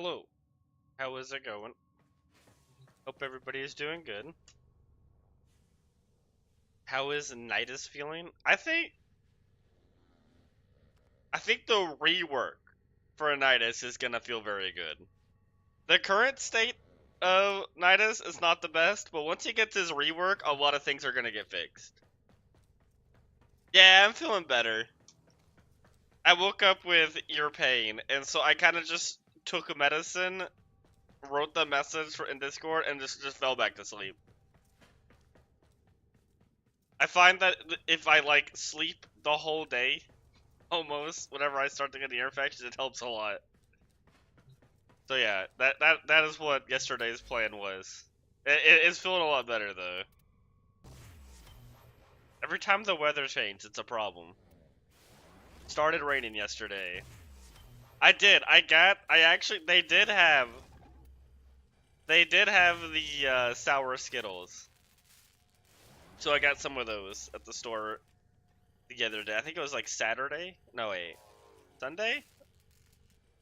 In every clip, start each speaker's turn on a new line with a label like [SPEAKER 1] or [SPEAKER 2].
[SPEAKER 1] Hello, how is it going? Hope everybody is doing good. How is Nidus feeling? I think the rework for Nidus is gonna feel very good. The current state of Nidus is not the best, but once he gets his rework, a lot of things are gonna get fixed. Yeah, I'm feeling better. I woke up with ear pain, and so I kind of just took a medicine, wrote the message in Discord, and just fell back to sleep. I find that if I like sleep the whole day, almost whenever I start to get the ear infections, it helps a lot. So yeah, that is what yesterday's plan was. It's feeling a lot better though. Every time the weather changes, it's a problem. It started raining yesterday. I did. I actually. They did have the sour Skittles. So I got some of those at the store the other day. I think it was like Saturday. No wait, Sunday.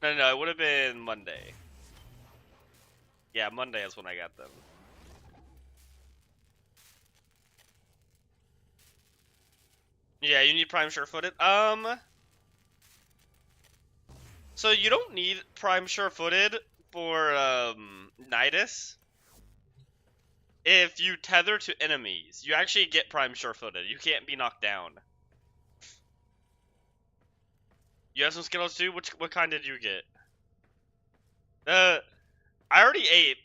[SPEAKER 1] No, it would have been Monday. Yeah, Monday is when I got them. Yeah, you need Prime Sure-Footed. So you don't need Prime Sure-Footed for Nidus. If you tether to enemies, you actually get Prime Sure-Footed. You can't be knocked down. You have some Skittles too. What kind did you get? I already ate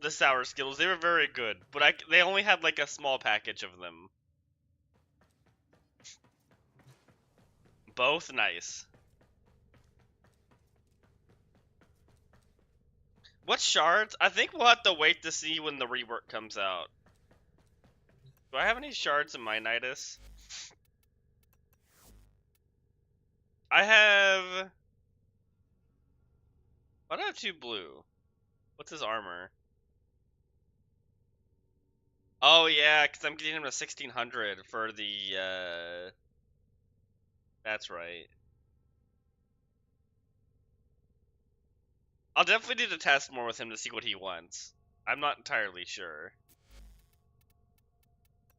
[SPEAKER 1] the sour Skittles. They were very good, but they only had like a small package of them. Both nice. What shards? I think we'll have to wait to see when the rework comes out. Do I have any shards in my Nidus? I have... Why do I have 2 blue? What's his armor? Oh yeah, because I'm getting him to 1600 for the, That's right. I'll definitely need to test more with him to see what he wants. I'm not entirely sure.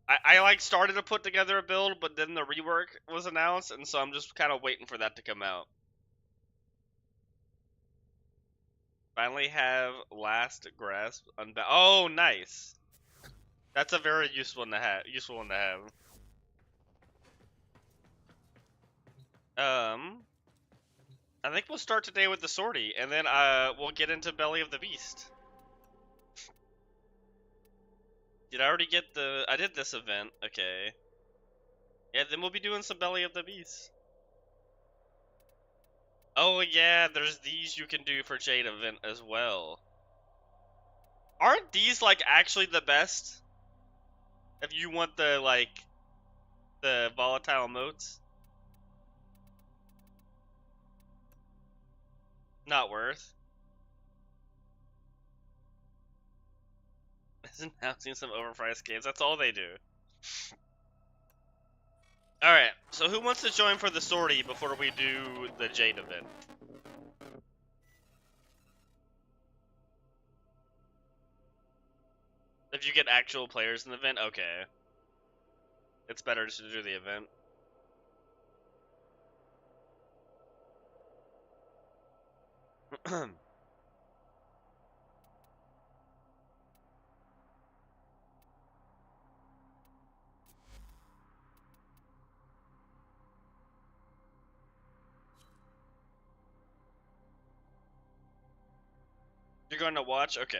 [SPEAKER 1] I like started to put together a build, but then the rework was announced, and so I'm just kind of waiting for that to come out. Finally have Last Grasp unbound. Oh, nice. That's a very useful one to have. I think we'll start today with the sortie, and then we'll get into Belly of the Beast. Did I already get the... I did this event, okay. Yeah, then we'll be doing some Belly of the Beast. Oh yeah, there's these you can do for Jade event as well. Aren't these, like, actually the best? If you want the, like, the volatile motes? Not worth. Isn't announcing some overpriced games. That's all they do. Alright, so who wants to join for the sortie before we do the Jade event? If you get actual players in the event, okay. It's better just to do the event. You're going to watch? Okay.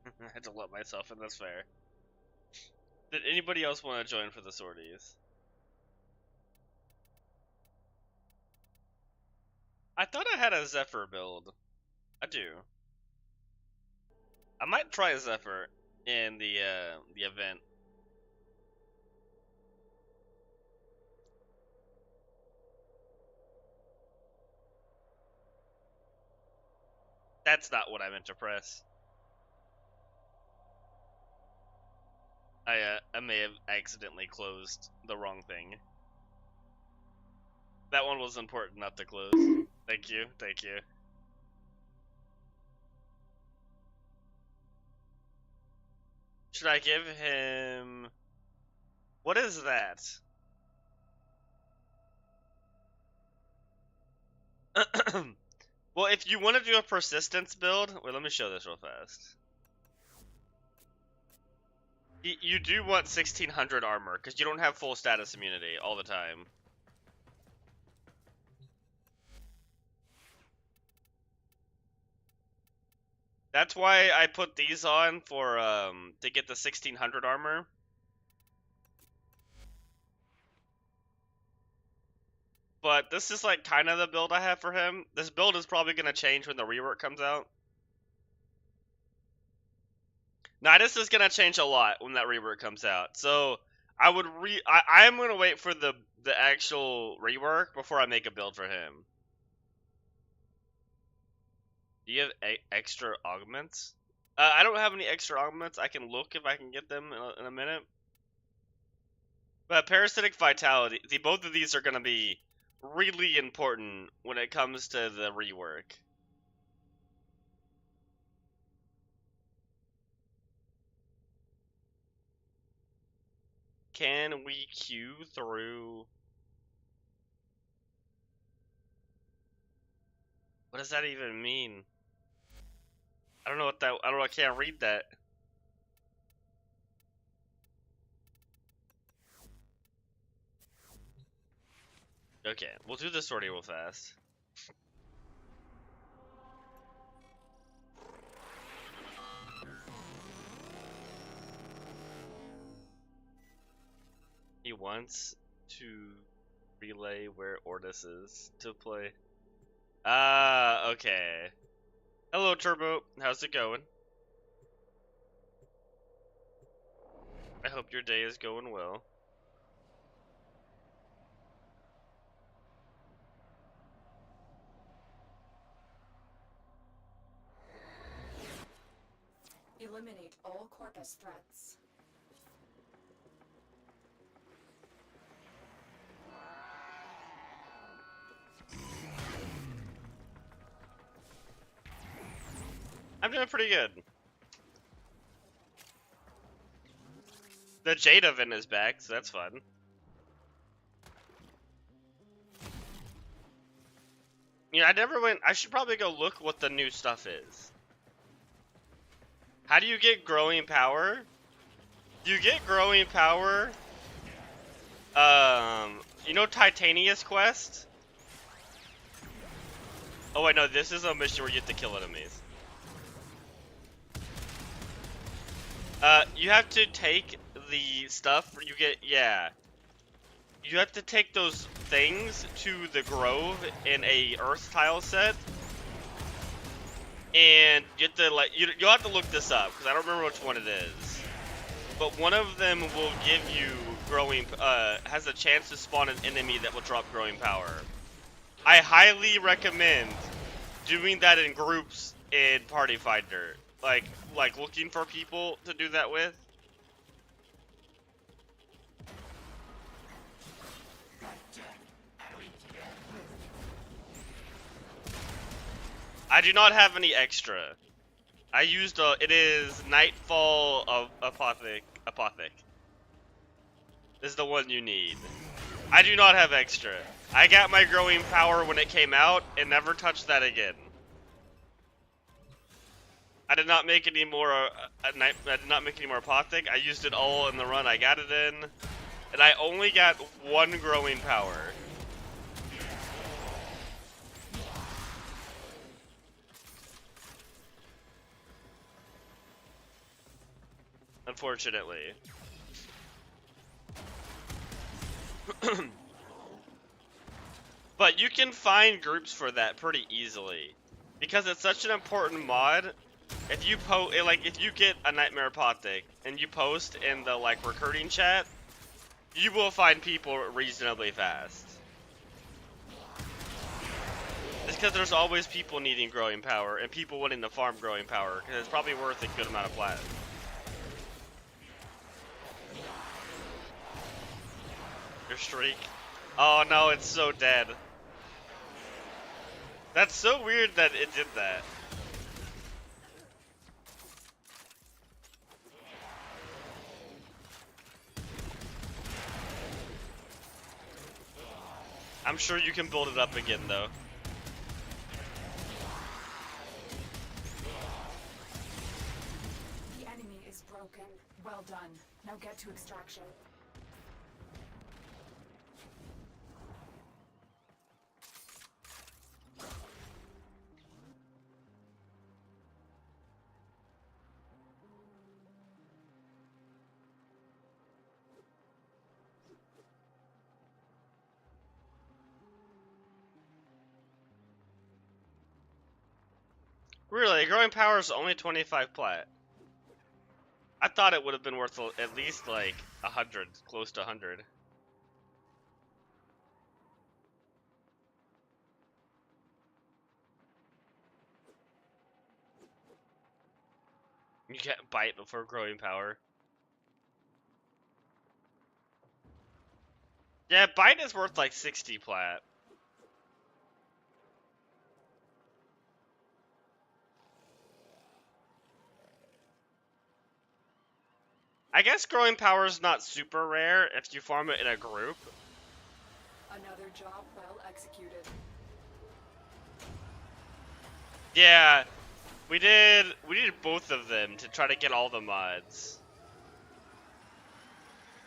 [SPEAKER 1] I had to let myself in, that's fair. Did anybody else want to join for the sorties? I thought I had a Zephyr build. I do. I might try a Zephyr in the event. That's not what I meant to press. I may have accidentally closed the wrong thing. That one was important not to close. Thank you, thank you. Should I give him... What is that? Well, if you want to do a persistence build... Wait, let me show this real fast. You do want 1600 armor, because you don't have full status immunity all the time. That's why I put these on for, to get the 1600 armor. But this is like kind of the build I have for him. This build is probably going to change when the rework comes out. Now this is going to change a lot when that rework comes out. So I would I'm going to wait for the actual rework before I make a build for him. Do you have extra augments? I don't have any extra augments. I can look if I can get them in a minute. But parasitic vitality, both of these are going to be really important when it comes to the rework. Can we queue through? What does that even mean? I don't know what that, I don't know, I can't read that. Okay, we'll do this sortie real fast. He wants to relay where Ordis is to play. Ah, okay. Hello, Turbo. How's it going? I hope your day is going well.
[SPEAKER 2] Eliminate all Corpus threats.
[SPEAKER 1] I'm doing pretty good. The Jade event is back, so that's fun. You know, I never went. I should probably go look what the new stuff is. How do you get growing power? You get growing power. You know Titania's quest? Oh wait, no, this is a mission where you have to kill enemies. You have to take the stuff you get, yeah. You have to take those things to the grove in a earth tile set. And you have to, like, you'll have to look this up, because I don't remember which one it is. But one of them will give you growing, has a chance to spawn an enemy that will drop growing power. I highly recommend doing that in groups in Party Finder. Like looking for people to do that with. I do not have any extra. I used it is Nightfall of Apothic. This is the one you need. I do not have extra. I got my growing power when it came out and never touched that again. I did not make any more. I did not make any more Apothic. I used it all in the run I got it in, and I only got one growing power. Unfortunately. But you can find groups for that pretty easily, because it's such an important mod. If you if you get a Nightmare Apothic and you post in the recruiting chat, you will find people reasonably fast. It's because there's always people needing growing power and people wanting to farm growing power, because it's probably worth a good amount of plat. your streak. Oh no, it's so dead. That's so weird that it did that. I'm sure you can build it up again though.
[SPEAKER 2] The enemy is broken. Well done. Now get to extraction.
[SPEAKER 1] Really, growing power is only 25 plat. I thought it would have been worth at least like 100, close to 100. You can't bite before growing power. Yeah, bite is worth like 60 plat. I guess growing power is not super rare if you farm it in a group.
[SPEAKER 2] Another job well executed.
[SPEAKER 1] Yeah, we did both of them to try to get all the mods.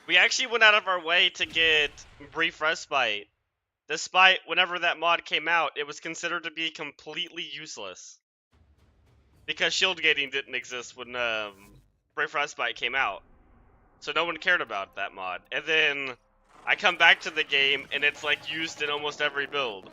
[SPEAKER 1] We actually went out of our way to get Brief Respite. Despite whenever that mod came out, it was considered to be completely useless. Because shield gating didn't exist when Brief Respite came out. So no one cared about that mod. And then I come back to the game and it's like used in almost every build.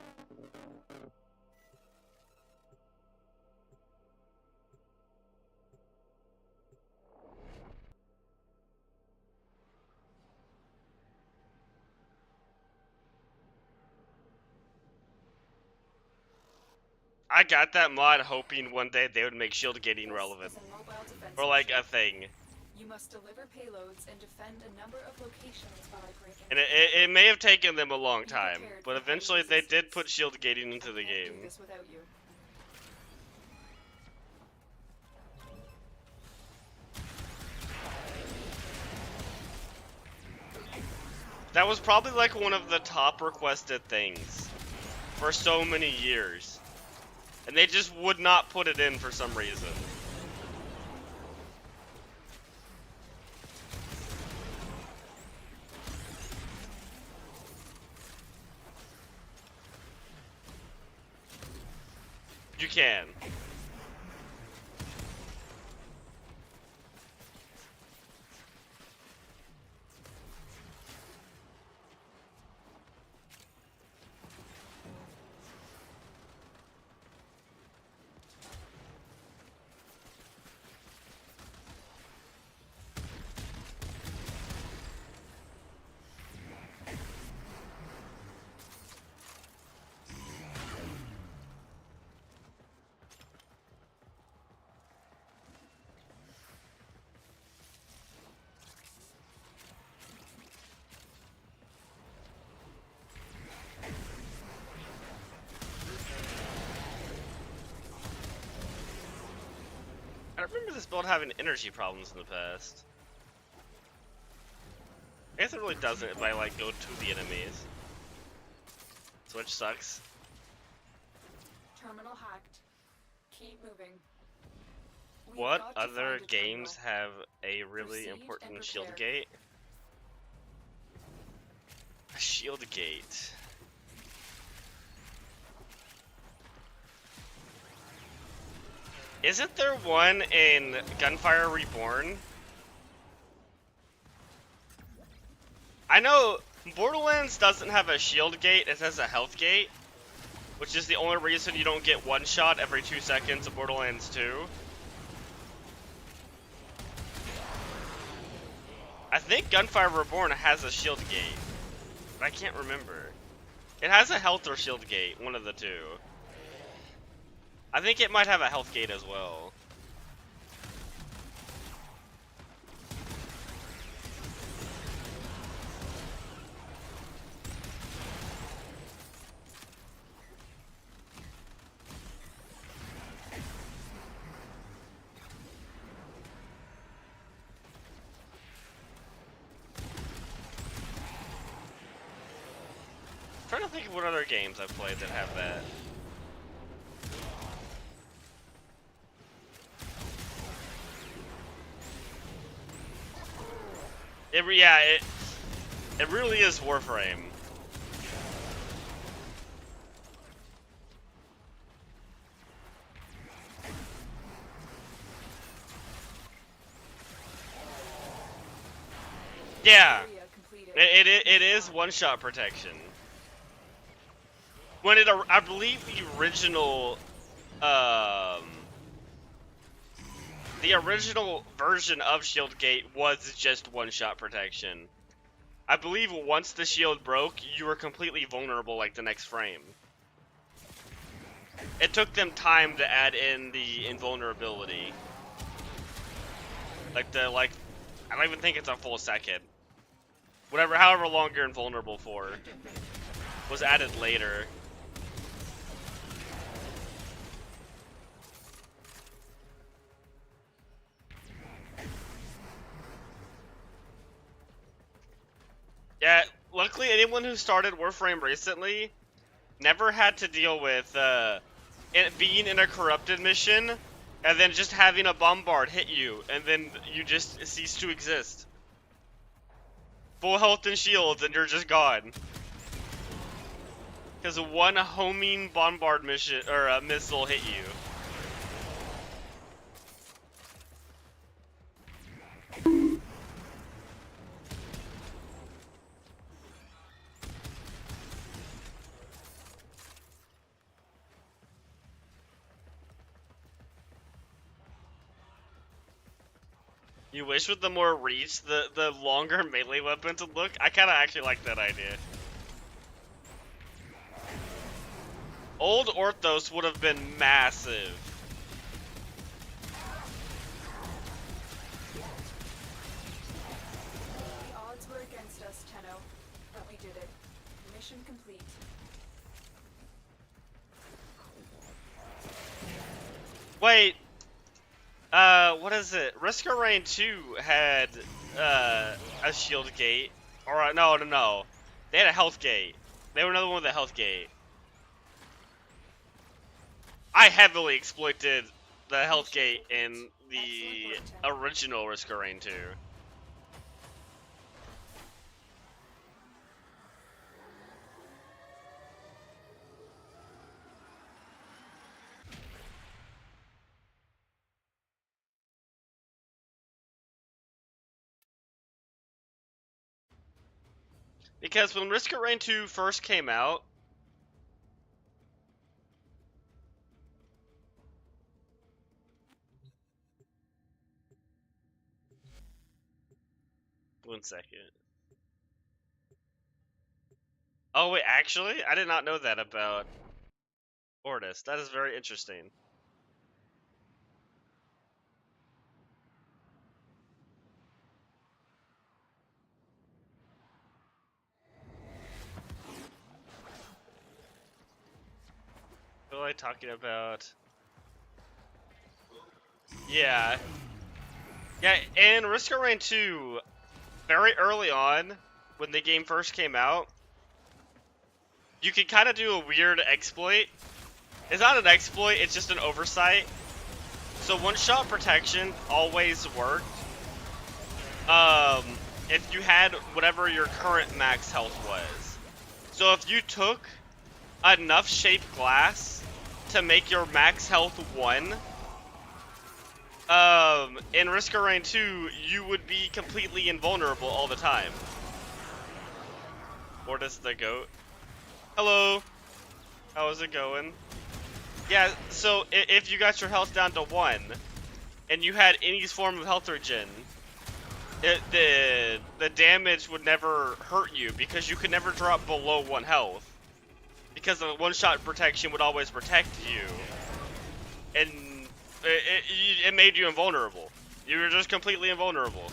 [SPEAKER 1] I got that mod hoping one day they would make shield gating relevant. Or like a thing.
[SPEAKER 2] You must deliver payloads and defend a number of locations while I break
[SPEAKER 1] And it may have taken them a long time, but eventually they did put shield gating into the game. That was probably like one of the top requested things for so many years. And they just would not put it in for some reason. You can. I remember this build having energy problems in the past. I guess it really doesn't if I like go to the enemies. Which sucks.
[SPEAKER 2] Terminal hacked. Keep moving.
[SPEAKER 1] What other games have a really important shield gate? A shield gate. Isn't there one in Gunfire Reborn? I know Borderlands doesn't have a shield gate, it has a health gate, which is the only reason you don't get one shot every 2 seconds in Borderlands 2. I think Gunfire Reborn has a shield gate, but I can't remember. It has a health or shield gate, one of the two. I think it might have a health gate as well. to think of what other games I've played that have that. It really is Warframe. Yeah, it is one-shot protection. When I believe the original version of Shieldgate was just one-shot protection. I believe once the shield broke, you were completely vulnerable like the next frame. It took them time to add in the invulnerability. I don't even think it's a full second. However long you're invulnerable for was added later. Yeah, luckily anyone who started Warframe recently never had to deal with it being in a corrupted mission and then just having a bombard hit you and then you just cease to exist. Full health and shields and you're just gone. Because one homing bombard mission or a missile hit you. You wish with the more reach, the longer melee weapons would look? I kinda actually like that idea. Old Orthos would have been massive.
[SPEAKER 2] The odds were against us, Tenno, but we did it. Mission complete.
[SPEAKER 1] Wait. What is it? Risk of Rain 2 had, a shield gate. Or, no. They had a health gate. They were another one with a health gate. I heavily exploited the health gate in the original Risk of Rain 2. Because when Risk of Rain 2 first came out, one second. Oh wait, actually, I did not know that about Ortis. That is very interesting. What am I talking about? Yeah. Yeah, in Risk of Rain 2, very early on, when the game first came out, you could kind of do a weird exploit. It's not an exploit, it's just an oversight. So one-shot protection always worked. If you had whatever your current max health was. So if you took enough shaped glass to make your max health 1, in Risk of Rain 2, you would be completely invulnerable all the time. Ortis the goat. Hello. How's it going? Yeah, so if you got your health down to 1, and you had any form of health regen, the damage would never hurt you, because you could never drop below 1 health. Because the one-shot protection would always protect you. And it made you invulnerable. You were just completely invulnerable.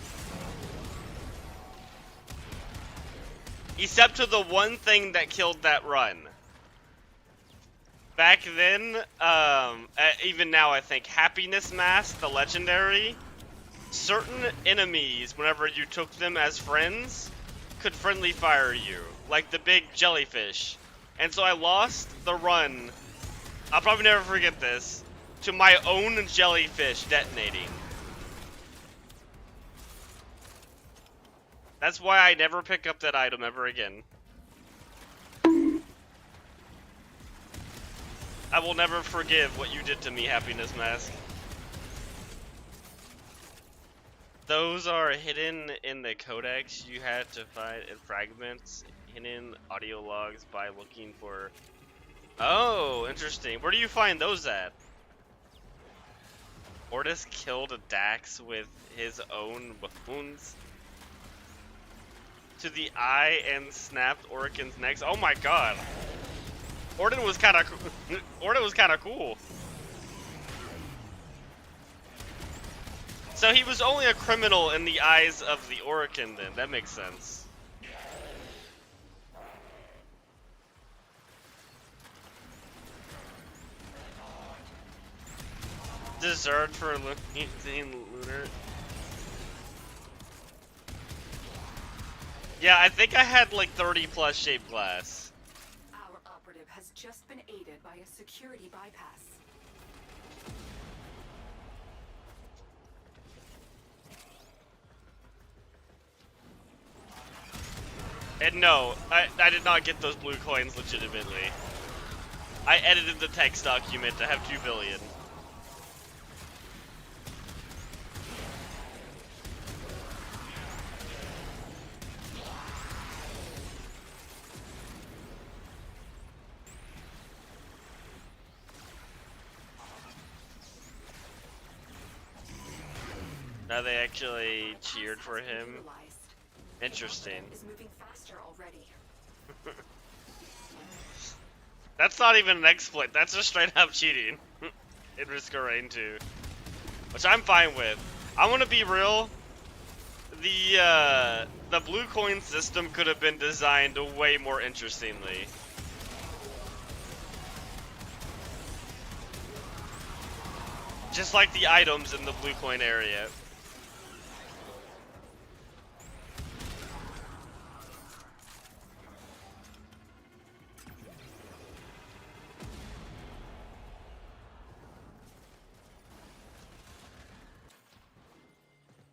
[SPEAKER 1] Except to the one thing that killed that run. Back then, even now I think, Happiness Mask, the legendary, certain enemies, whenever you took them as friends, could friendly fire you. Like the big jellyfish. And so I lost the run. I'll probably never forget this. To my own jellyfish detonating. That's why I never pick up that item ever again. I will never forgive what you did to me, Happiness Mask. Those are hidden in the codex. You had to find in fragments, hidden audio logs by looking for... Oh, interesting. Where do you find those at? Ortis killed a Dax with his own wounds to the eye and snapped Oricon's neck. Oh my god. Orden was kind of cool. So he was only a criminal in the eyes of the Oricon then. That makes sense. Dessert for Lunar. Yeah, I think I had like 30 plus shaped glass.
[SPEAKER 2] Our operative has just been aided by a security bypass.
[SPEAKER 1] And no, I did not get those blue coins legitimately. I edited the text document to have 2 billion. Now they actually cheered for him. Interesting.
[SPEAKER 2] Is moving faster already.
[SPEAKER 1] That's not even an exploit. That's just straight up cheating. In Risk of Rain 2, which I'm fine with. I want to be real. The blue coin system could have been designed way more interestingly. Just like the items in the blue coin area.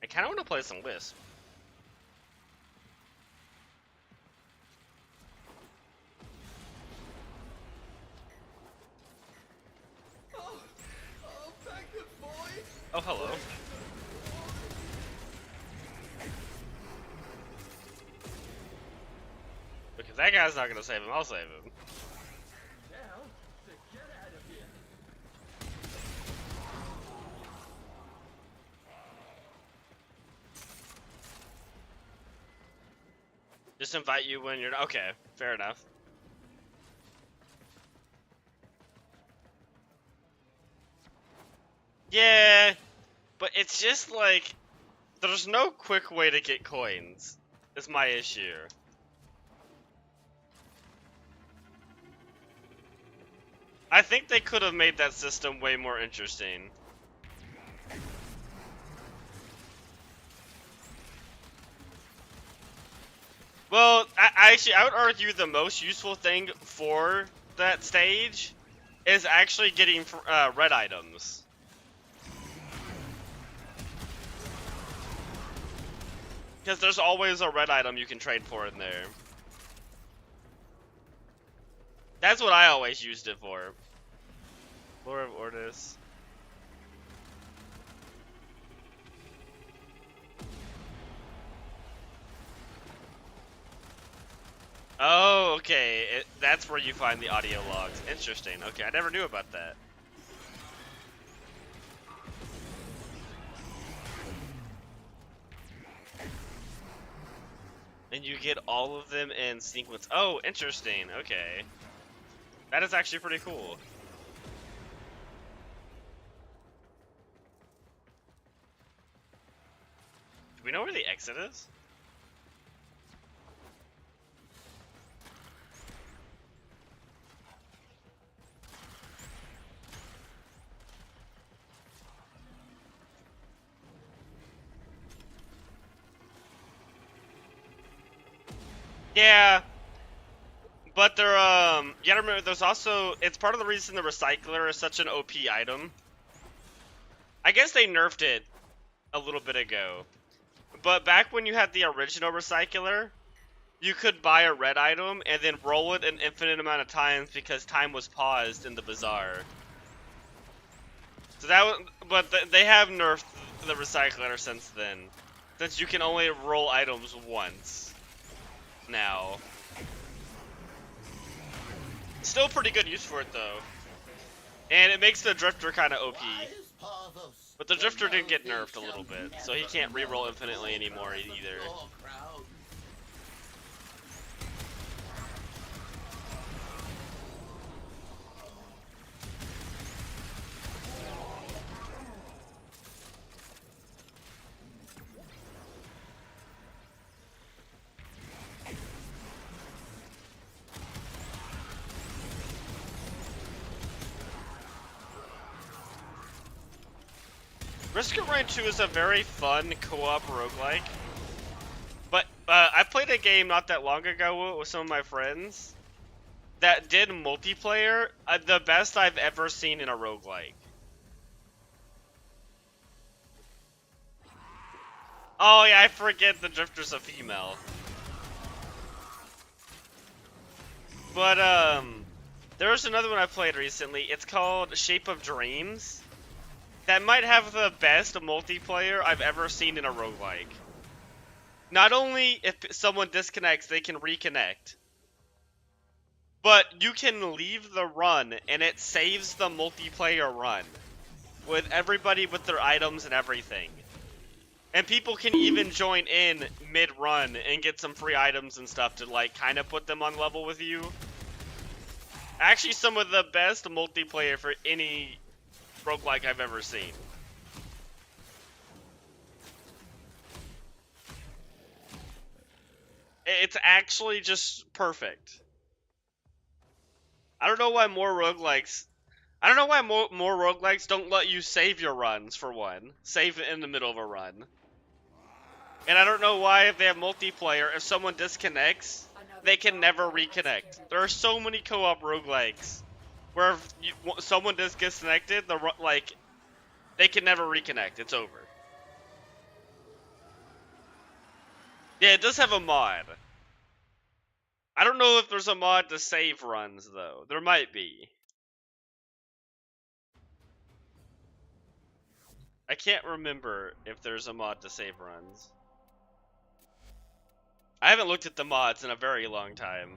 [SPEAKER 1] I kind of want to play some Wisp. Oh, hello. Because that guy's not gonna save him, I'll save him. Just invite you when you're... Okay, fair enough. Yeah, but it's just like... There's no quick way to get coins, is my issue. I think they could have made that system way more interesting. Well, I would argue the most useful thing for that stage is actually getting red items. Because there's always a red item you can trade for in there. That's what I always used it for. Lore of Ortis. Oh, okay. That's where you find the audio logs. Interesting. Okay, I never knew about that. And you get all of them in sequence. Oh, interesting. Okay. That is actually pretty cool. Do we know where the exit is? Yeah, But they're you gotta remember there's also it's part of the reason the recycler is such an OP item. I guess they nerfed it a little bit ago. But back when you had the original recycler, you could buy a red item and then roll it an infinite amount of times because time was paused in the bazaar. So that was, but they have nerfed the recycler since then. Since you can only roll items once now. Still pretty good use for it though. And it makes the drifter kind of OP. But the drifter did get nerfed a little bit, so he can't reroll infinitely anymore either. Risk of Rain 2 is a very fun co-op roguelike. But I played a game not that long ago with some of my friends that did multiplayer, the best I've ever seen in a roguelike. Oh yeah, I forget the Drifter's a female. But there was another one I played recently. It's called Shape of Dreams. That might have the best multiplayer I've ever seen in a roguelike. Not only if someone disconnects, they can reconnect. But you can leave the run and it saves the multiplayer run. With everybody with their items and everything. And people can even join in mid-run and get some free items and stuff to like kind of put them on level with you. Actually some of the best multiplayer for any roguelike I've ever seen. It's actually just perfect. I don't know why more roguelikes don't let you save your runs, for one. Save in the middle of a run. And I don't know why if they have multiplayer, if someone disconnects, they can never reconnect. There are so many co-op roguelikes where if someone just gets disconnected, they can never reconnect. It's over. Yeah, it does have a mod. I don't know if there's a mod to save runs, though. There might be. I can't remember if there's a mod to save runs. I haven't looked at the mods in a very long time.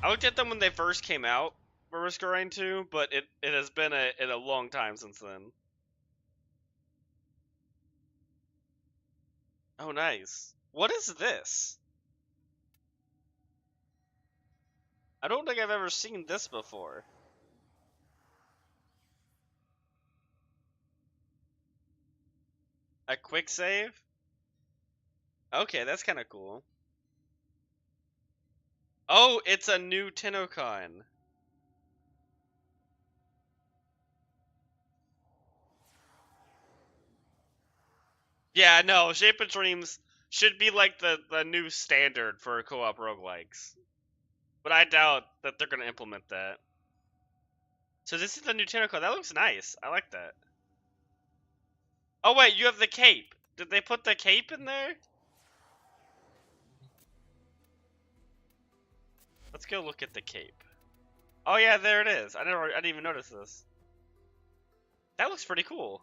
[SPEAKER 1] I looked at them when they first came out for Risk of Rain 2, but it has been a long time since then. Oh, nice. What is this? I don't think I've ever seen this before. A quick save? Okay, that's kind of cool. Oh, it's a new Tennokan. Yeah, no, Shape of Dreams should be like the new standard for co-op roguelikes. But I doubt that they're gonna implement that. So this is the new Tennokan. That looks nice. I like that. Oh wait, you have the cape. Did they put the cape in there? Let's go look at the cape. Oh yeah, there it is. I didn't even notice this. That looks pretty cool.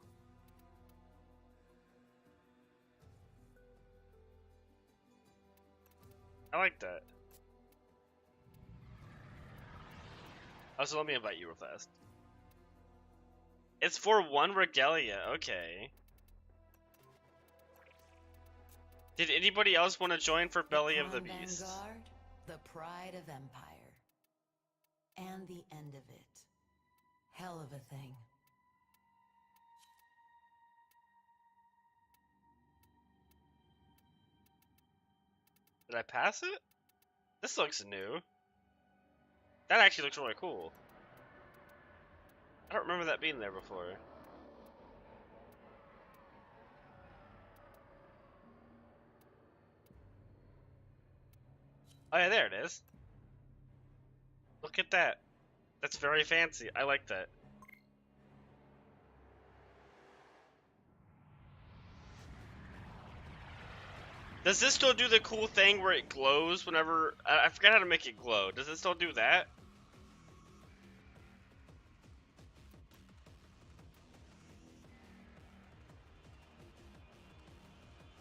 [SPEAKER 1] I like that. Oh, so let me invite you real fast. It's for one regalia. Okay. Did anybody else want to join for Belly of the Beast?
[SPEAKER 3] Vanguard, the pride of Empire. And the end of it. Hell of a thing.
[SPEAKER 1] Did I pass it? This looks new. That actually looks really cool. I don't remember that being there before. Oh yeah, there it is. Look at that. That's very fancy. I like that. Does this still do the cool thing where it glows whenever... I forgot how to make it glow. Does it still do that?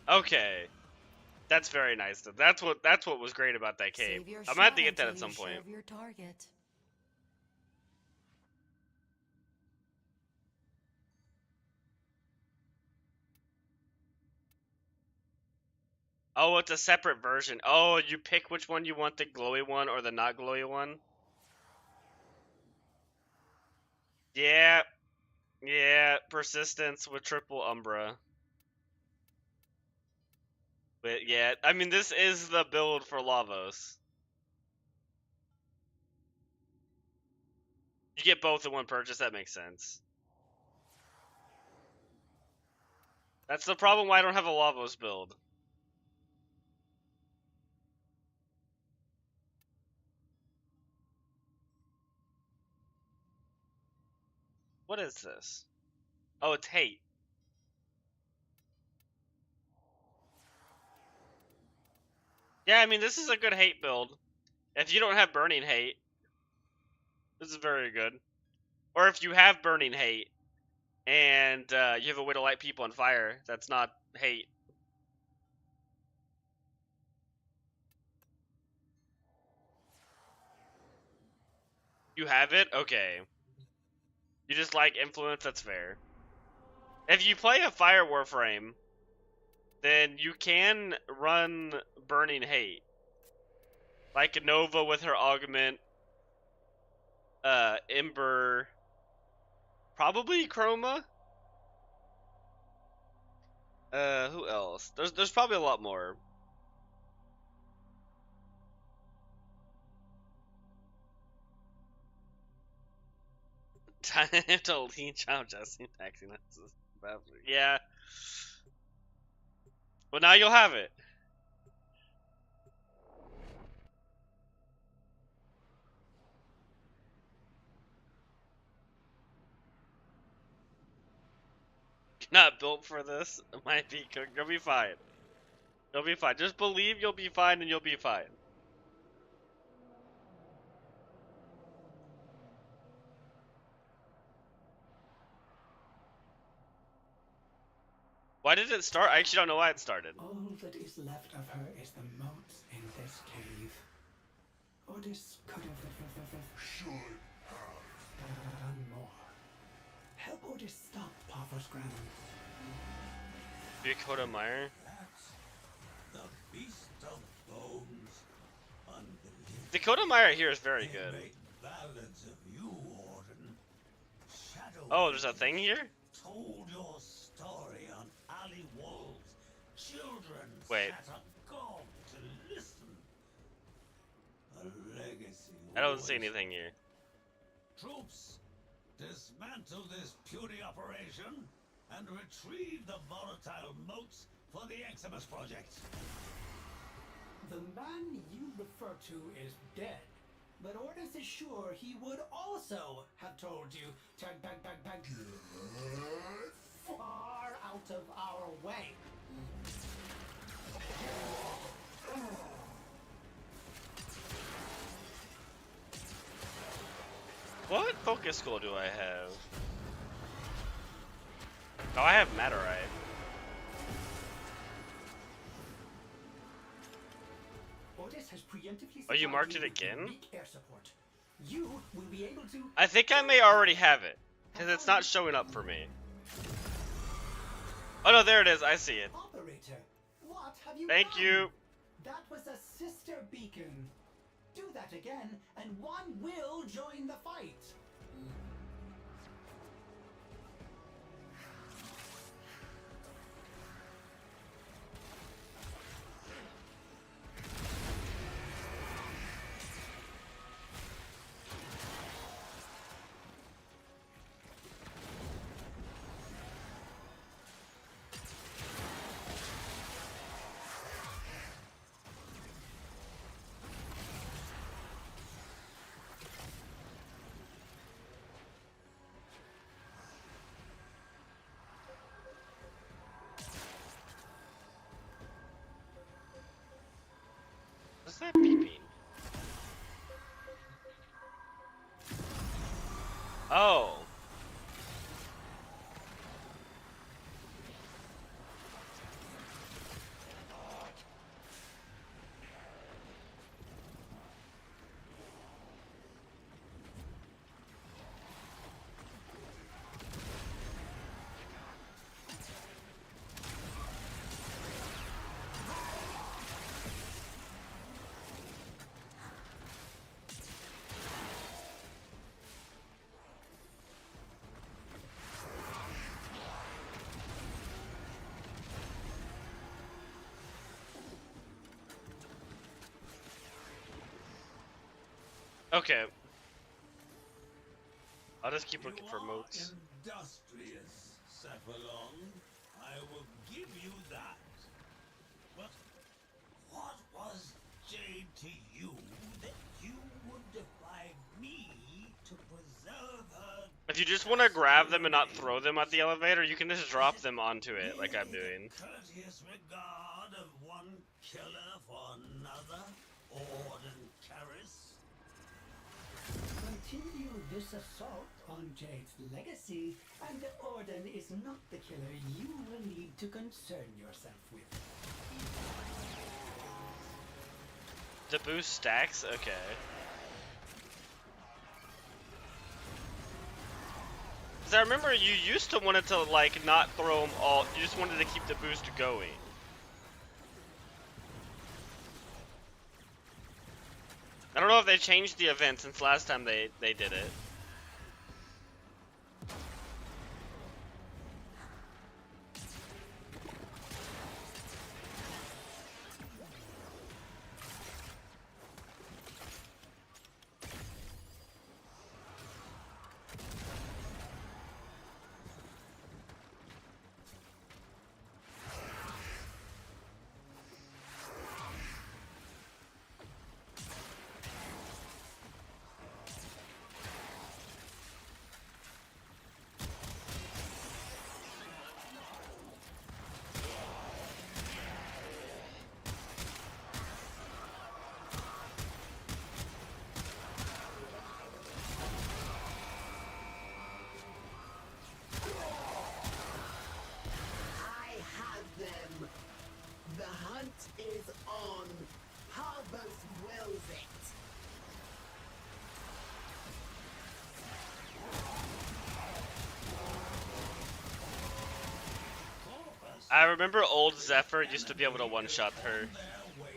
[SPEAKER 1] Okay. That's very nice. That's what was great about that cave. I'm gonna have to get that at some point.
[SPEAKER 3] Your target.
[SPEAKER 1] Oh, it's a separate version. Oh, you pick which one you want, the glowy one or the not glowy one? Yeah. Yeah, persistence with triple Umbra. But yeah, I mean, this is the build for Lavos. You get both in one purchase, that makes sense. That's the problem why I don't have a Lavos build. What is this? Oh, it's hate. Yeah, I mean, this is a good hate build. If you don't have burning hate, this is very good. Or if you have burning hate, and you have a way to light people on fire, that's not hate. You have it? Okay. You just like influence, that's fair. If you play a Fire Warframe, then you can run Burning Hate. Like Nova with her augment, Ember, probably Chroma. Who else? There's probably a lot more. Time to leech out Jesse Taxi. Yeah. Well, now you'll have it. Not built for this. It might be cooked. You'll be fine. You'll be fine. Just believe you'll be fine, and you'll be fine. Why did it start? I actually don't know why it started.
[SPEAKER 4] All that is left of her is the moat in this cave. Otis could have should have done more. Help Otis stop Paphos Graham.
[SPEAKER 1] Dakota Meyer.
[SPEAKER 5] That's the beast of bones. Unbelievable.
[SPEAKER 1] Dakota Meyer here is very
[SPEAKER 5] They
[SPEAKER 1] good.
[SPEAKER 5] make ballads of you, Warden. Shadow
[SPEAKER 1] Oh, there's a thing here?
[SPEAKER 5] told your story on alley walls. Children
[SPEAKER 1] Wait.
[SPEAKER 5] sat agog to listen. A legacy.
[SPEAKER 1] I don't see
[SPEAKER 5] always-
[SPEAKER 1] anything here.
[SPEAKER 5] Troops, dismantle this puny operation and retrieve the volatile moats for the Eximus project.
[SPEAKER 4] The man you refer to is dead, but Otis is sure he would also have told you to get far out of our way.
[SPEAKER 1] What focus school do I have? Oh, I have Matterite.
[SPEAKER 4] Otis has preemptively
[SPEAKER 1] Oh, you
[SPEAKER 4] supplied
[SPEAKER 1] marked it
[SPEAKER 4] with
[SPEAKER 1] again?
[SPEAKER 4] unique air support. You will be able to.
[SPEAKER 1] I think I may already have it, because it's not showing up for me. Oh no, there it is. I see it.
[SPEAKER 4] Operator, what have you
[SPEAKER 1] Thank
[SPEAKER 4] done?
[SPEAKER 1] you.
[SPEAKER 4] That was a sister beacon. Do that again, and one will join the fight.
[SPEAKER 1] that beeping? Oh. Okay. I'll just keep looking for moats.
[SPEAKER 5] Industrious, Cephalon. I will give you that. But what was Jade to you that you would defy me to preserve her?
[SPEAKER 1] If you just want to grab them and not throw them at the elevator, you can just drop them onto it like I'm doing.
[SPEAKER 5] Courteous regard of one killer for another, Ord and Karis.
[SPEAKER 4] Continue this assault on Jade's legacy, and the Orden is not the killer you will need to concern yourself with.
[SPEAKER 1] The boost stacks? Okay. Cause I remember you used to want it to like not throw them all, you just wanted to keep the boost going. I don't know if they changed the event since last time they did it.
[SPEAKER 6] I have them. The hunt is on. Harbus wills it.
[SPEAKER 1] I remember old Zephyr used to be able to one-shot her.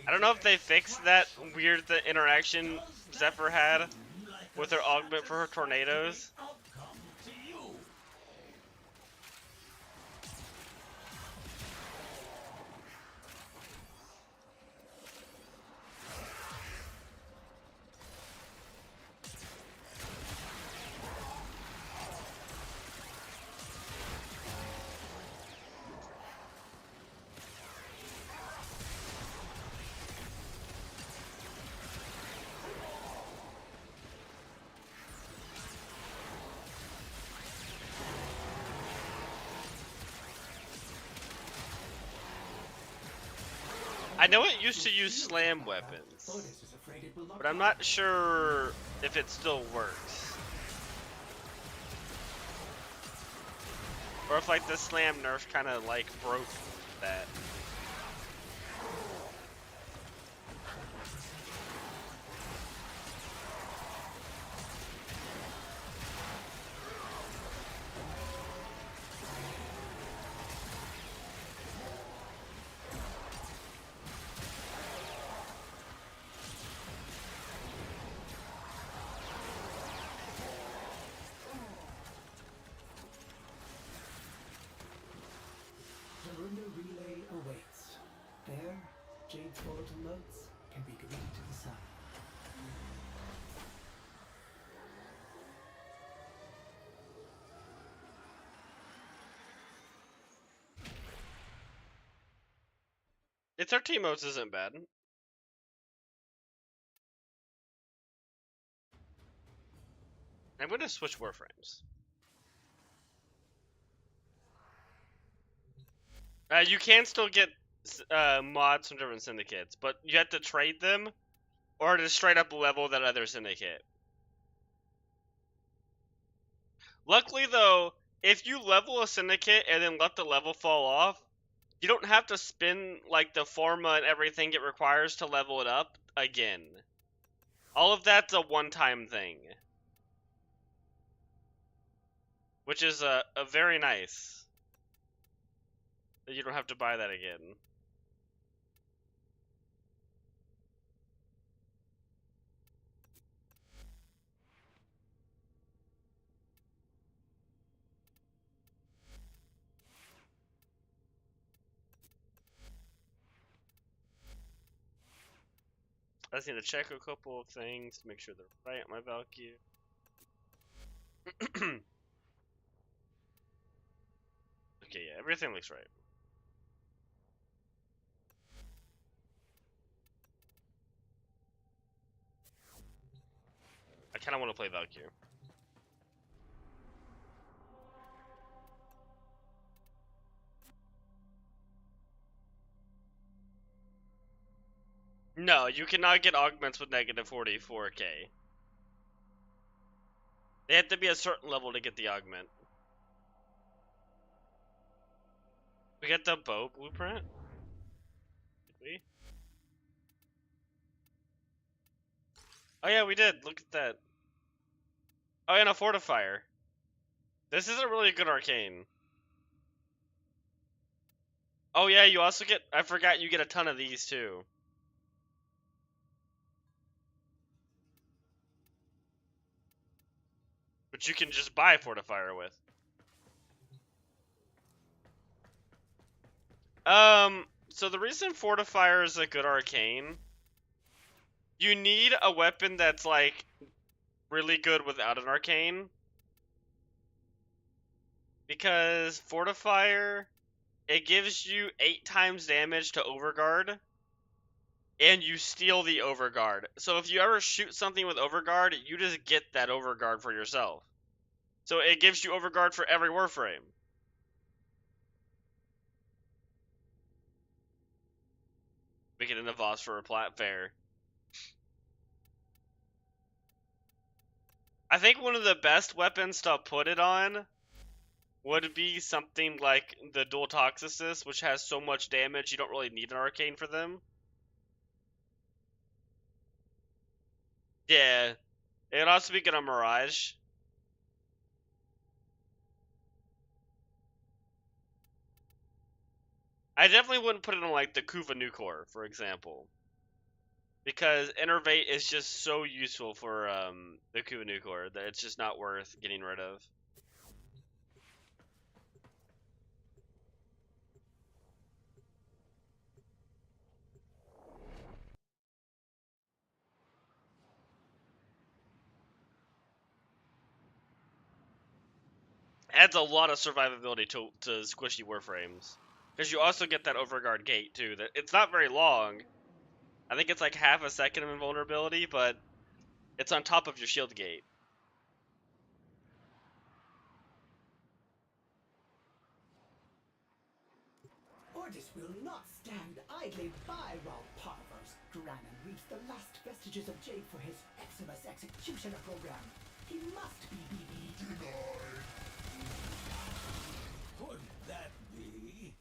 [SPEAKER 1] I don't know if they fixed that weird interaction Zephyr had with her augment for her tornadoes.
[SPEAKER 5] Outcome to you.
[SPEAKER 1] I know it used to use slam weapons,
[SPEAKER 4] Ordis is afraid it will not
[SPEAKER 1] but I'm not sure if it still works. Or if like the slam nerf kind of like broke that.
[SPEAKER 4] The Runda relay awaits. There, Jade's volatile notes can be glued to the sun.
[SPEAKER 1] Its our team modes isn't bad. I'm gonna switch warframes. You can still get mods from different syndicates, but you have to trade them or to straight up level that other syndicate. Luckily though, if you level a syndicate and then let the level fall off, you don't have to spend like the pharma and everything it requires to level it up again. All of that's a one-time thing. Which is a very nice. That you don't have to buy that again. I just need to check a couple of things to make sure they're right on my Valkyrie. Okay, yeah, everything looks right. I kind of want to play Valkyrie. No, you cannot get augments with negative 44k. They have to be a certain level to get the augment. We get the bow blueprint? Did we? Oh yeah, we did. Look at that. Oh, and a fortifier. This is a really good arcane. Oh yeah, you also get, I forgot you get a ton of these too. But you can just buy fortifier with. So the reason fortifier is a good arcane, you need a weapon that's like really good without an arcane. Because fortifier, it gives you 8 times damage to overguard, and you steal the overguard. So if you ever shoot something with overguard, you just get that overguard for yourself. So it gives you overguard for every warframe. We get in the Voss for a plat fair. I think one of the best weapons to put it on would be something like the Dual Toxicist, which has so much damage you don't really need an arcane for them. Yeah. It would also be good on Mirage. I definitely wouldn't put it on like the Kuva Nucor, for example. Because Innervate is just so useful for the Kuva Nucor that it's just not worth getting rid of. Adds a lot of survivability to squishy warframes. Because you also get that Overguard gate too. That it's not very long. I think it's like half a second of invulnerability, but it's on top of your shield gate.
[SPEAKER 4] Ordis will not stand idly by while Parvos Granon reaps the last vestiges of Jade for his Eximus Executioner program. He must be denied.
[SPEAKER 5] Could that be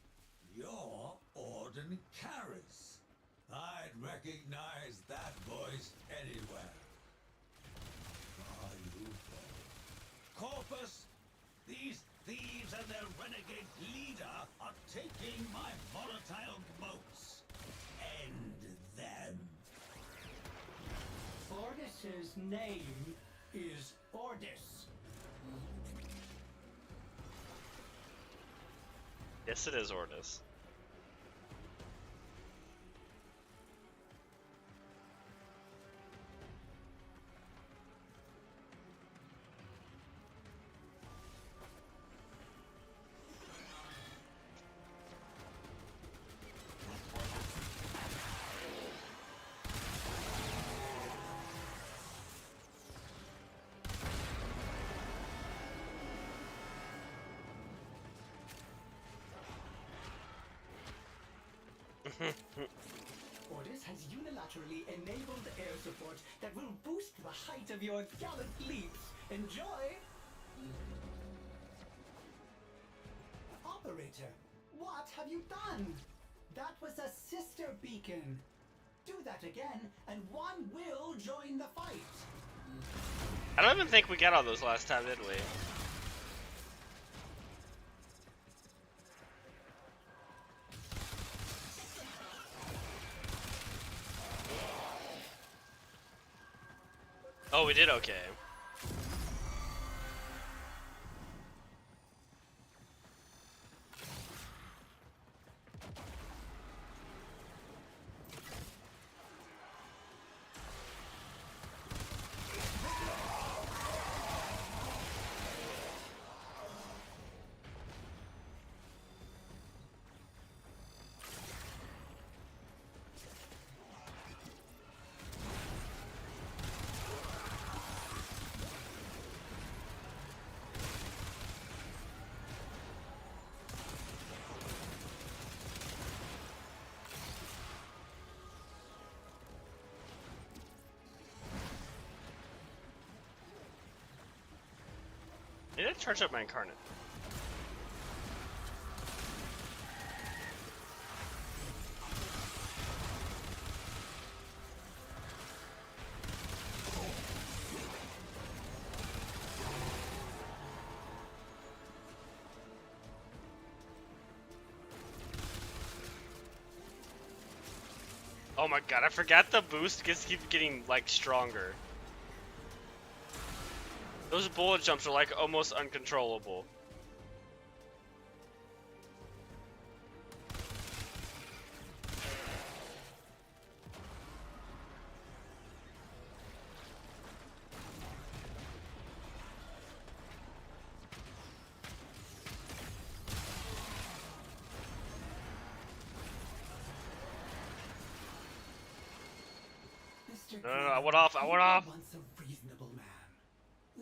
[SPEAKER 5] your Orden Karis? I'd recognize that voice anywhere. Are you both? Corpus, these thieves and their renegade leader are taking my volatile boats. End them.
[SPEAKER 4] Ordis's name is Ordis.
[SPEAKER 1] Yes, it is Ordis.
[SPEAKER 4] Ordis has unilaterally enabled air support that will boost the height of your gallant leaps. Enjoy! Operator, what have you done? That was a sister beacon. Do that again, and one will join the fight.
[SPEAKER 1] I don't even think we got all those last time, did we? Oh, we did okay. I need to charge up my incarnate. Oh my god, I forgot the boost keeps getting like stronger. Those bullet jumps are like almost uncontrollable.
[SPEAKER 4] Mr.
[SPEAKER 1] No, I went off, I went off.
[SPEAKER 4] Once a reasonable man.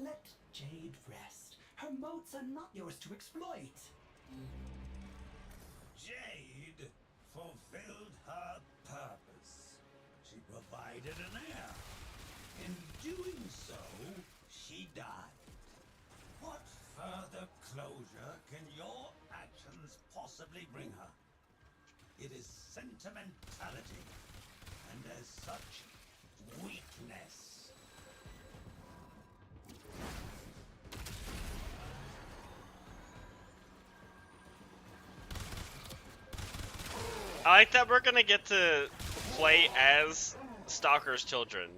[SPEAKER 4] Let Jade rest. Her moats are not yours to exploit.
[SPEAKER 5] Jade fulfilled her purpose. She provided an heir. In doing so, she died. What further closure can your actions possibly bring her? It is sentimentality, and as such, weakness.
[SPEAKER 1] I like that we're gonna get to play as Stalker's children.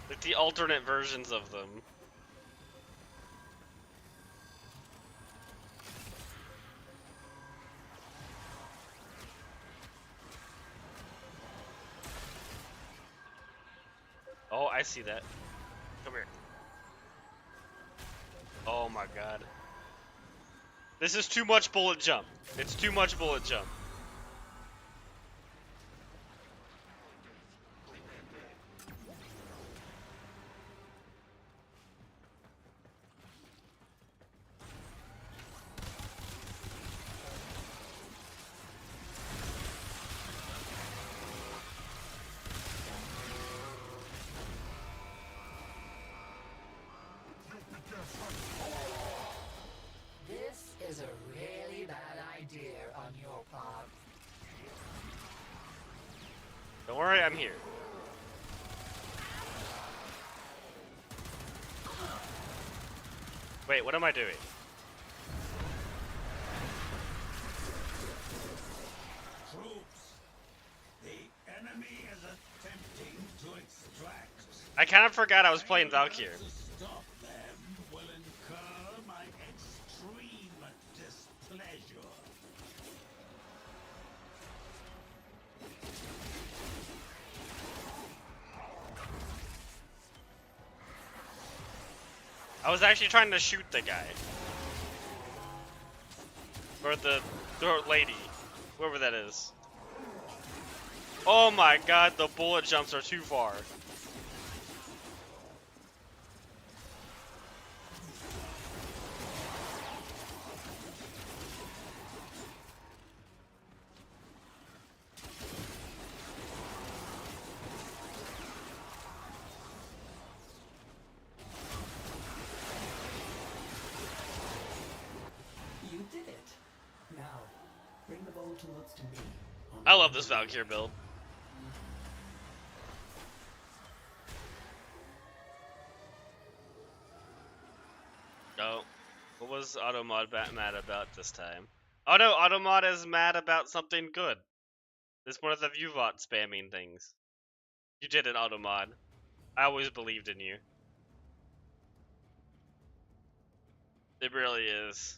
[SPEAKER 1] Like the alternate versions of them. Oh, I see that. Come here. Oh my god. This is too much bullet jump. It's too much bullet jump.
[SPEAKER 3] This is a really bad idea on your part.
[SPEAKER 1] Don't worry, I'm here. Wait, what am I doing?
[SPEAKER 5] Troops, the enemy is attempting to extract.
[SPEAKER 1] I kind of forgot I was playing Valkyr.
[SPEAKER 5] To stop them will incur my extreme displeasure.
[SPEAKER 1] I was actually trying to shoot the guy. Or the lady. Whoever that is. Oh my god, the bullet jumps are too far. I love this Valkyrie build. Oh, what was Automod mad about this time? Oh no, Automod is mad about something good. It's one of the ViewBot spamming things. You did it, Automod. I always believed in you. It really is.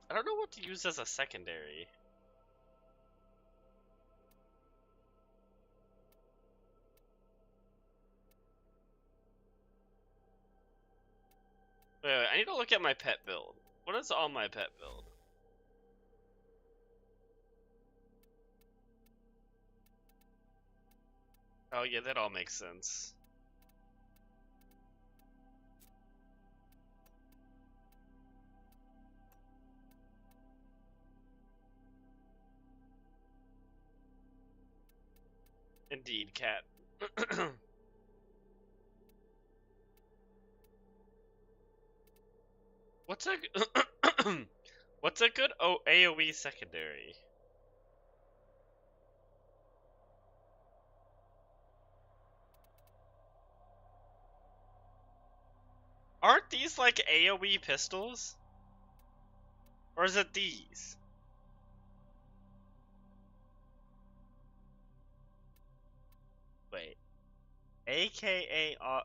[SPEAKER 1] I don't know what to use as a secondary. Wait, I need to look at my pet build. What is on my pet build? Oh yeah, that all makes sense. Indeed, cat. What's a what's a good AoE secondary? Aren't these like AoE pistols? Or is it these? Wait. AKA AR.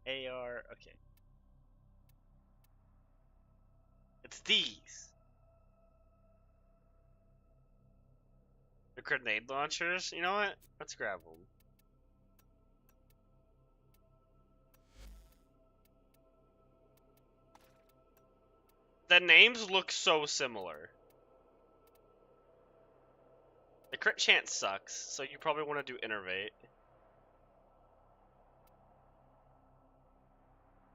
[SPEAKER 1] Okay. It's these. The grenade launchers? You know what? Let's grab them. The names look so similar. The crit chance sucks, so you probably want to do Innervate.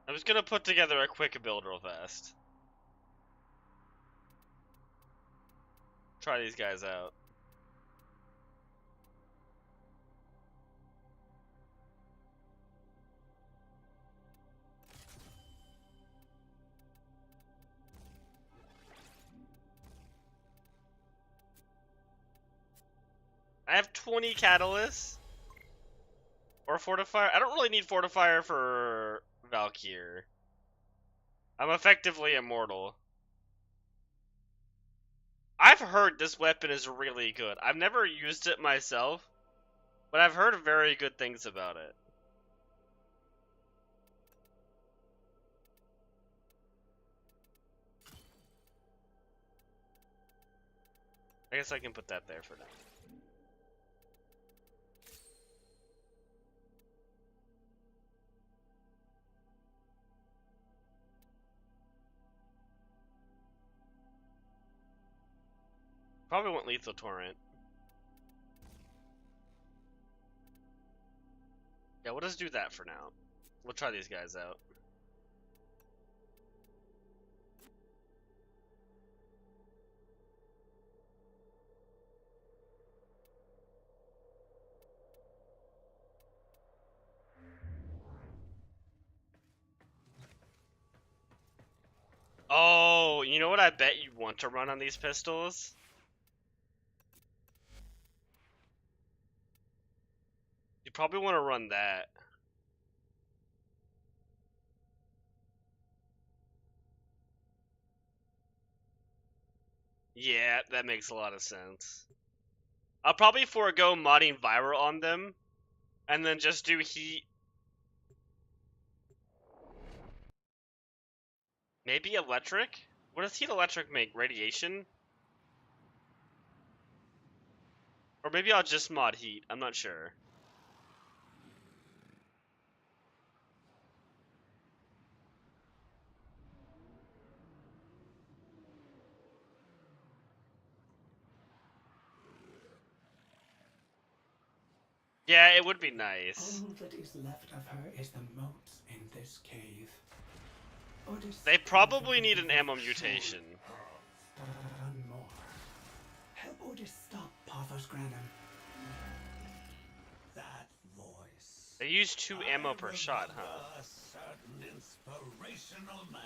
[SPEAKER 1] I'm just gonna put together a quick build real fast. Try these guys out. I have 20 catalysts. Or fortifier. I don't really need fortifier for Valkyr. I'm effectively immortal. I've heard this weapon is really good. I've never used it myself, but I've heard very good things about it. I guess I can put that there for now. Probably want Lethal Torrent. Yeah, we'll just do that for now. We'll try these guys out. Oh, you know what I bet you want to run on these pistols? You probably want to run that. Yeah, that makes a lot of sense. I'll probably forego modding Viral on them, and then just do heat. Maybe electric? What does heat electric make? Radiation? Or maybe I'll just mod heat. I'm not sure. Yeah, it would be nice.
[SPEAKER 4] All that is left of her is the moat in this cave.
[SPEAKER 1] They probably need an ammo mutation.
[SPEAKER 4] Done more. Help Otis stop Pathos Granum.
[SPEAKER 5] That voice.
[SPEAKER 1] They use 2 ammo per shot, huh?
[SPEAKER 5] A certain inspirational man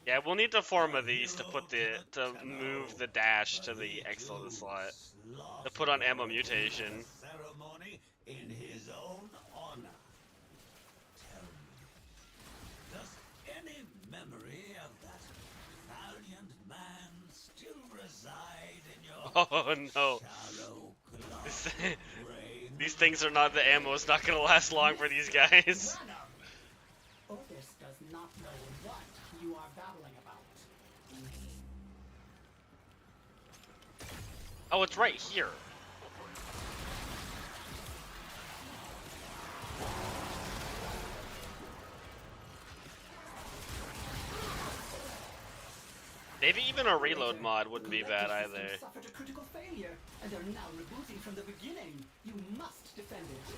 [SPEAKER 1] Yeah, we'll need to form of these to put to move the dash to the excellent slot. To put on ammo mutation.
[SPEAKER 5] Ceremony in his own honor. Tell me, does any memory of that valiant man still reside in your
[SPEAKER 1] Oh no.
[SPEAKER 5] shallow
[SPEAKER 1] This,
[SPEAKER 5] closet brain?
[SPEAKER 1] these things are not, the ammo is not gonna last long for these guys.
[SPEAKER 4] Otis does not know what you are babbling about.
[SPEAKER 1] Oh, it's right here. Maybe even a reload mod wouldn't be bad either.
[SPEAKER 4] Suffered a critical failure, and are now rebooting from the beginning. You must defend it.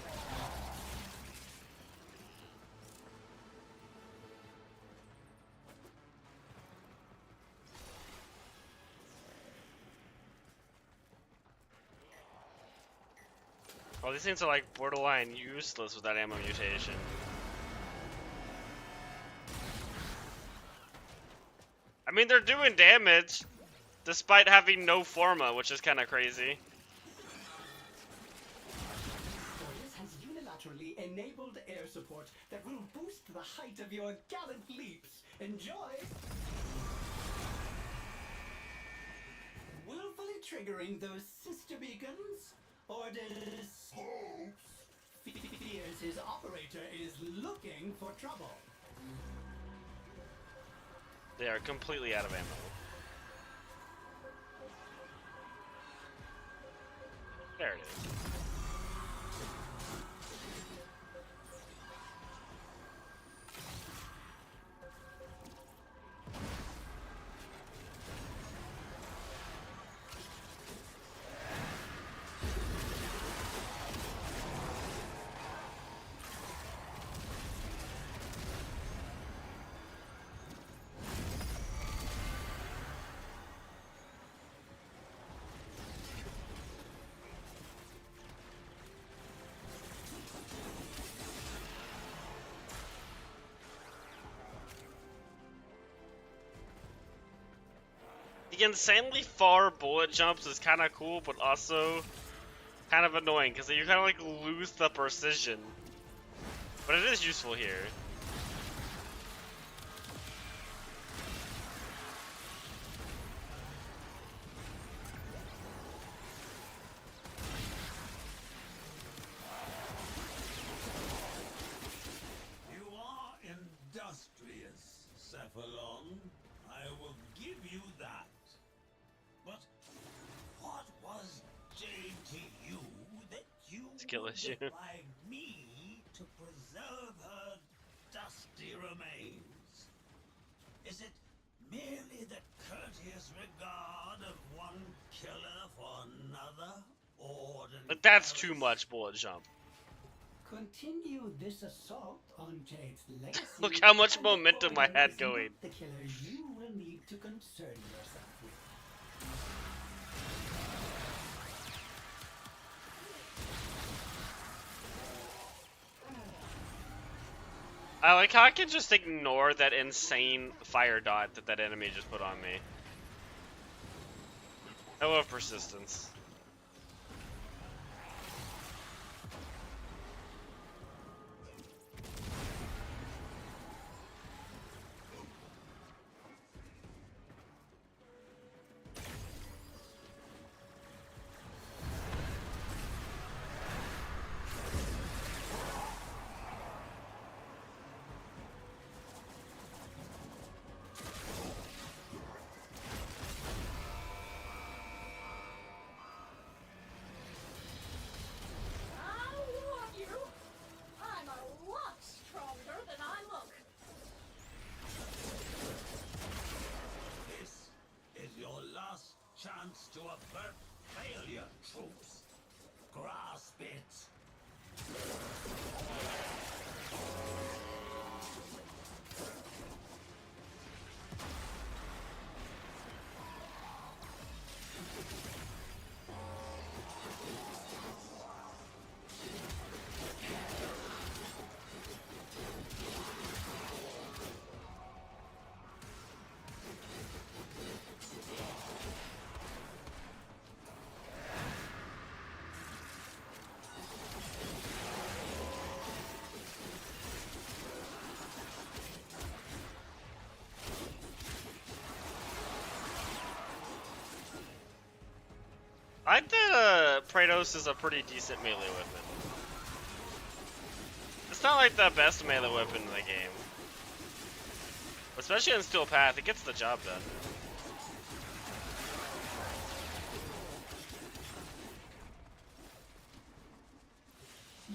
[SPEAKER 1] Oh, these things are like borderline useless without ammo mutation. I mean, they're doing damage despite having no forma, which is kind of crazy.
[SPEAKER 4] Otis has unilaterally enabled air support that will boost the height of your gallant leaps. Enjoy! Willfully triggering those sister beacons? Orders. Fears his operator is looking for trouble.
[SPEAKER 1] They are completely out of ammo. There it is. The insanely far bullet jumps is kind of cool, but also kind of annoying because you kind of like lose the precision. But it is useful here.
[SPEAKER 5] You are industrious, Cephalon. I will give you that. But what was Jade to you that you
[SPEAKER 1] Skill
[SPEAKER 5] would
[SPEAKER 1] issue.
[SPEAKER 5] defy me to preserve her dusty remains? Is it merely the courteous regard of one killer for another?
[SPEAKER 1] But that's too much bullet jump.
[SPEAKER 4] Continue this assault on Jade's legacy.
[SPEAKER 1] Look how much
[SPEAKER 4] and
[SPEAKER 1] momentum I
[SPEAKER 4] Order
[SPEAKER 1] had
[SPEAKER 4] is
[SPEAKER 1] going.
[SPEAKER 4] not the killer you will need to concern yourself with.
[SPEAKER 1] I like how I can just ignore that insane fire dot that that enemy just put on me. I love persistence.
[SPEAKER 2] I warn you, I'm a lot stronger than I look.
[SPEAKER 5] This is your last chance to avert failure, troops. Grasp it.
[SPEAKER 1] I think Praetos is a pretty decent melee weapon. It's not like the best melee weapon in the game. Especially in Steel Path, it gets the job done.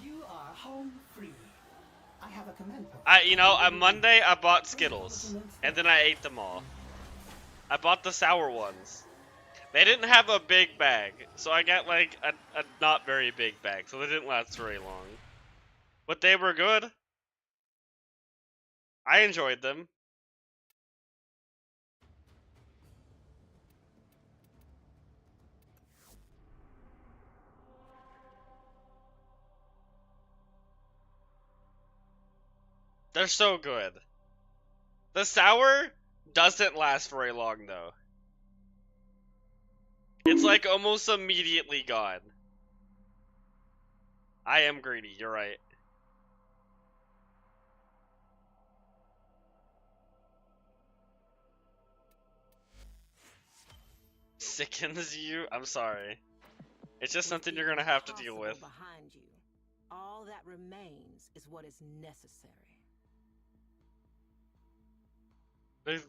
[SPEAKER 4] You are home free. I have a command post.
[SPEAKER 1] On Monday I bought Skittles, and then I ate them all. I bought the sour ones. They didn't have a big bag, so I got like a not very big bag, so they didn't last very long. But they were good. I enjoyed them. They're so good. The sour doesn't last very long though. It's like almost immediately gone. I am greedy, you're right. Sickens you? I'm sorry. It's just something you're gonna have to deal with.
[SPEAKER 7] Behind you, all that remains is what is necessary.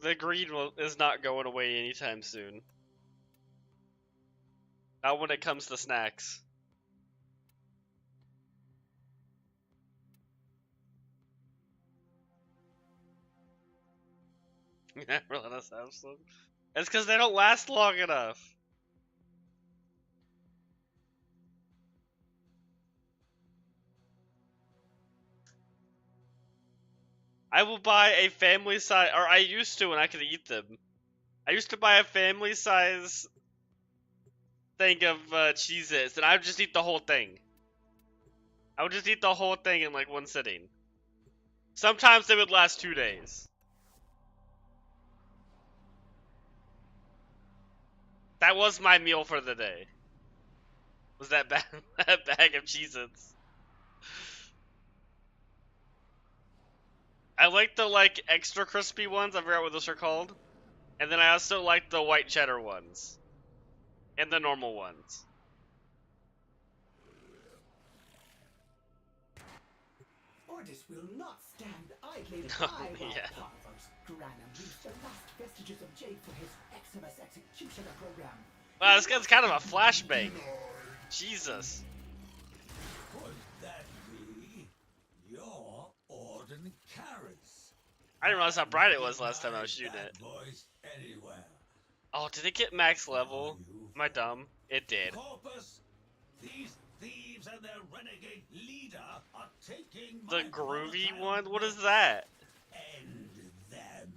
[SPEAKER 1] The greed is not going away anytime soon. Not when it comes to snacks. Never let us have some. It's because they don't last long enough. I will buy a family size, or I used to when I could eat them. I used to buy a family size thing of Cheez-Its, and I would just eat the whole thing. I would just eat the whole thing in like one sitting. Sometimes they would last 2 days. That was my meal for the day. Was that that bag of Cheez-Its. I like the like extra crispy ones, I forgot what those are called. And then I also like the white cheddar ones. And the normal ones.
[SPEAKER 4] Orders will not stand idly
[SPEAKER 1] No,
[SPEAKER 4] by while
[SPEAKER 1] yeah.
[SPEAKER 4] Parvos Granum leaves the last vestiges of Jade for his Eximus executioner program.
[SPEAKER 1] Wow, this guy's kind of a flashbang. Jesus.
[SPEAKER 5] Could that be your Orden Carrots?
[SPEAKER 1] I didn't realize how bright it was last time I was shooting it.
[SPEAKER 5] Voice anywhere.
[SPEAKER 1] Oh, did it get max level? Am I dumb? It did.
[SPEAKER 5] Corpus, these thieves and their renegade leader are taking
[SPEAKER 1] The
[SPEAKER 5] my
[SPEAKER 1] groovy
[SPEAKER 5] volatile
[SPEAKER 1] one? What is
[SPEAKER 5] wealth.
[SPEAKER 1] that?
[SPEAKER 5] End them.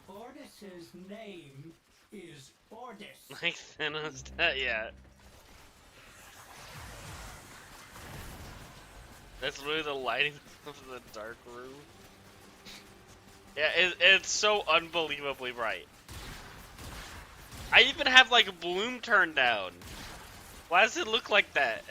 [SPEAKER 4] Ordis's name is Ordis.
[SPEAKER 1] Like Thanos? Yeah. That's literally the lighting of the dark room. Yeah, it's so unbelievably bright. I even have like bloom turned down. Why does it look like that?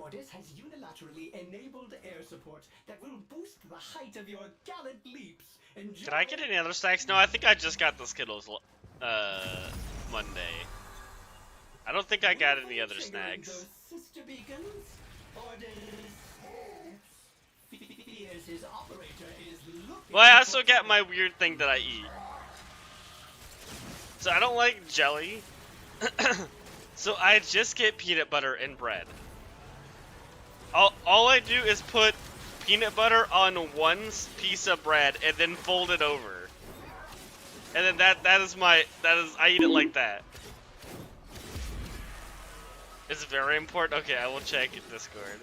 [SPEAKER 4] Ordis has unilaterally enabled air support that will boost the height of your gallant leaps. Enjoy.
[SPEAKER 1] Did I get any other snacks? No, I think I just got the Skittles Monday. I don't think I got any other
[SPEAKER 4] Triggering
[SPEAKER 1] snacks.
[SPEAKER 4] those sister beacons. Ordis fears his operator is looking.
[SPEAKER 1] Well, I also got my weird thing that I eat. So I don't like jelly. So I just get peanut butter and bread. All I do is put peanut butter on one piece of bread and then fold it over. And then that is I eat it like that. It's very important. Okay, I will check Discord.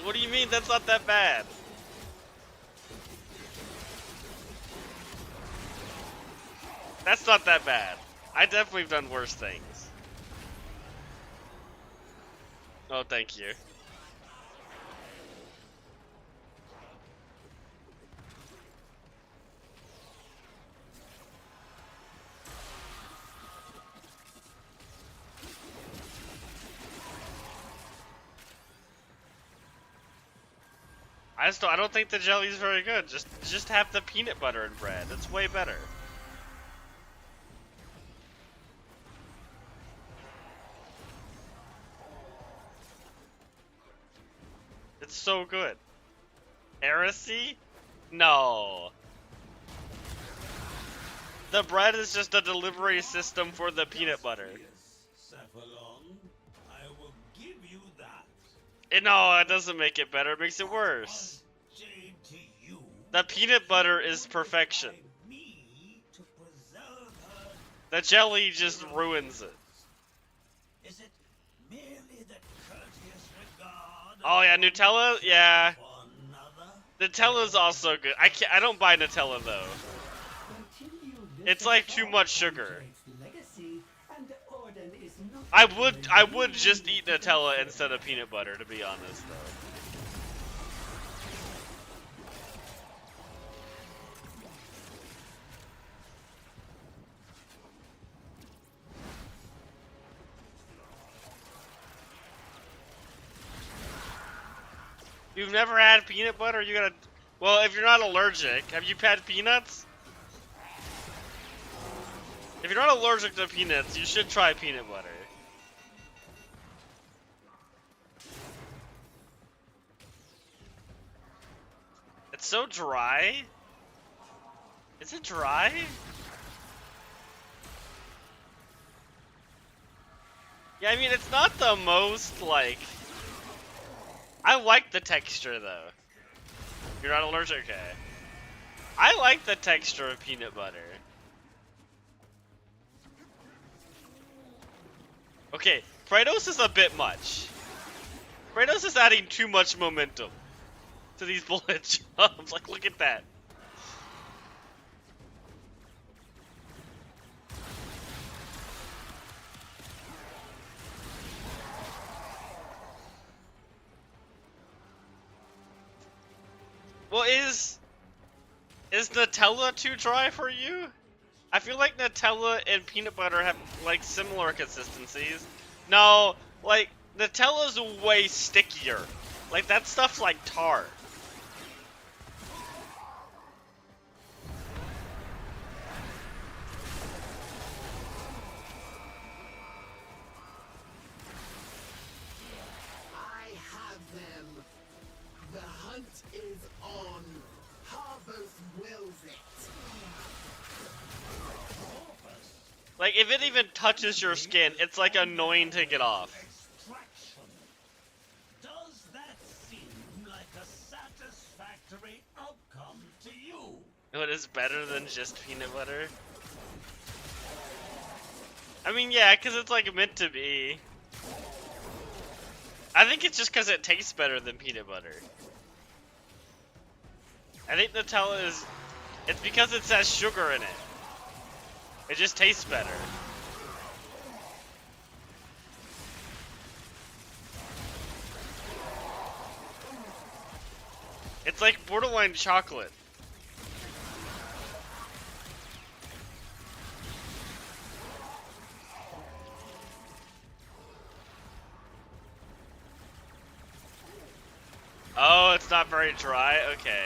[SPEAKER 1] What do you mean that's not that bad? That's not that bad. I definitely have done worse things. Oh, thank you. I don't think the jelly's very good. Just have the peanut butter and bread. It's way better. It's so good. Heresy? No. The bread is just a delivery system for the peanut butter.
[SPEAKER 5] Cephalon, I will give you that.
[SPEAKER 1] No, it doesn't make it better. It makes it worse.
[SPEAKER 5] Jade to you.
[SPEAKER 1] The peanut butter is perfection.
[SPEAKER 5] Me to preserve her.
[SPEAKER 1] The jelly just ruins it.
[SPEAKER 5] Is it merely the courteous regard?
[SPEAKER 1] Oh yeah, Nutella? Yeah.
[SPEAKER 5] For another?
[SPEAKER 1] Nutella's also good. I don't buy Nutella though. It's like too much sugar. I would just eat Nutella instead of peanut butter, to be honest though. You've never had peanut butter? You gotta... Well, if you're not allergic, have you had peanuts? If you're not allergic to peanuts, you should try peanut butter. It's so dry. Is it dry? Yeah, I mean, it's not the most, like... I like the texture, though. You're not allergic? Okay. I like the texture of peanut butter. Okay, Kratos is a bit much. Kratos is adding too much momentum to these bullet jumps. Like, look at that. Well, is Nutella too dry for you? I feel like Nutella and peanut butter have like similar consistencies. No, like Nutella's way stickier. Like that stuff's like tar.
[SPEAKER 6] I have them. The hunt is on. Harbos wills it.
[SPEAKER 1] Like if it even touches your skin, it's like annoying to get off.
[SPEAKER 5] Extraction. Does that seem like a satisfactory outcome to you?
[SPEAKER 1] It is better than just peanut butter. I mean, yeah, because it's like meant to be. I think it's just because it tastes better than peanut butter. I think Nutella is... It's because it has sugar in it. It just tastes better. It's like borderline chocolate. Oh, it's not very dry? Okay.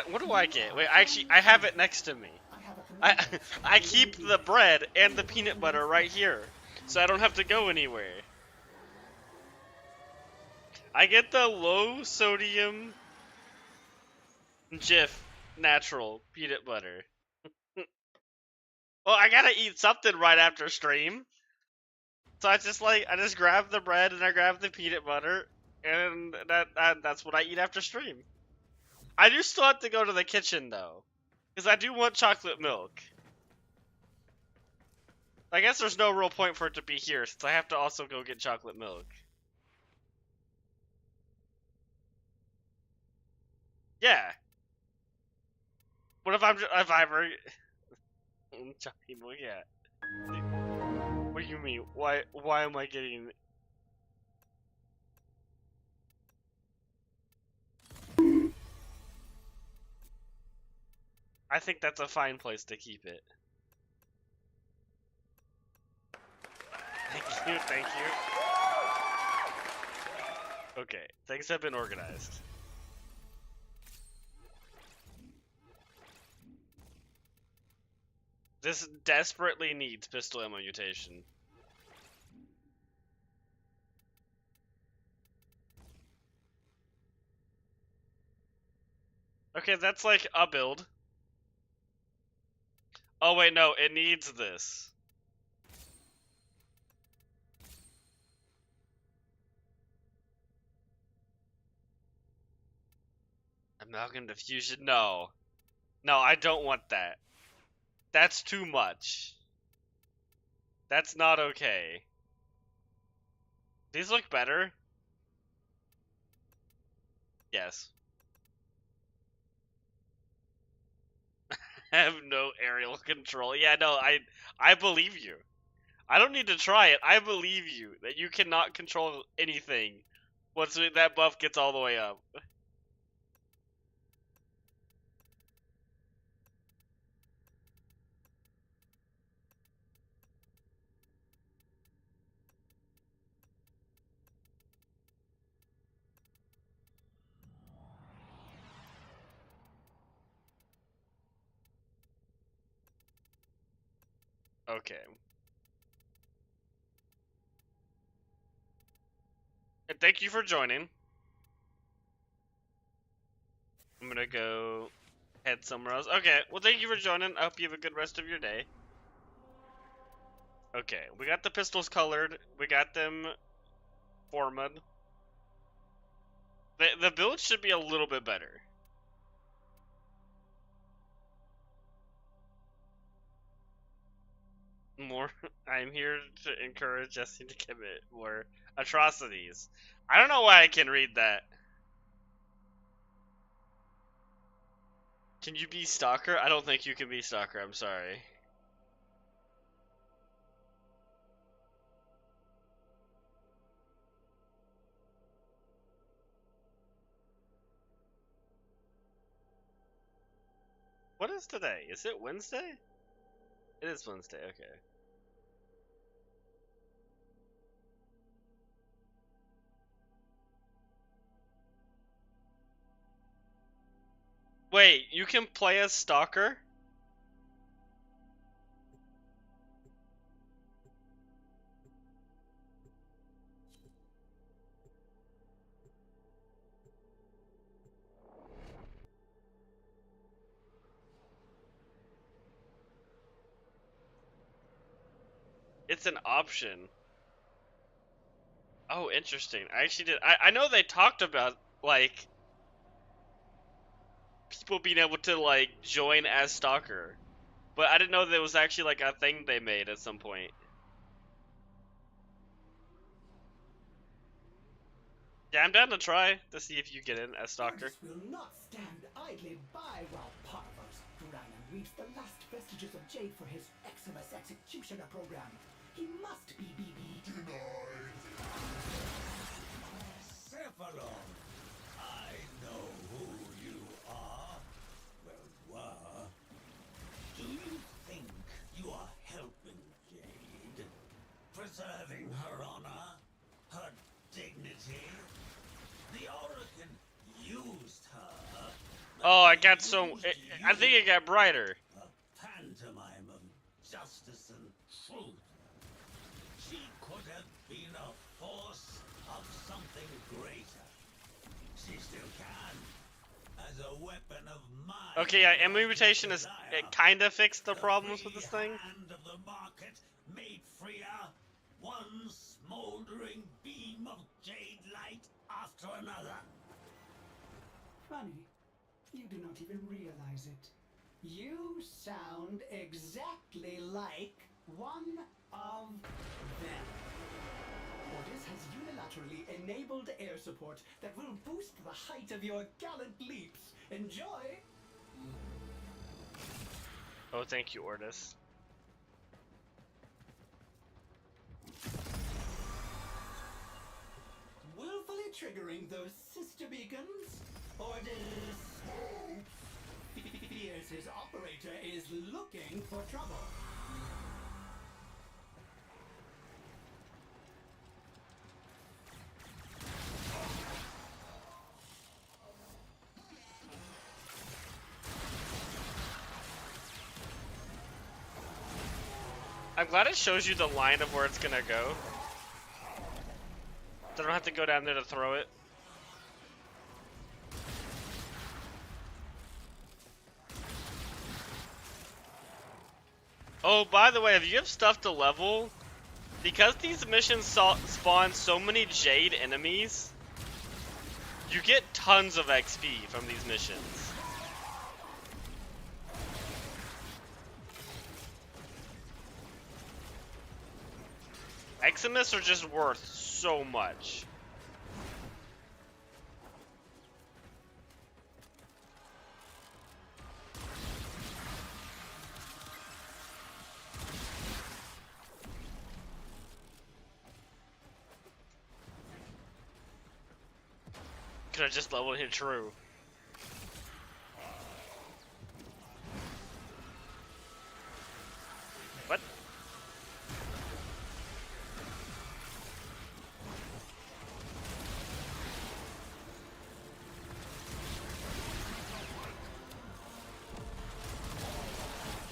[SPEAKER 1] What do I get? Wait, I have it next to me. I keep the bread and the peanut butter right here, so I don't have to go anywhere. I get the low sodium Jif natural peanut butter. Well, I gotta eat something right after stream. So I just grab the bread and I grab the peanut butter, and that's what I eat after stream. I do still have to go to the kitchen though, because I do want chocolate milk. I guess there's no real point for it to be here, since I have to also go get chocolate milk. Yeah. What if if I ever chocolate milk? Yeah. What do you mean? Why am I getting? I think that's a fine place to keep it. Thank you, thank you. Okay, things have been organized. This desperately needs pistol ammo mutation. Okay, that's like a build. Oh wait, no, it needs this. Amalgam diffusion? No. No, I don't want that. That's too much. That's not okay. These look better? Yes. Have no aerial control. Yeah, no, I believe you. I don't need to try it. I believe you that you cannot control anything once that buff gets all the way up. Okay. And thank you for joining. I'm gonna go head somewhere else. Okay, well thank you for joining. I hope you have a good rest of your day. Okay, we got the pistols colored. We got them formed. The build should be a little bit better. More. I'm here to encourage Jesse to commit more atrocities. I don't know why I can read that. Can you be Stalker? I don't think you can be Stalker. I'm sorry. What is today? Is it Wednesday? It is Wednesday. Okay. Wait, you can play as Stalker? It's an option. Oh, interesting. I actually did. I know they talked about, like, people being able to, like, join as Stalker. But I didn't know that it was actually, like, a thing they made at some point. Yeah, I'm down to try to see if you get in as Stalker.
[SPEAKER 4] Ordis will not stand idly by while Parvos Duran reads the last vestiges of Jade for his Eximus Executioner program. He must be BB. Denied.
[SPEAKER 5] Cephalon, I know who you are. Well, were. Do you think you are helping Jade? Preserving her honor? Her dignity? The Oracle used her.
[SPEAKER 1] Oh, I got so. I think it got brighter.
[SPEAKER 5] A pantomime of justice and truth. She could have been a force of something greater. She still can. As a weapon of mine.
[SPEAKER 1] Okay, yeah, ammo mutation is. It kind of fixed the problems with this thing.
[SPEAKER 5] Hand of the market made freer. One smoldering beam of jade light after another.
[SPEAKER 4] Funny, you do not even realize it. You sound exactly like one of them. Ordis has unilaterally enabled air support that will boost the height of your gallant leaps. Enjoy!
[SPEAKER 1] Oh, thank you, Ordis.
[SPEAKER 4] Willfully triggering those sister beacons? Ordis fears his operator is looking for trouble.
[SPEAKER 1] I'm glad it shows you the line of where it's gonna go. So I don't have to go down there to throw it. Oh, by the way, if you have stuff to level, because these missions spawn so many Jade enemies, you get tons of XP from these missions. Eximus are just worth so much. Could have just leveled hit true. What?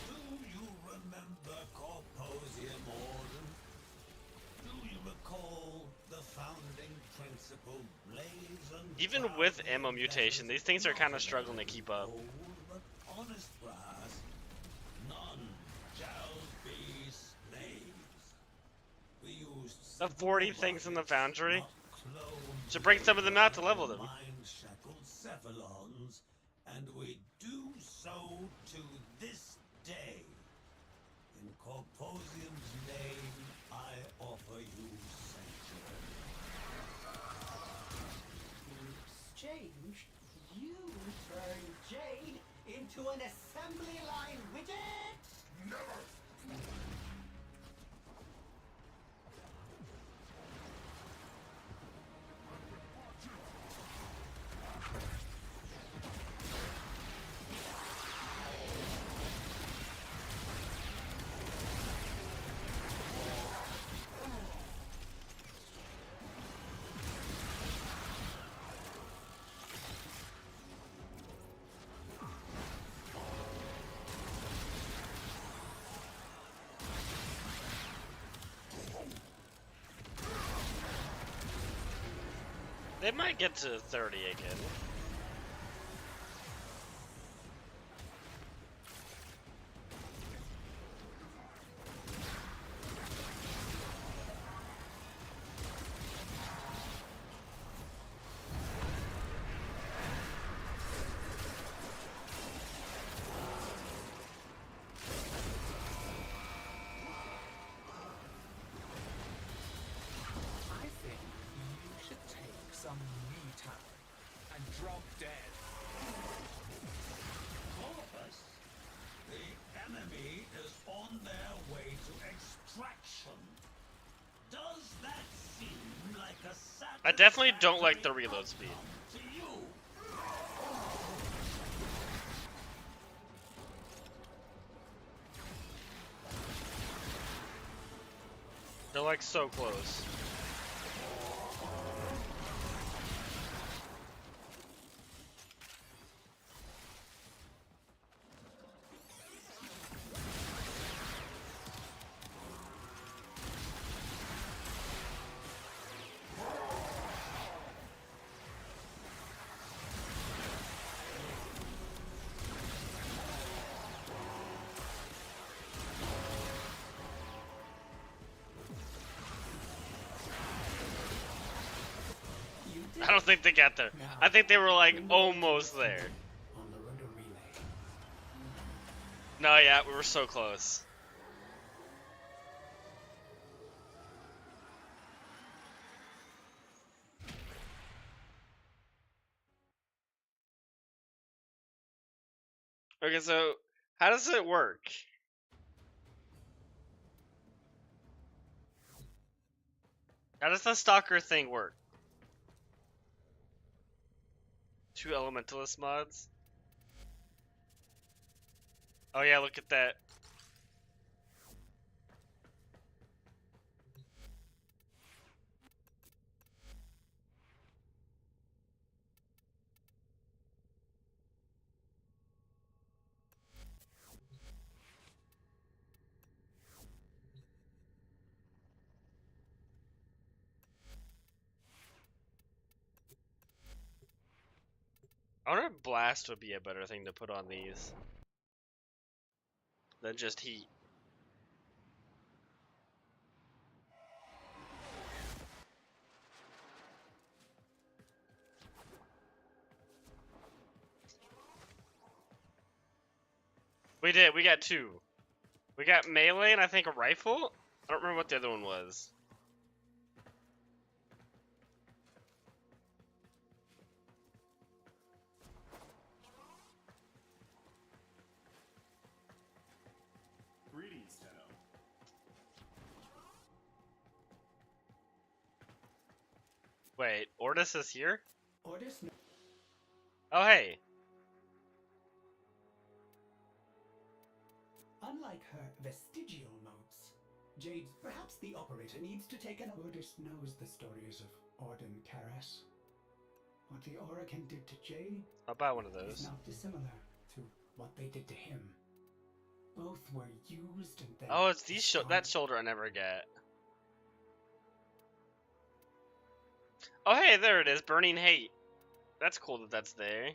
[SPEAKER 5] Do you remember Corposium Order? Do you recall the founding principle, blaze and
[SPEAKER 1] Even with ammo mutation, these things are kind of struggling to keep up.
[SPEAKER 5] but honest brass, none shall be slaves. We used
[SPEAKER 1] The 40 things in the foundry.
[SPEAKER 5] not cloned
[SPEAKER 1] Should bring some of them out to level them.
[SPEAKER 5] mind-shackled cephalons, and we do so to this day. In Corposium's name, I offer you sanctuary.
[SPEAKER 4] In exchange, you turn Jade into an assembly line widget? Never!
[SPEAKER 1] They might get to 30 again.
[SPEAKER 4] I think you should take some me time and drop dead.
[SPEAKER 5] Corpus, the enemy is on their way to extraction. Does that seem like a satisfactory
[SPEAKER 1] I definitely don't like the reload speed.
[SPEAKER 5] outcome to you?
[SPEAKER 1] They're like so close.
[SPEAKER 4] You did
[SPEAKER 1] I don't think they got there. I think they were like almost there.
[SPEAKER 4] on the rudder relay.
[SPEAKER 1] No, yeah, we were so close. Okay, so how does it work? How does the stalker thing work? 2 elementalist mods? Oh yeah, look at that. I wonder if blast would be a better thing to put on these than just heat. We did. We got two. We got melee and I think a rifle. I don't remember what the other one was.
[SPEAKER 8] Greetings, Tenno.
[SPEAKER 1] Wait, Ordis is here?
[SPEAKER 4] Ordis, no.
[SPEAKER 1] Oh, hey.
[SPEAKER 4] Unlike her vestigial motes, Jade, perhaps the operator needs to take an... Ordis knows the stories of Orden Karas. What the Oracle did to Jade
[SPEAKER 1] I'll buy one of
[SPEAKER 4] is
[SPEAKER 1] those.
[SPEAKER 4] not dissimilar to what they did to him. Both were used and then...
[SPEAKER 1] Oh, it's these
[SPEAKER 4] discarded.
[SPEAKER 1] that shoulder I never get. Oh, hey, there it is. Burning Hate. That's cool that that's there.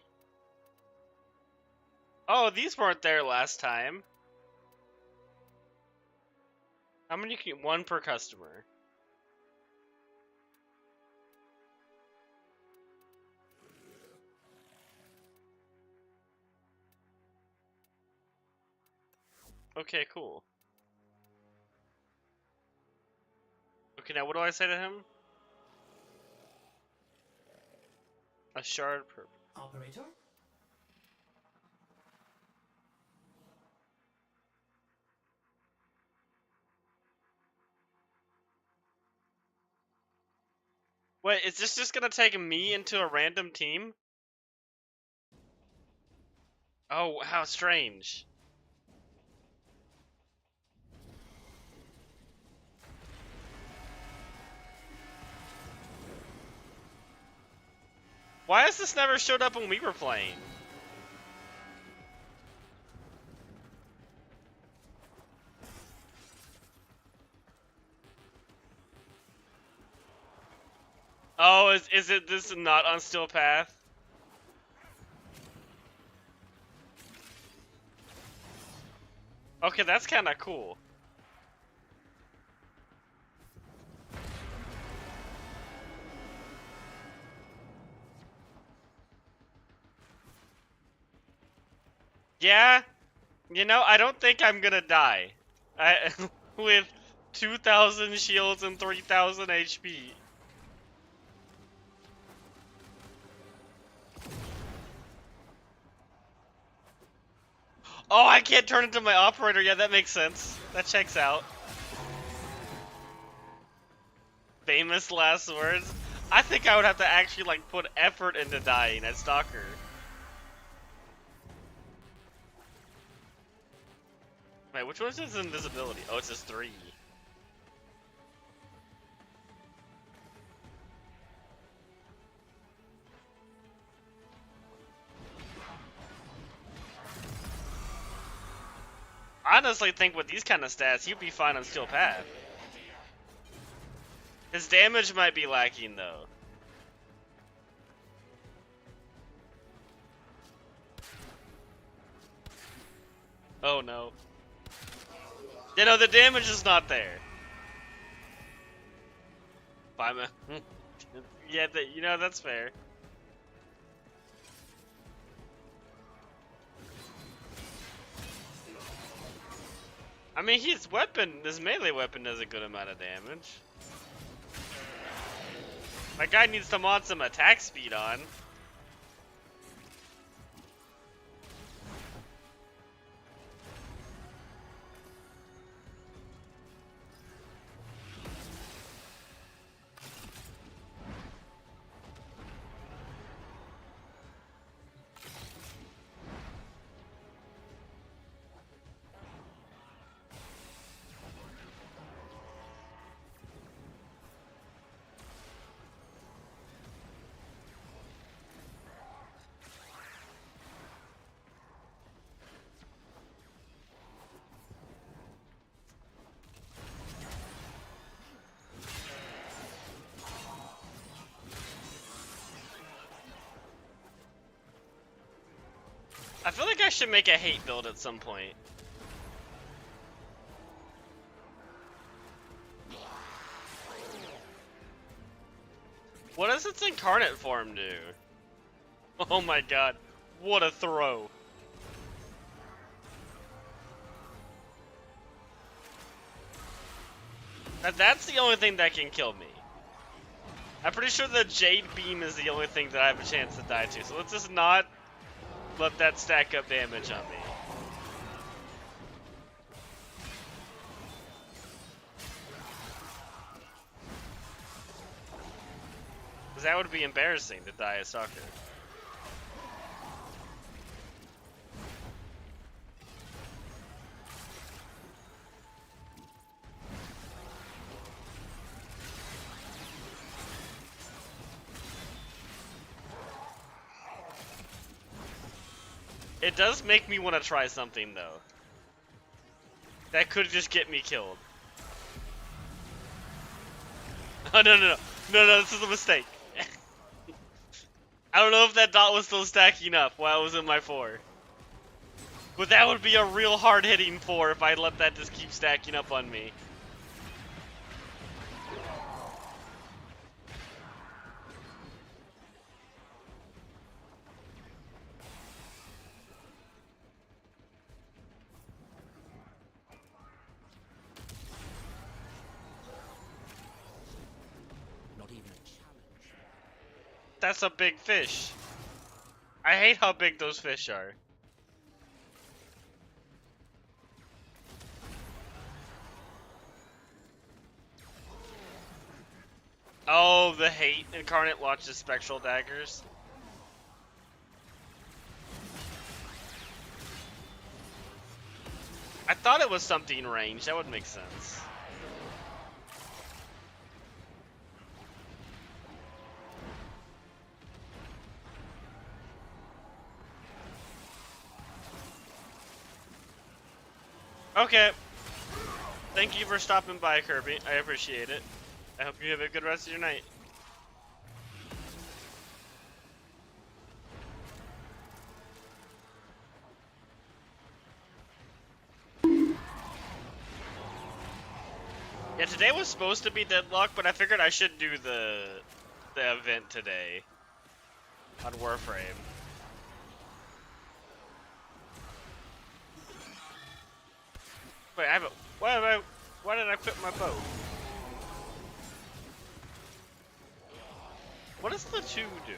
[SPEAKER 1] Oh, these weren't there last time. How many can... One per customer. Okay, cool. Okay, now what do I say to him? A shard per...
[SPEAKER 4] Operator?
[SPEAKER 1] Wait, is this just gonna take me into a random team? Oh, how strange. Why has this never showed up when we were playing? Oh, is it this not on Steel Path? Okay, that's kind of cool. Yeah, you know, I don't think I'm gonna die. With 2,000 shields and 3,000 HP. Oh, I can't turn into my operator. Yeah, that makes sense. That checks out. Famous last words. I think I would have to actually like put effort into dying as Stalker. Wait, which one's his invisibility? Oh, it's just 3. I honestly think with these kind of stats, he'd be fine on Steel Path. His damage might be lacking though. Oh no. You know, the damage is not there. Fine. Yeah, you know, that's fair. I mean, his melee weapon does a good amount of damage. My guy needs to mod some attack speed on. I feel like I should make a hate build at some point. What does its incarnate form do? Oh my god, what a throw. Now that's the only thing that can kill me. I'm pretty sure the Jade Beam is the only thing that I have a chance to die to, so let's just not let that stack up damage on me. Because that would be embarrassing to die a Stalker. It does make me want to try something though. That could just get me killed. Oh no, this is a mistake. I don't know if that dot was still stacking up while I was in my 4. But that would be a real hard hitting 4 if I let that just keep stacking up on me. That's a big fish. I hate how big those fish are. Oh, the hate incarnate launches spectral daggers. I thought it was something ranged. That would make sense. Okay. Thank you for stopping by, Kirby. I appreciate it. I hope you have a good rest of your night. Yeah, today was supposed to be Deadlock, but I figured I should do the event today on Warframe. Wait, I have a... Why did I quit my bow? What does the 2 do?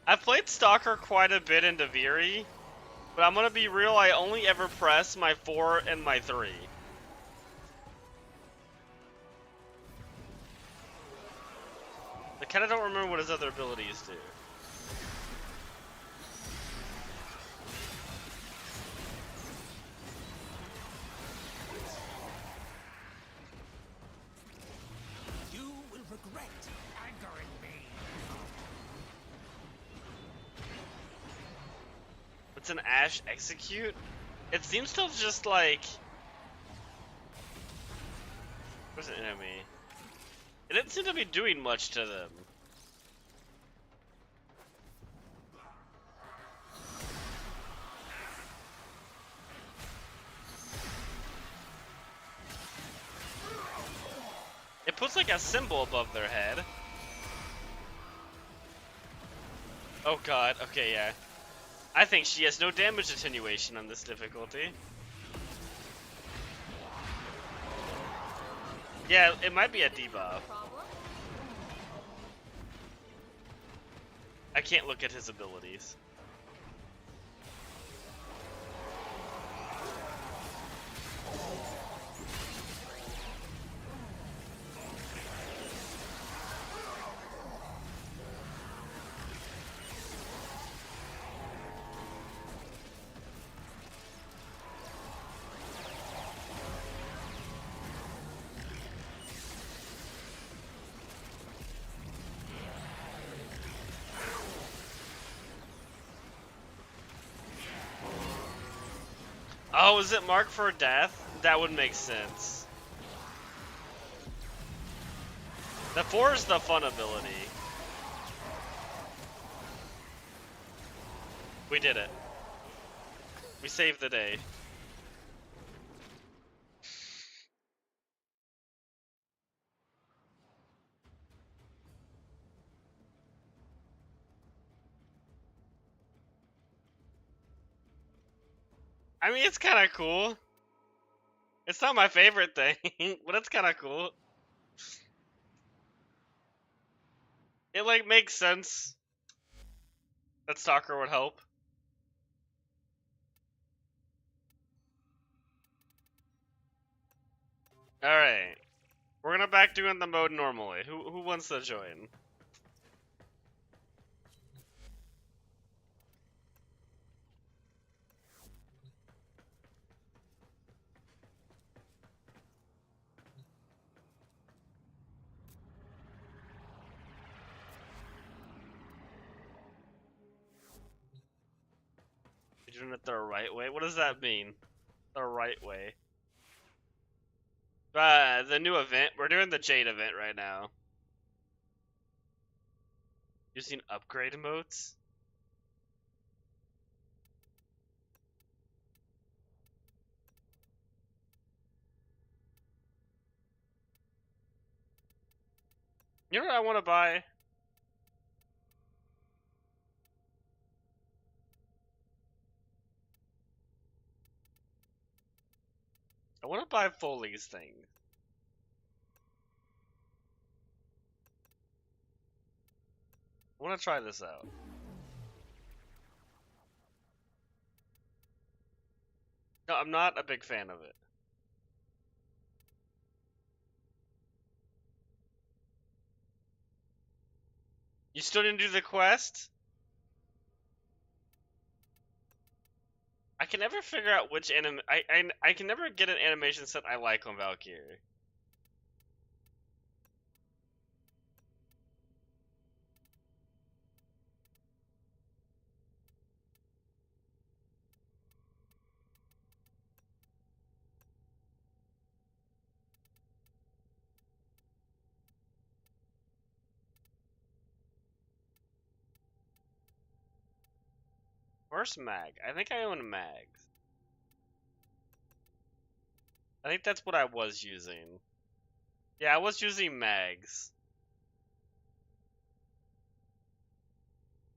[SPEAKER 1] I've played Stalker quite a bit in Deviri, but I'm gonna be real, I only ever press my 4 and my 3. I kinda don't remember what his other abilities do.
[SPEAKER 5] You will regret angering me.
[SPEAKER 1] What's an Ash execute? It seems to just like... Where's an enemy? It didn't seem to be doing much to them. It puts like a symbol above their head. Oh god, okay, yeah. I think she has no damage attenuation on this difficulty. Yeah, it might be a debuff. I can't look at his abilities. Oh, is it marked for death? That would make sense. The 4 is the fun ability. We did it. We saved the day. I mean, it's kind of cool. It's not my favorite thing, but it's kind of cool. It like makes sense that Stalker would help. All right, we're gonna back doing the mode normally. Who wants to join? You're doing it the right way. What does that mean? The right way. The new event. We're doing the Jade event right now. Using upgrade emotes. You know what I want to buy? I want to buy Foley's thing. I want to try this out. No, I'm not a big fan of it. You still didn't do the quest? I can never figure out which I can never get an animation set I like on Valkyrie. Where's Mag? I think I own Mags. I think that's what I was using. Yeah, I was using Mags.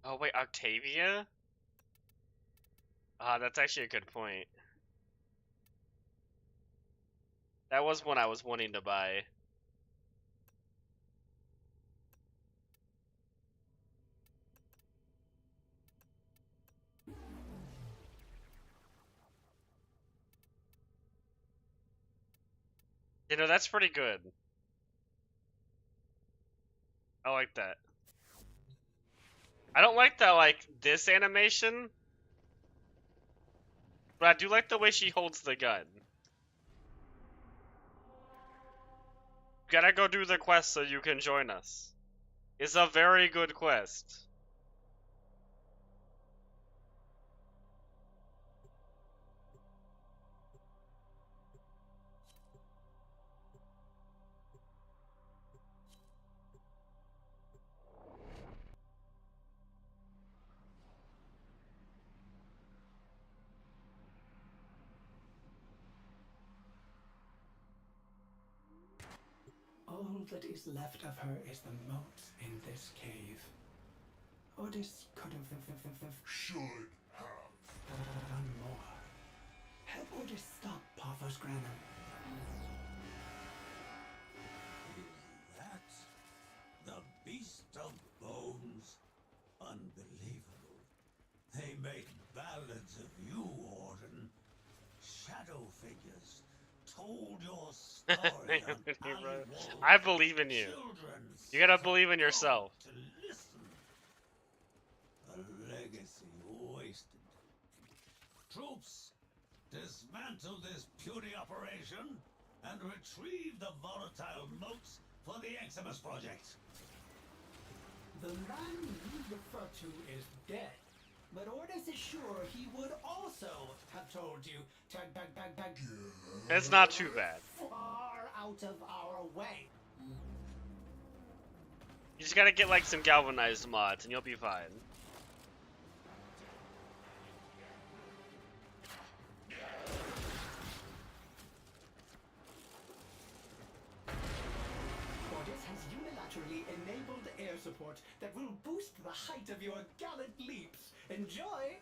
[SPEAKER 1] Oh wait, Octavia? Ah, that's actually a good point. That was one I was wanting to buy. You know, that's pretty good. I like that. I don't like the, like, this animation. But I do like the way she holds the gun. Gotta go do the quest so you can join us. It's a very good quest.
[SPEAKER 4] All that is left of her is the moat in this cave. Otis could have
[SPEAKER 5] Should have.
[SPEAKER 4] done more. Help Otis stop Pathos Granum.
[SPEAKER 5] Is that the beast of bones? Unbelievable. They make ballads of you, Orden. Shadow figures told your story on alley walls.
[SPEAKER 1] I believe in you.
[SPEAKER 5] Children
[SPEAKER 1] You gotta believe in yourself.
[SPEAKER 5] to listen. A legacy wasted. Troops, dismantle this puny operation and retrieve the volatile moats for the Eximus project.
[SPEAKER 4] The man you refer to is dead, but Otis is sure he would also have told you to bag.
[SPEAKER 1] It's not too bad.
[SPEAKER 4] Far out of our way.
[SPEAKER 1] You just gotta get like some galvanized mods and you'll be fine.
[SPEAKER 4] has unilaterally enabled air support that will boost the height of your gallant leaps. Enjoy!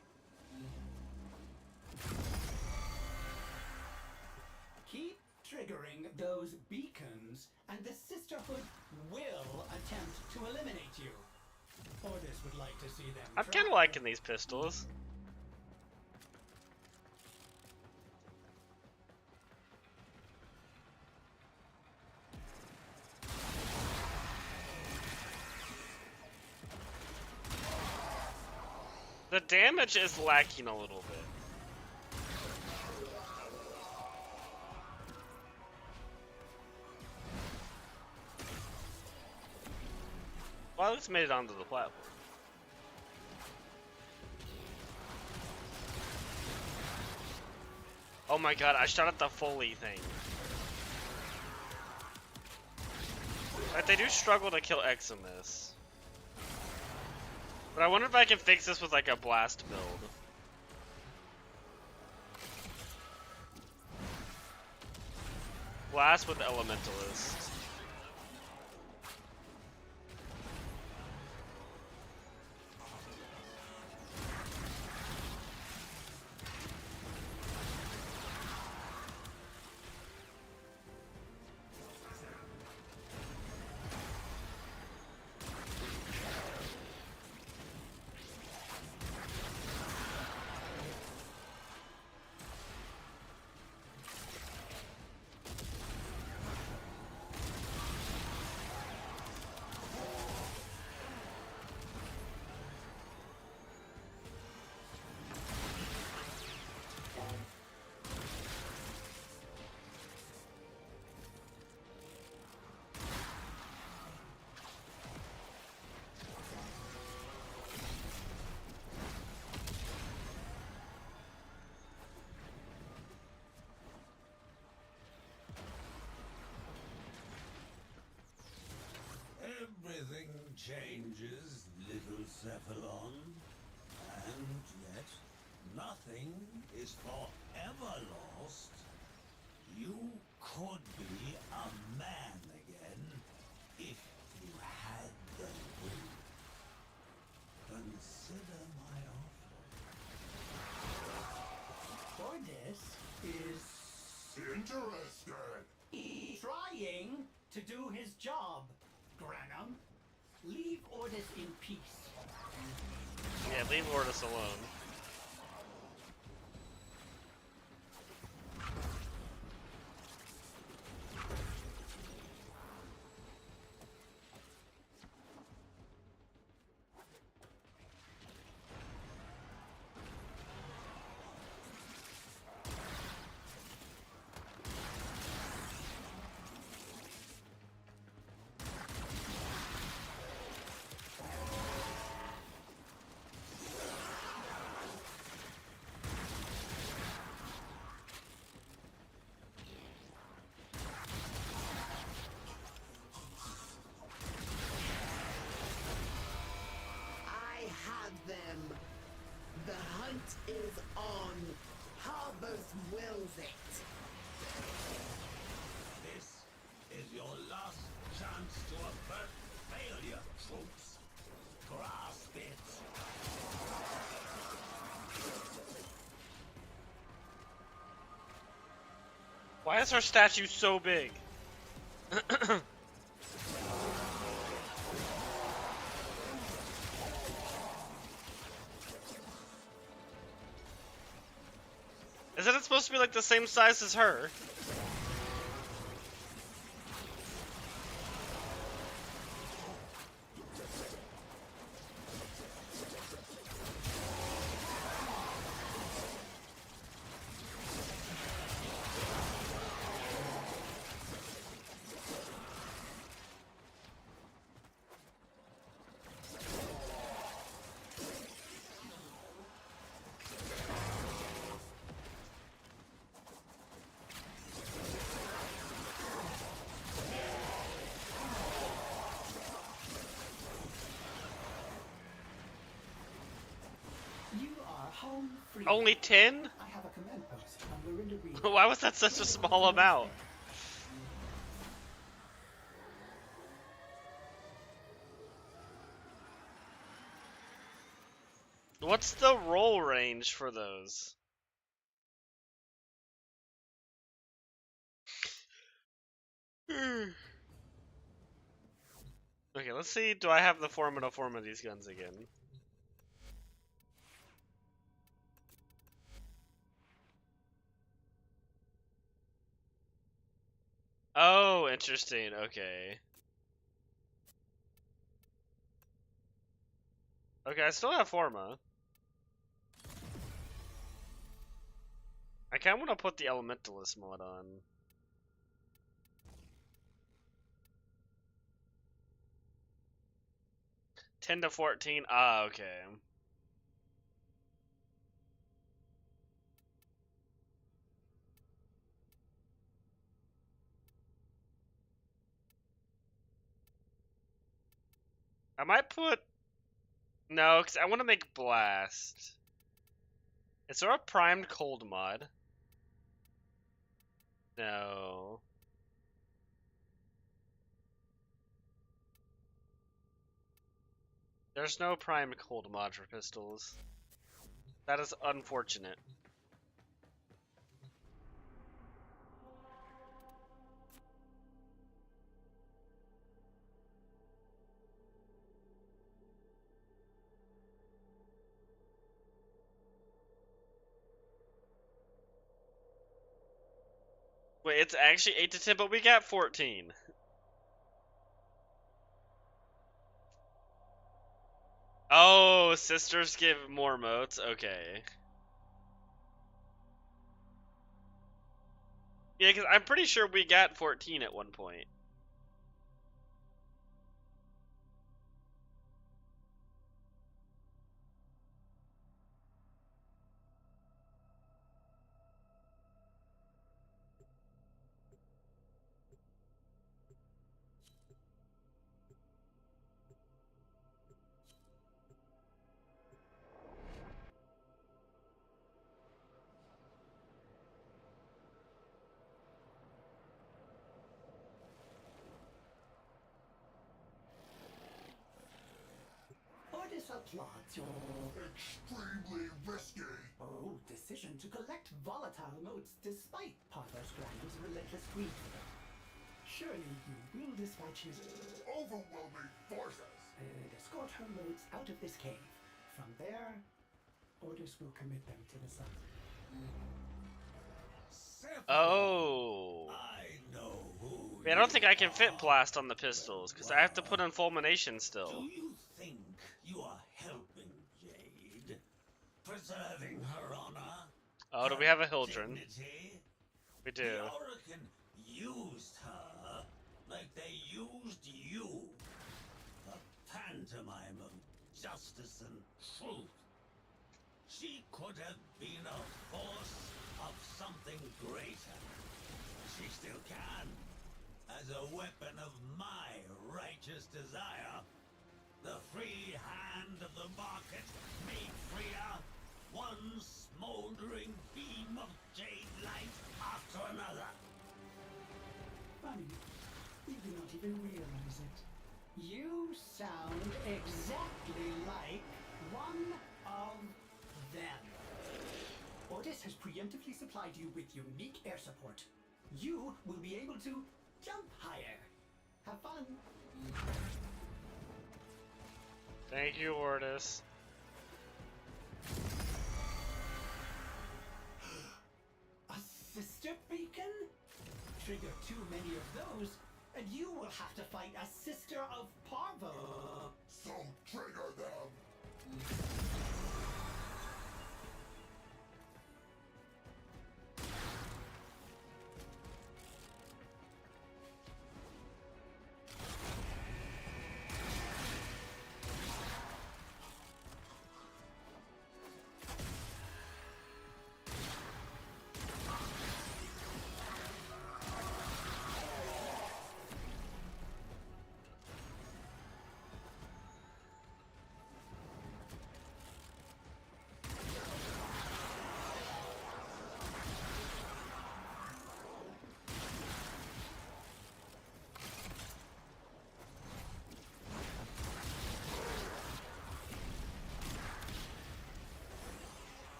[SPEAKER 4] Keep triggering those beacons, and the Sisterhood will attempt to eliminate you. Ordis would like to see them.
[SPEAKER 1] I'm kind of liking these pistols. The damage is lacking a little bit. Well, it's made it onto the platform. Oh my god, I shot at the Foley thing. Like, they do struggle to kill X in this. But I wonder if I can fix this with like a blast build. Blast with Elementalist.
[SPEAKER 5] Everything changes, little Cephalon, and yet nothing is forever lost. You could be a man again if you had the will. Consider my offer.
[SPEAKER 4] Ordis is
[SPEAKER 6] Interested.
[SPEAKER 4] trying to do his job. Granum, leave Ordis in peace.
[SPEAKER 1] Yeah, leave Ordis alone.
[SPEAKER 6] I have them. The hunt is on. Harbos wills it.
[SPEAKER 5] This is your last chance to avert failure, troops. Grasp it.
[SPEAKER 1] Why is her statue so big? Isn't it supposed to be like the same size as her?
[SPEAKER 4] You are home free.
[SPEAKER 1] Only 10?
[SPEAKER 4] I have a command post on Lorinda Reed.
[SPEAKER 1] Why was that such a small amount? What's the roll range for those? Okay, let's see. Do I have the form of these guns again? Oh, interesting. Okay. Okay, I still have Forma. I kind of want to put the Elementalist mod on. 10 to 14. Ah, okay. I might put... No, because I want to make Blast. Is there a primed cold mod? No. There's no primed cold mod for pistols. That is unfortunate. Wait, it's actually 8 to 10, but we got 14. Oh, sisters give more motes? Okay. Yeah, because I'm pretty sure we got 14 at one point.
[SPEAKER 4] Ordis applauds your
[SPEAKER 6] Extremely risky.
[SPEAKER 4] bold decision to collect volatile motes despite Parthos Grand's relentless greed for them. Surely you will dispatch his
[SPEAKER 6] Overwhelming forces.
[SPEAKER 4] escort her motes out of this cave. From there, Ordis will commit them to the sun.
[SPEAKER 1] Oh.
[SPEAKER 5] I know who
[SPEAKER 1] I don't think I
[SPEAKER 5] you
[SPEAKER 1] can fit
[SPEAKER 5] are.
[SPEAKER 1] Blast on the pistols, because I have to put in Fulmination still.
[SPEAKER 5] Do you think you are helping Jade? Preserving her honor?
[SPEAKER 1] Oh, do
[SPEAKER 5] her
[SPEAKER 1] we have a Hildren?
[SPEAKER 5] dignity?
[SPEAKER 1] We do.
[SPEAKER 5] The Oracle used her like they used you. A pantomime of justice and truth. She could have been a force of something greater. She still can. As a weapon of my righteous desire. The free hand of the market made freer. One smoldering beam of jade light after another.
[SPEAKER 4] Funny, you do not even realize it. You sound exactly like one of them. Ordis has preemptively supplied you with unique air support. You will be able to jump higher. Have fun.
[SPEAKER 1] Thank you, Ordis.
[SPEAKER 4] A sister beacon? Trigger too many of those, and you will have to fight a sister of Parvo.
[SPEAKER 6] So trigger them.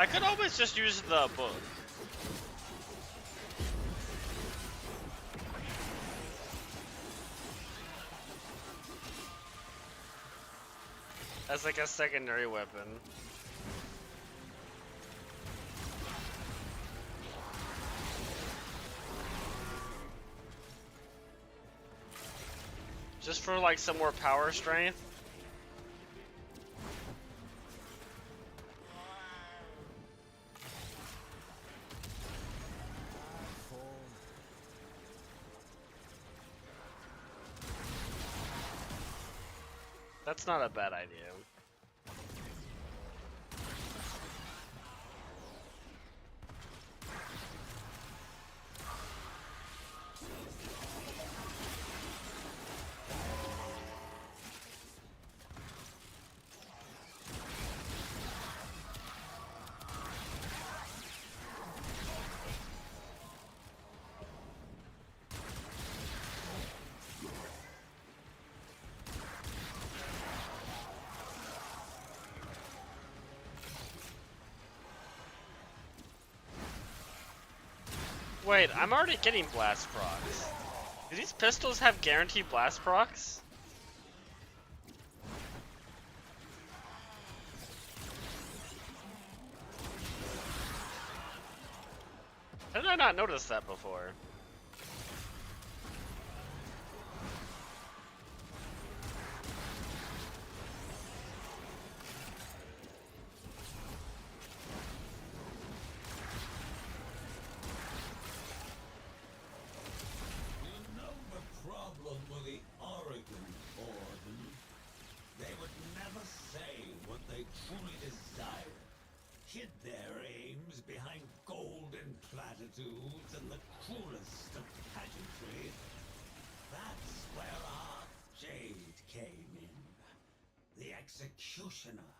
[SPEAKER 1] I could always just use the book. As like a secondary weapon. Just for like some more power strength. That's not a bad idea. Wait, I'm already getting blast procs. Do these pistols have guaranteed blast procs? How did I not notice that before?
[SPEAKER 5] You know the problem with the Oregon Orden? They would never say what they truly desire. Hid their aims behind golden platitudes and the cruelest of pageantry. That's where our Jade came in. The executioner.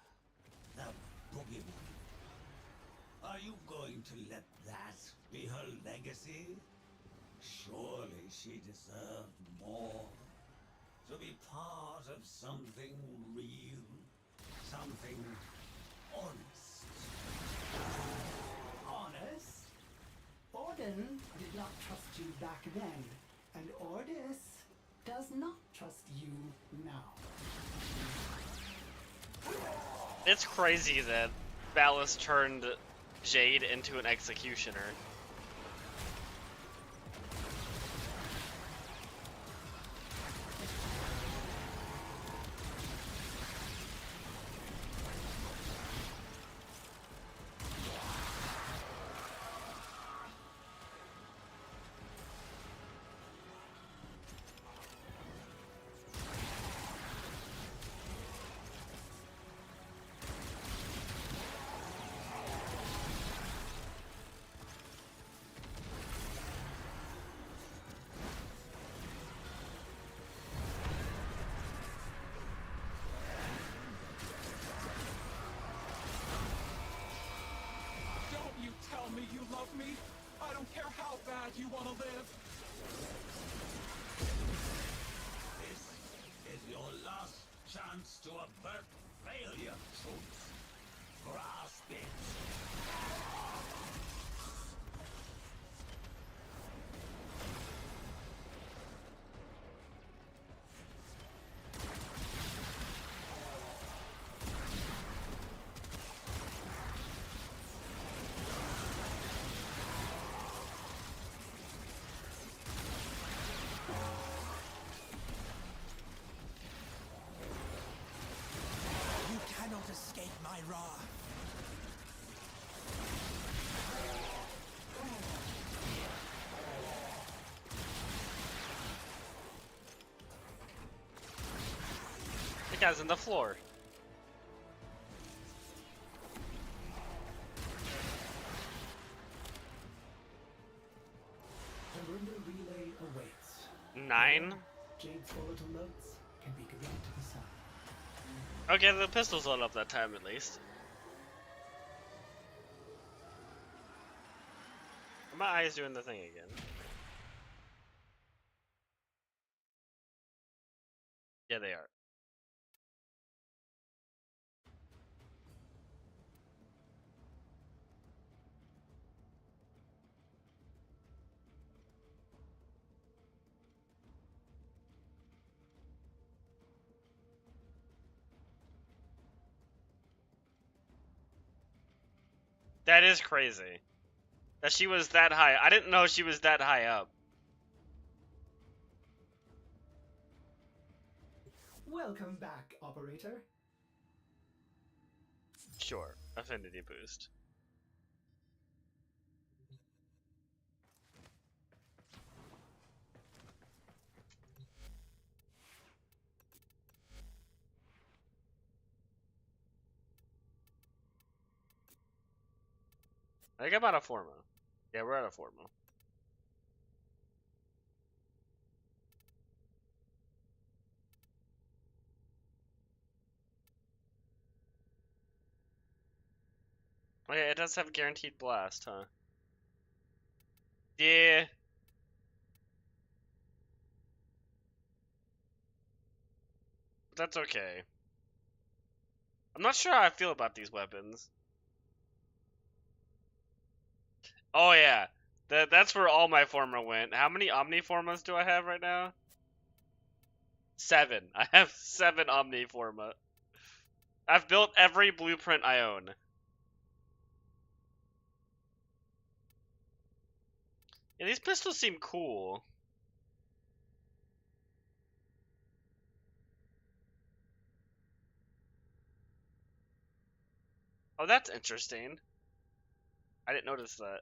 [SPEAKER 5] The boogeyman. Are you going to let that be her legacy? Surely she deserved more. To be part of something real. Something honest.
[SPEAKER 4] Honest? Orden did not trust you back then, and Ordis does not trust you now.
[SPEAKER 1] It's crazy that Ballas turned Jade into an executioner.
[SPEAKER 9] Don't you tell me you love me. I don't care how bad you want to live.
[SPEAKER 5] This is your last chance to avert failure, troops. Grasp it.
[SPEAKER 9] You cannot escape my wrath.
[SPEAKER 1] The guy's in the floor.
[SPEAKER 4] The rumor relay awaits.
[SPEAKER 1] 9?
[SPEAKER 4] Jade's skeletal notes can be given to the sun.
[SPEAKER 1] Okay, the pistols lit up that time at least. Are my eyes doing the thing again? Yeah, they are. That is crazy. That she was that high. I didn't know she was that high up.
[SPEAKER 4] Welcome back, operator.
[SPEAKER 1] Sure. Affinity boost. I think I'm out of Forma. Yeah, we're out of Forma. Oh yeah, it does have guaranteed blast, huh? Yeah. But that's okay. I'm not sure how I feel about these weapons. Oh yeah. That's where all my Forma went. How many Omniformas do I have right now? 7. I have 7 Omniforma. I've built every blueprint I own. Yeah, these pistols seem cool. Oh, that's interesting. I didn't notice that.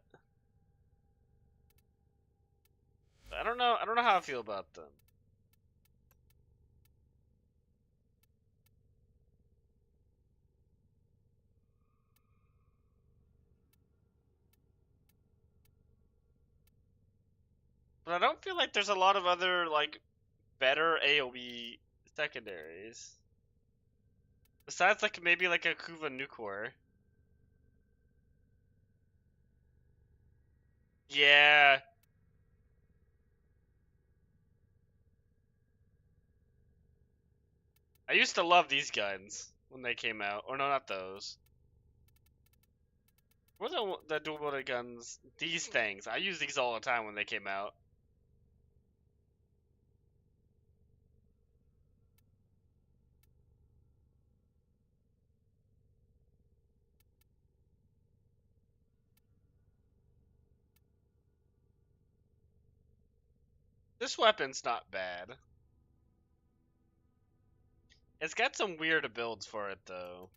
[SPEAKER 1] I don't know. I don't know how I feel about them. But I don't feel like there's a lot of other like better AoE secondaries. Besides like maybe like a Kuva Nukor. Yeah. I used to love these guns when they came out. Or no, not those. What are the dual wielded guns? These things. I used these all the time when they came out. This weapon's not bad. It's got some weird builds for it though.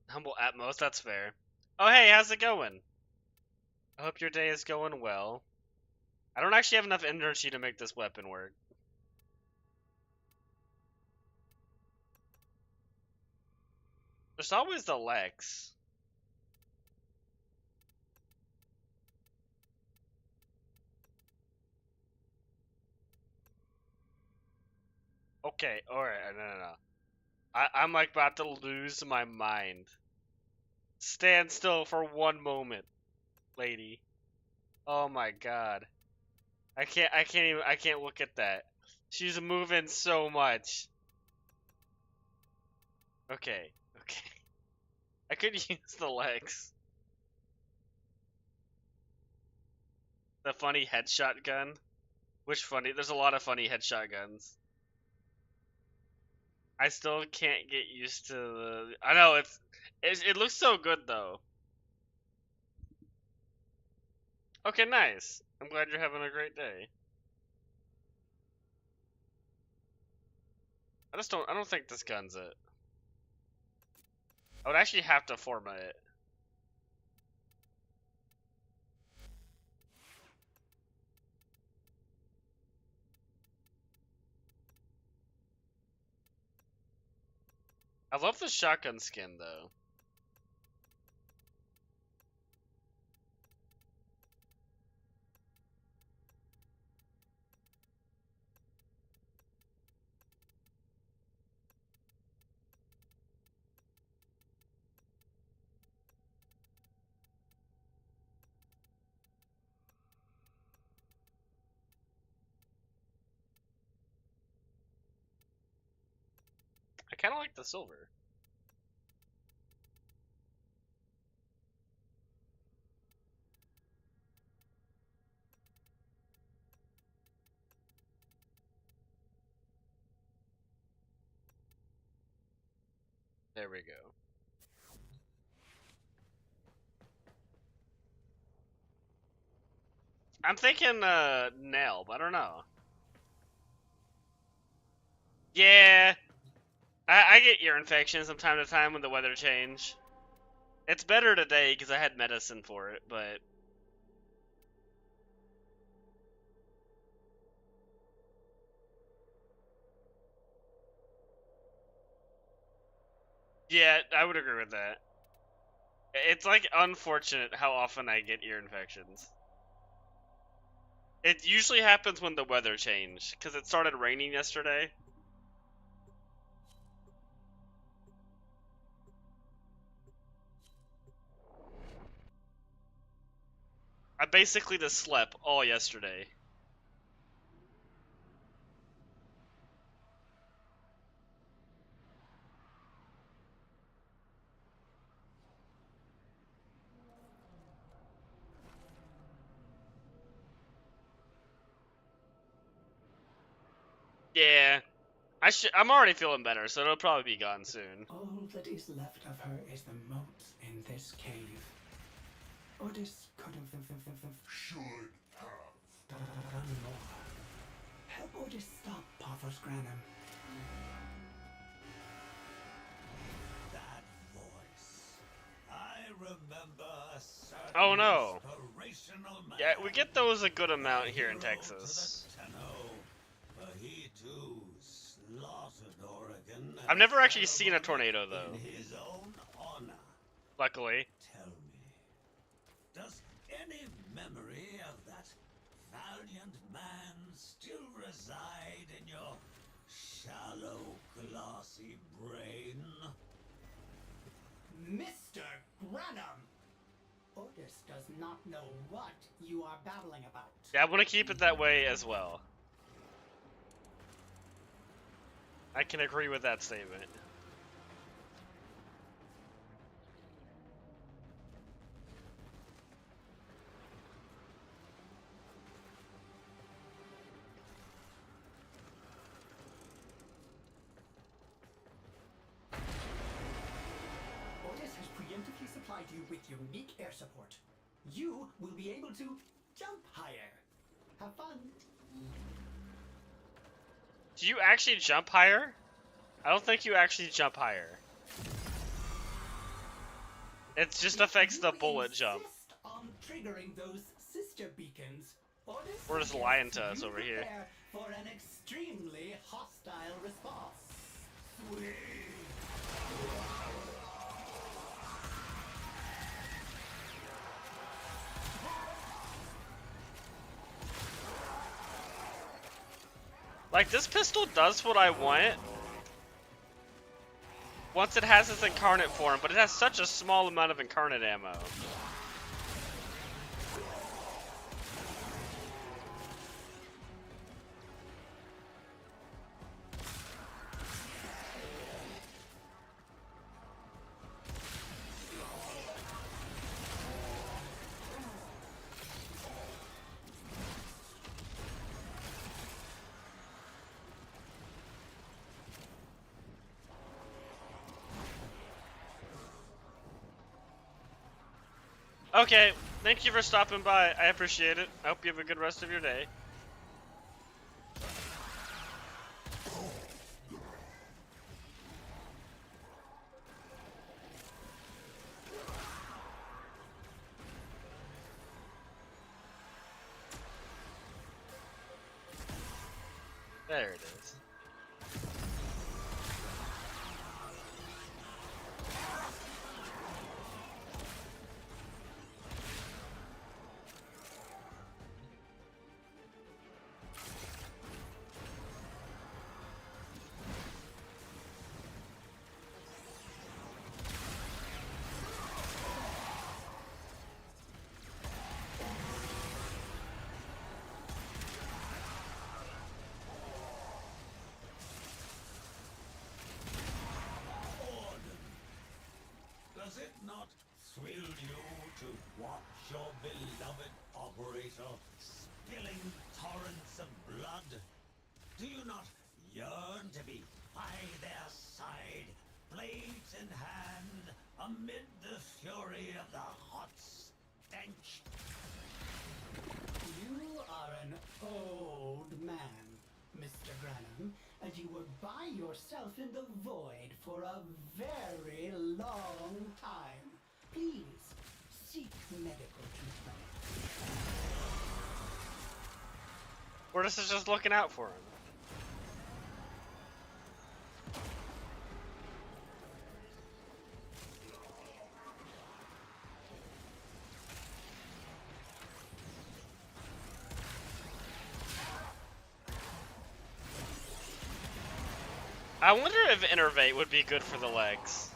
[SPEAKER 1] Humble Atmos, that's fair. Oh hey, how's it going? I hope your day is going well. I don't actually have enough energy to make this weapon work. There's always the Lex. Okay, alright, no. I'm like about to lose my mind. Stand still for one moment, lady. Oh my god. I can't look at that. She's moving so much. Okay. I could use the legs. The funny headshot gun. Which funny? There's a lot of funny headshot guns. I still can't get used to the. I know it looks so good though. Okay, nice. I'm glad you're having a great day. I don't think this gun's it. I would actually have to format it. I love the shotgun skin though. I kind of like the silver. There we go. I'm thinking nail, but I don't know. Yeah, I get ear infections from time to time when the weather change. It's better today because I had medicine for it, but yeah, I would agree with that. It's like unfortunate how often I get ear infections. It usually happens when the weather changed because it started raining yesterday. I basically just slept all yesterday. Yeah, I'm already feeling better, so it'll probably be gone soon.
[SPEAKER 4] All that is left of her is the moat in this cave. Otis could have
[SPEAKER 5] Should have.
[SPEAKER 4] done more. Help Otis stop Pathos Granum.
[SPEAKER 5] That voice. I remember a certain
[SPEAKER 1] Oh no.
[SPEAKER 5] inspirational man.
[SPEAKER 1] Yeah, we get those a good amount here in
[SPEAKER 5] hero
[SPEAKER 1] Texas.
[SPEAKER 5] to the Tenno, but he too slaughtered Oregon.
[SPEAKER 1] I've never actually seen a tornado though.
[SPEAKER 5] In his own honor.
[SPEAKER 1] Luckily.
[SPEAKER 5] Tell me, does any memory of that valiant man still reside in your shallow, glassy brain?
[SPEAKER 6] Mr. Granum! Otis does not know what you are babbling about.
[SPEAKER 1] Yeah, I want to keep it that way as well. I can agree with that statement.
[SPEAKER 6] Otis has preemptively supplied you with unique air support. You will be able to jump higher. Have fun.
[SPEAKER 1] Do you actually jump higher? I don't think you actually jump higher. It just affects the bullet jump.
[SPEAKER 6] Insist on triggering those sister beacons. Otis
[SPEAKER 1] We're just lying to us over here.
[SPEAKER 6] prepare for an extremely hostile response.
[SPEAKER 1] Like, this pistol does what I want once it has its incarnate form, but it has such a small amount of incarnate ammo. Okay, thank you for stopping by. I appreciate it. I hope you have a good rest of your day. There it is.
[SPEAKER 5] Does it not thrill you to watch your beloved operator spilling torrents of blood? Do you not yearn to be by their side, blades in hand, amid the fury of the hot stench.
[SPEAKER 6] You are an old man, Mr. Granum, and you were by yourself in the void for a very long time. Please, seek medical treatment.
[SPEAKER 1] Mortis is just looking out for him. I wonder if Innervate would be good for the legs.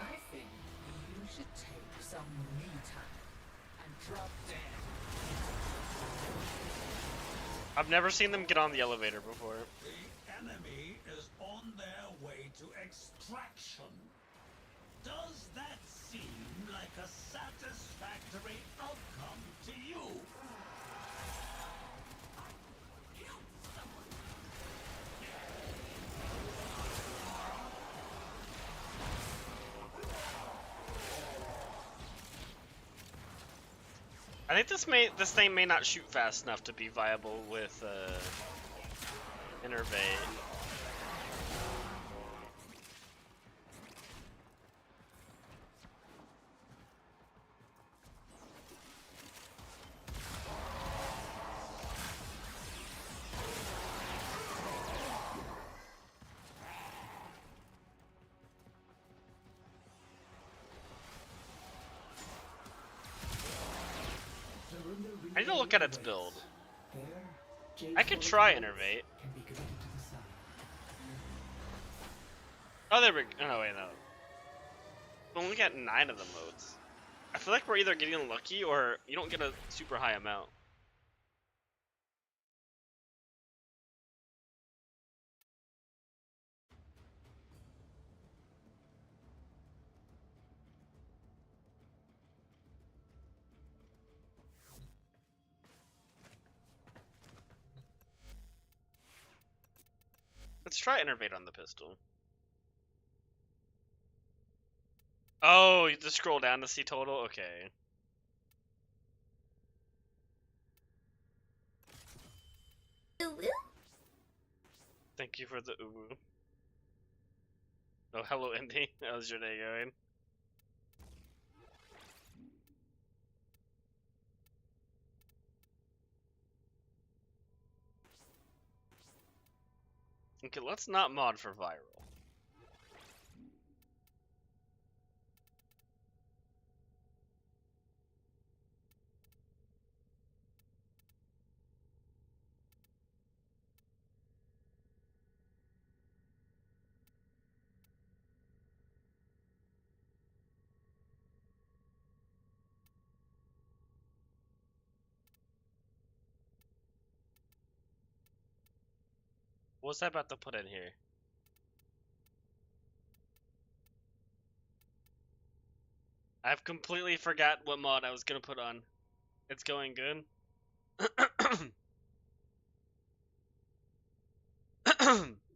[SPEAKER 6] I think you should take some me time and drop dead.
[SPEAKER 1] I've never seen them get on the elevator before.
[SPEAKER 5] The enemy is on their way to extraction. Does that seem like a satisfactory outcome to you?
[SPEAKER 1] I think this thing may not shoot fast enough to be viable with Innervate. I need to look at its build. I could try Innervate. Oh, there we go. Oh, no, wait, no. We only got 9 of the modes. I feel like we're either getting lucky or you don't get a super high amount. Let's try Innervate on the pistol. Oh, you just scroll down to see total? Okay. Thank you for the uwu. Oh, hello, Indy. How's your day going? Okay, let's not mod for viral. What's I about to put in here? I've completely forgot what mod I was gonna put on. It's going good.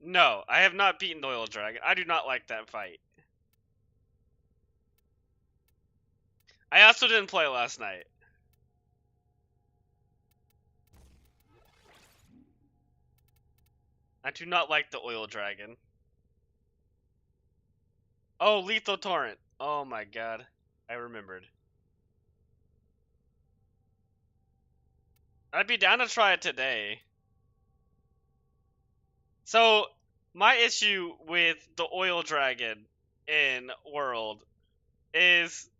[SPEAKER 1] No, I have not beaten the Oil Dragon. I do not like that fight. I also didn't play last night. I do not like the Oil Dragon. Oh, Lethal Torrent. Oh my god. I remembered. I'd be down to try it today. So, my issue with the Oil Dragon in World is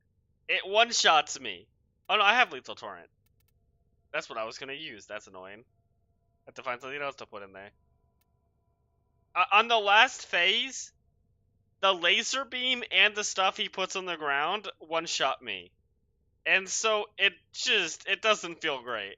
[SPEAKER 1] it one-shots me. Oh no, I have Lethal Torrent. That's what I was gonna use. That's annoying. I have to find something else to put in there. On the last phase, the laser beam and the stuff he puts on the ground one-shot me. And so it doesn't feel great.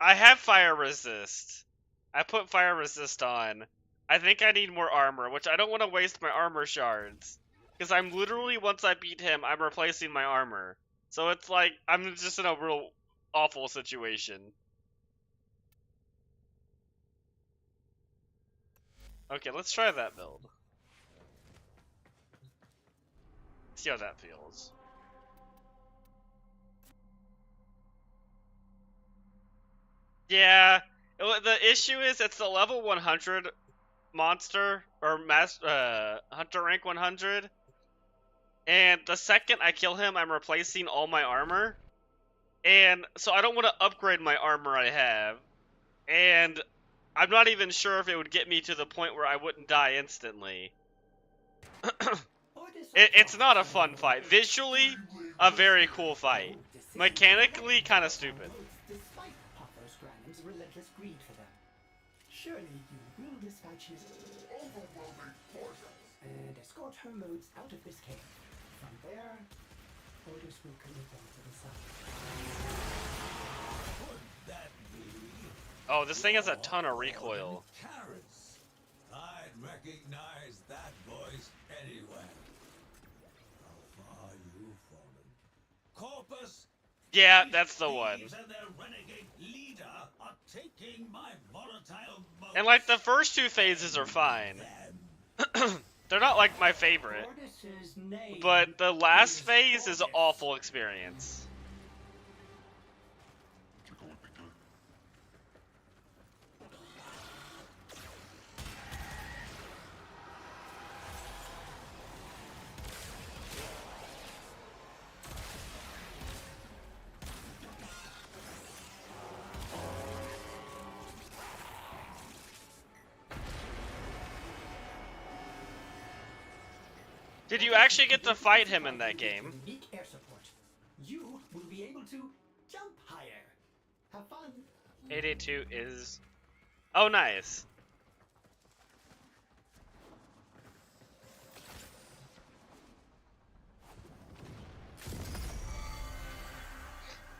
[SPEAKER 1] I have fire resist. I put fire resist on. I think I need more armor, which I don't want to waste my armor shards. Because I'm literally, once I beat him, I'm replacing my armor. So it's like, I'm just in a real awful situation. Okay, let's try that build. See how that feels. Yeah, the issue is it's the level 100 monster, or hunter rank 100. And the second I kill him, I'm replacing all my armor. And so I don't want to upgrade my armor I have. And I'm not even sure if it would get me to the point where I wouldn't die instantly. It's not a fun fight. Visually, a very cool fight. Mechanically, kind of stupid.
[SPEAKER 6] Despite Pathos Granum's relentless greed for them. Surely you will dispatch his overwhelming forces and escort her modes out of this cave. From there, Otis will commit them to the sun.
[SPEAKER 5] Could that be?
[SPEAKER 1] Oh, this thing has a ton of recoil.
[SPEAKER 5] Carrots. I'd recognize that voice anywhere. How far you've fallen. Corpus.
[SPEAKER 1] Yeah,
[SPEAKER 5] these
[SPEAKER 1] that's the one.
[SPEAKER 5] thieves and their renegade leader are taking my volatile boats.
[SPEAKER 1] And like the first two phases are fine. They're not like my favorite.
[SPEAKER 6] Otis's name
[SPEAKER 1] But the last
[SPEAKER 6] is
[SPEAKER 1] phase is an
[SPEAKER 6] Otis.
[SPEAKER 1] awful experience. Did you actually get to fight him in that game?
[SPEAKER 6] Unique air support. You will be able to jump higher. Have fun.
[SPEAKER 1] 882 is... Oh, nice.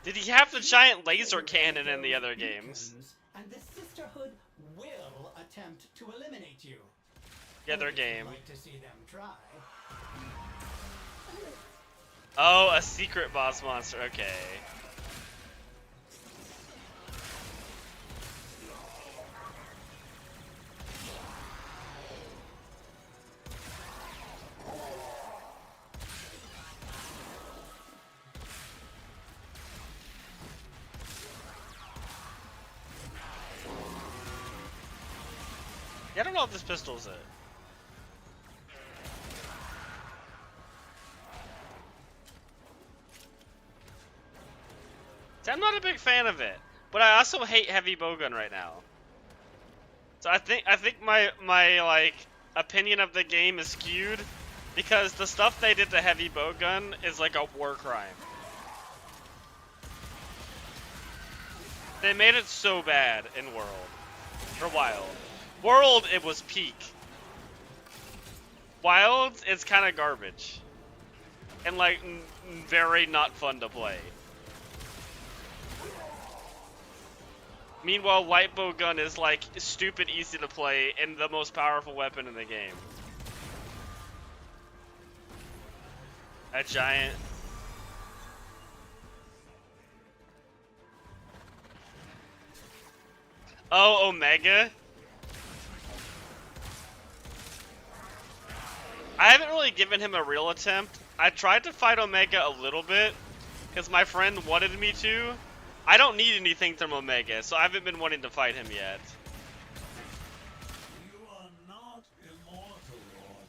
[SPEAKER 1] Did he have the giant laser cannon in the other games?
[SPEAKER 6] And the Sisterhood will attempt to eliminate you.
[SPEAKER 1] The other
[SPEAKER 6] Otis would
[SPEAKER 1] game.
[SPEAKER 6] like to see them try.
[SPEAKER 1] Oh, a secret boss monster. Okay. Yeah, I don't know if this pistol's it. See, I'm not a big fan of it, but I also hate heavy bowgun right now. So I think my like opinion of the game is skewed because the stuff they did to heavy bowgun is like a war crime. They made it so bad in World or Wild. World, it was peak. Wild, it's kind of garbage and like very not fun to play. Meanwhile, light bow gun is like stupid easy to play and the most powerful weapon in the game. A giant. Oh, Omega. I haven't really given him a real attempt. I tried to fight Omega a little bit because my friend wanted me to. I don't need anything from Omega, so I haven't been wanting to fight him yet.
[SPEAKER 5] You are not immortal, Warden.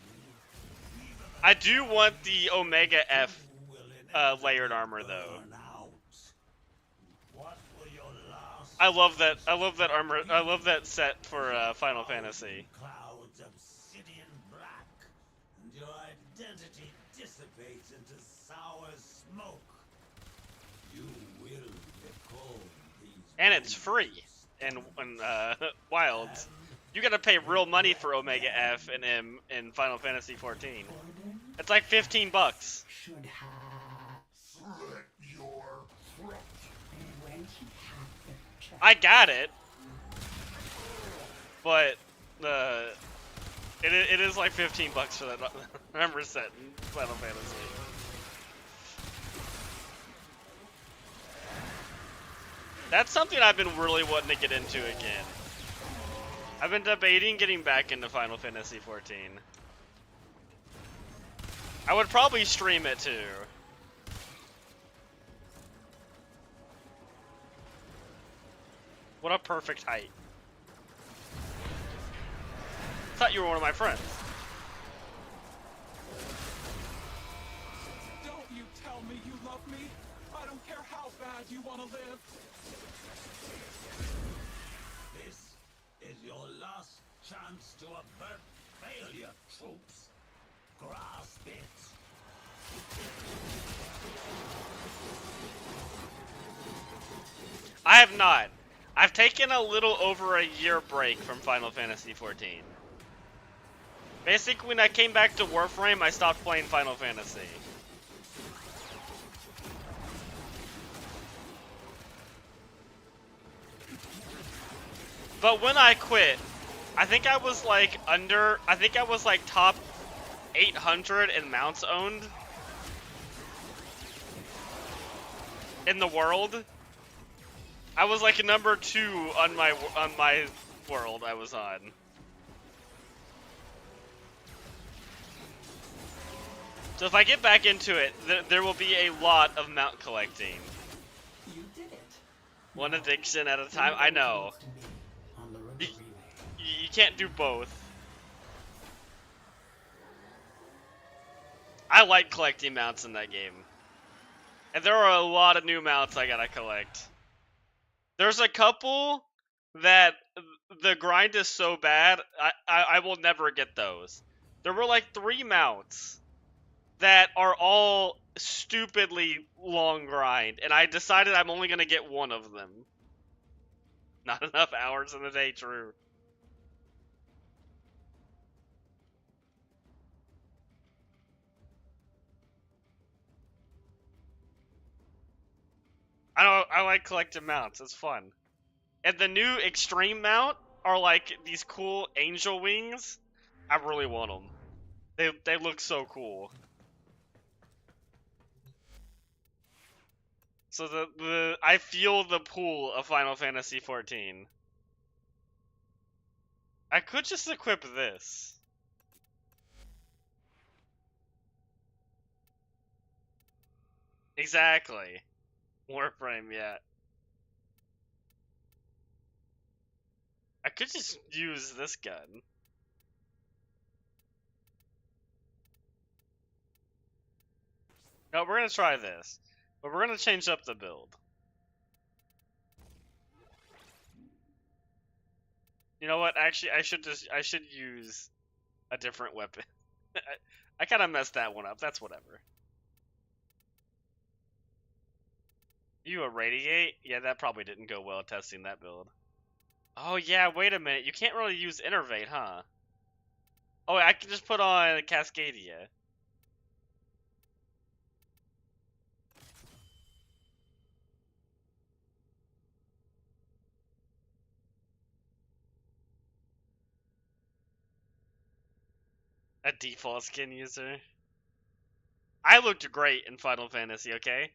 [SPEAKER 1] I do want the Omega F layered armor though.
[SPEAKER 5] What were your last
[SPEAKER 1] I love that. I love that armor. I love that set for Final Fantasy.
[SPEAKER 5] clouds obsidian black, and your identity dissipates into sour smoke. You will recall these
[SPEAKER 1] And it's free in Wilds. You gotta pay real money for Omega F and M in Final Fantasy 14.
[SPEAKER 6] Gordon
[SPEAKER 1] It's like $15.
[SPEAKER 6] should have
[SPEAKER 5] Slit your throat.
[SPEAKER 6] and when he had the
[SPEAKER 1] I got it, but it is like $15 for that number set in Final Fantasy. That's something I've been really wanting to get into again. I've been debating getting back into Final Fantasy 14. I would probably stream it too. What a perfect height. Thought you were one of my friends.
[SPEAKER 9] Don't you tell me you love me. I don't care how bad you want to live.
[SPEAKER 5] This is your last chance to avert failure, troops. Grasp it.
[SPEAKER 1] I have not. I've taken a little over a year break from Final Fantasy 14. Basically, when I came back to Warframe, I stopped playing Final Fantasy. But when I quit, I think I was like top 800 in mounts owned in the world. I was like number 2 on my world I was on. So if I get back into it, there will be a lot of mount collecting.
[SPEAKER 6] You did it.
[SPEAKER 1] One addiction at a time. I know. You can't do both. I like collecting mounts in that game. And there are a lot of new mounts I gotta collect. There's a couple that the grind is so bad, I will never get those. There were like 3 mounts that are all stupidly long grind, and I decided I'm only gonna get one of them. Not enough hours in the day, true. I like collecting mounts, it's fun. And the new extreme mount are like these cool angel wings. I really want them. They look so cool. So I feel the pull of Final Fantasy 14. I could just equip this. Exactly. Warframe, yeah. I could just use this gun. No, we're gonna try this. But we're gonna change up the build. You know what? Actually, I should use a different weapon. I kind of messed that one up. That's whatever. You irradiate? Yeah, that probably didn't go well testing that build. Oh yeah, wait a minute. You can't really use Innervate, huh? Oh, I can just put on Cascadia. A default skin user. I looked great in Final Fantasy, okay?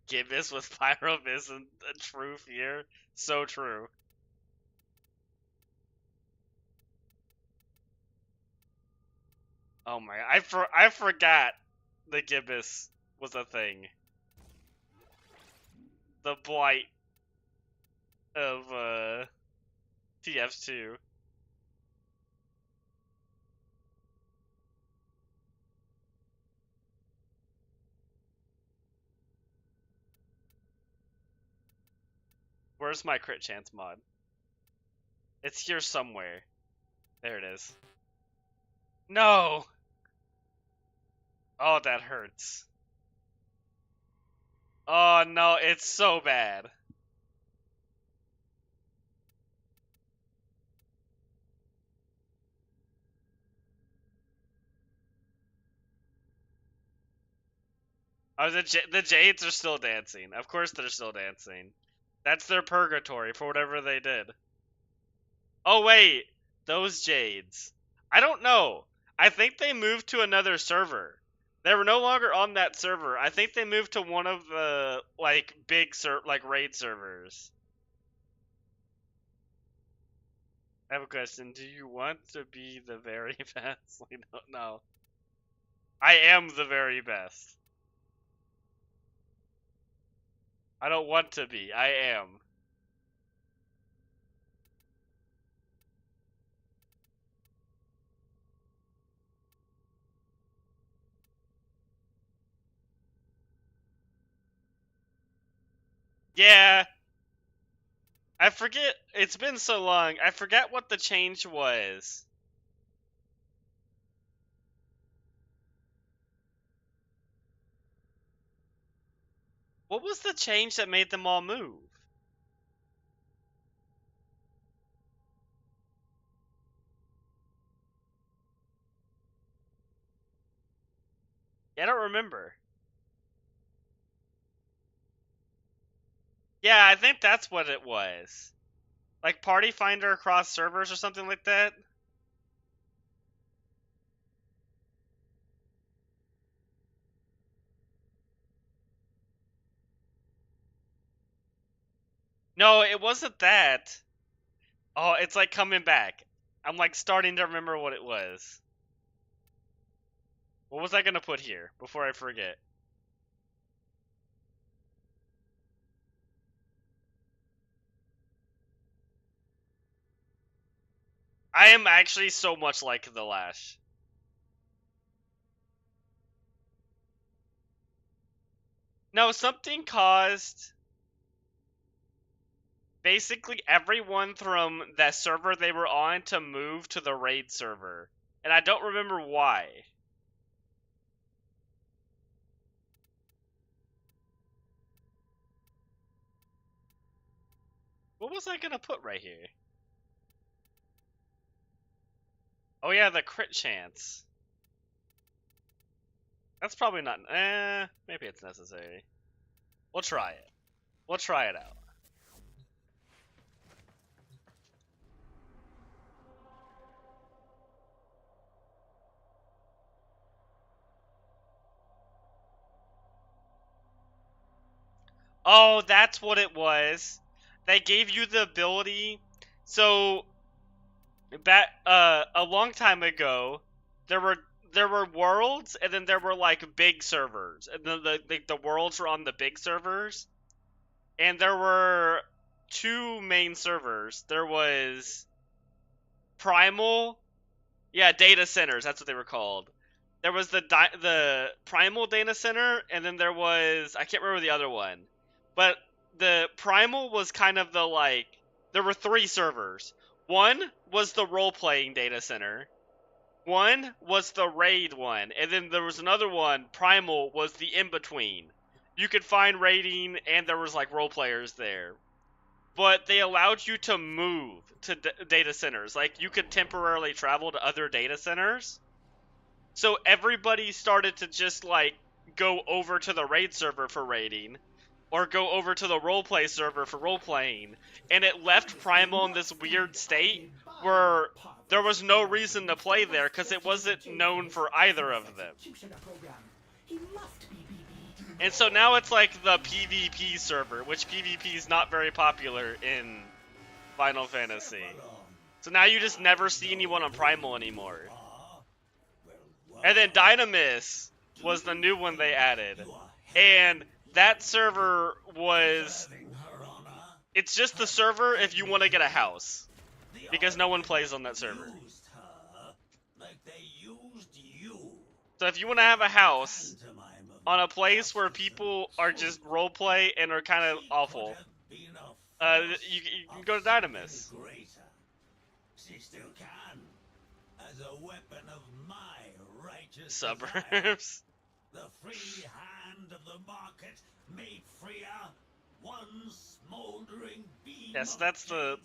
[SPEAKER 1] Gibbous with Pyrovis and a true fear. So true. Oh my, I forgot the Gibbous was a thing. The blight of TF2. Where's my crit chance mod? It's here somewhere. There it is. No! Oh, that hurts. Oh no, it's so bad. Oh, the Jades are still dancing. Of course they're still dancing. That's their purgatory for whatever they did. Oh wait, those Jades. I don't know. I think they moved to another server. They were no longer on that server. I think they moved to one of the like big raid servers. I have a question. Do you want to be the very best? I don't know. I am the very best. I don't want to be. I am. Yeah. I forget. It's been so long. I forgot what the change was. What was the change that made them all move? Yeah, I don't remember. Yeah, I think that's what it was. Like Party Finder across servers or something like that? No, it wasn't that. Oh, it's like coming back. I'm like starting to remember what it was. What was I gonna put here before I forget? I am actually so much like the Lash. No, something caused basically everyone from that server they were on to move to the raid server. And I don't remember why. What was I gonna put right here? Oh yeah, the crit chance. That's probably not... maybe it's necessary. We'll try it. We'll try it out. Oh, that's what it was. They gave you the ability. So back a long time ago, there were worlds, and then there were like big servers, and then the worlds were on the big servers, and there were two main servers. There was Primal, yeah, data centers. That's what they were called. There was the Primal data center, and then there was I can't remember the other one, but the Primal was kind of the like there were three servers. One was the role playing data center. One was the raid one, and then there was another one. Primal was the in between. You could find raiding, and there was like role players there. But they allowed you to move to data centers. Like you could temporarily travel to other data centers. So everybody started to just like go over to the raid server for raiding, or go over to the roleplay server for roleplaying, and it left Primal in this weird state where there was no reason to play there because it wasn't known for either of them. And so now it's like the PvP server, which PvP is not very popular in Final Fantasy. So now you just never see anyone on Primal anymore. And then Dynamis was the new one they added. And that server was... It's just the server if you want to get a house. Because no one plays on that server. So if you want to have a house on a place where people are just roleplay and are kind of awful, you can go to Dynamis.
[SPEAKER 5] She still can, as a weapon of my righteous
[SPEAKER 1] Suburbs.
[SPEAKER 5] desires. The free hand of the market made freer one smoldering beam.
[SPEAKER 1] Yes, that's the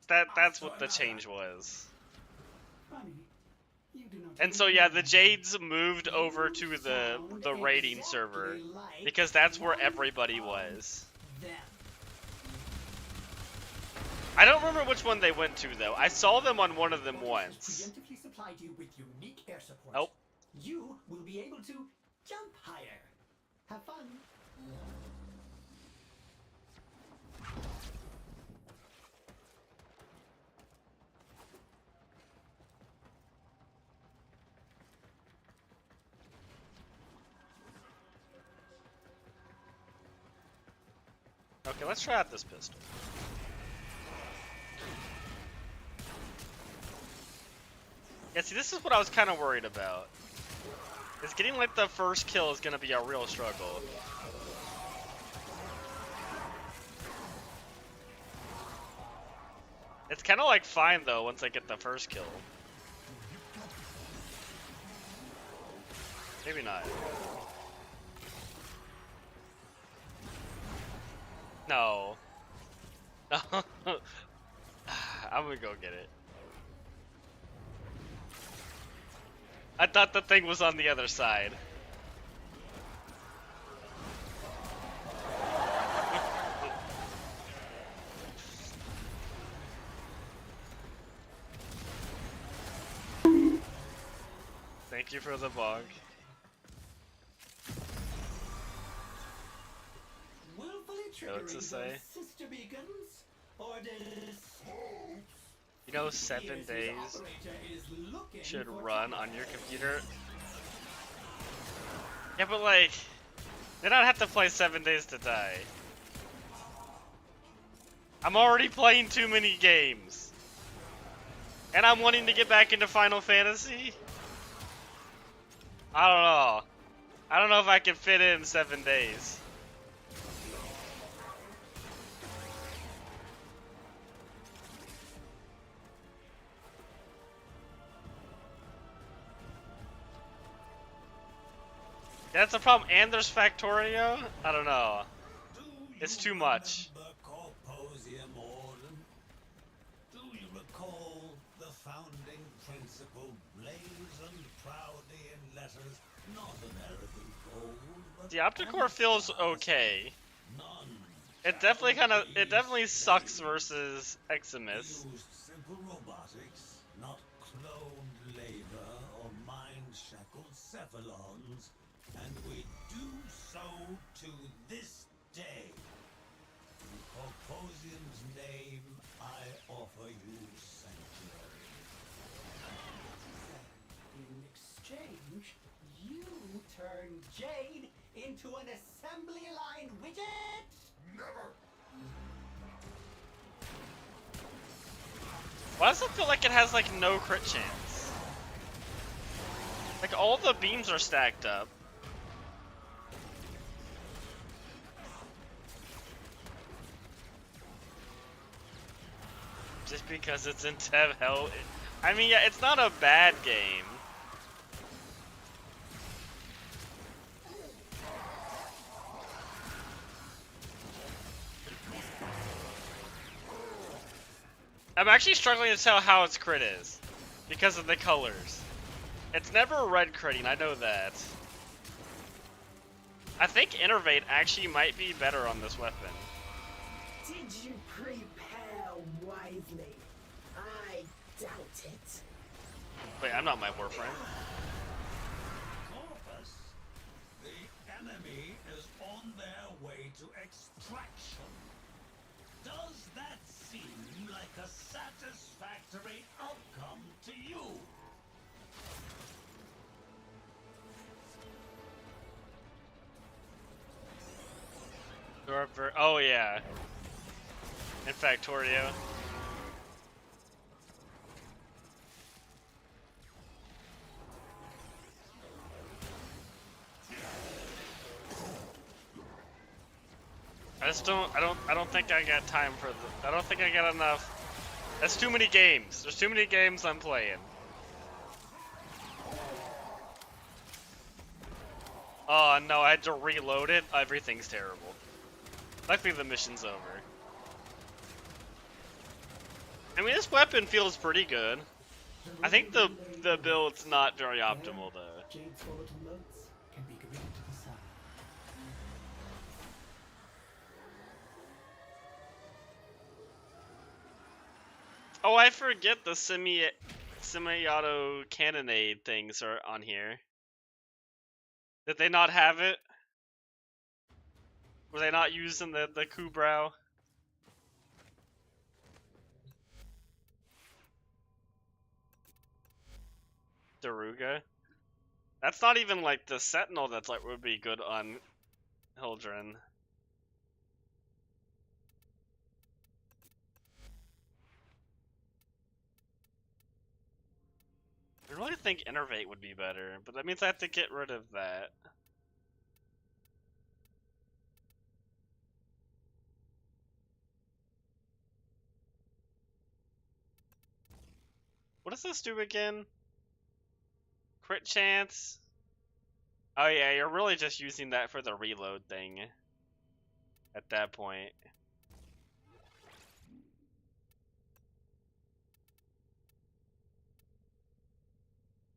[SPEAKER 1] that's what the change was.
[SPEAKER 6] Funny, you do not
[SPEAKER 1] And so yeah, the Jades moved over to the raiding server because that's where everybody was. I don't remember which one they went to though. I saw them on one of them once.
[SPEAKER 6] Preemptively supplied you with unique air support.
[SPEAKER 1] Nope.
[SPEAKER 6] You will be able to jump higher. Have fun.
[SPEAKER 1] Okay, let's try out this pistol. Yeah, see, this is what I was kind of worried about. Is getting like the first kill is gonna be a real struggle. It's kind of like fine though once I get the first kill. Maybe not. No. No. I'm gonna go get it. I thought the thing was on the other side. Thank you for the bug. What's it say?
[SPEAKER 6] Sister beacons, or
[SPEAKER 1] You know, 7 days should run on your computer. Yeah, but like, they don't have to play 7 days to die. I'm already playing too many games. And I'm wanting to get back into Final Fantasy. I don't know. I don't know if I can fit in 7 days. That's a problem, and there's Factorio? I don't know. It's too much.
[SPEAKER 5] Do you recall the founding principle blazoned proudly in letters not American gold, but
[SPEAKER 1] The Opticore feels okay.
[SPEAKER 5] none?
[SPEAKER 1] It definitely sucks versus Eximus.
[SPEAKER 5] Used simple robotics, not cloned labor or mind-shackled cephalons, and we do so to this day. In Corposium's name, I offer you sanctuary.
[SPEAKER 6] in exchange, you turn Jade into an assembly line widget?
[SPEAKER 1] Why does it feel like it has like no crit chance? Like all the beams are stacked up. Just because it's in Dev Hell. I mean, yeah, it's not a bad game. I'm actually struggling to tell how its crit is because of the colors. It's never red critting, I know that. I think Innervate actually might be better on this weapon.
[SPEAKER 10] Did you prepare wisely? I doubt it.
[SPEAKER 1] Wait, I'm not my warframe.
[SPEAKER 5] Corpus, the enemy is on their way to extraction. Does that seem like a satisfactory outcome to you?
[SPEAKER 1] Oh yeah. In Factorio. I don't think I got time for I don't think I got enough. That's too many games. There's too many games I'm playing. Oh no, I had to reload it. Everything's terrible. Luckily the mission's over. I mean, this weapon feels pretty good. I think the build's not very optimal though.
[SPEAKER 4] Jade's volatile notes can be committed to the sun.
[SPEAKER 1] Oh, I forget the semi-auto cannonade things are on here. Did they not have it? Were they not using the Kubrow? Daruga? That's not even like the Sentinel that's like would be good on Hildren. I really think Innervate would be better, but that means I have to get rid of that. What does this do again? Crit chance? Oh yeah, you're really just using that for the reload thing. At that point.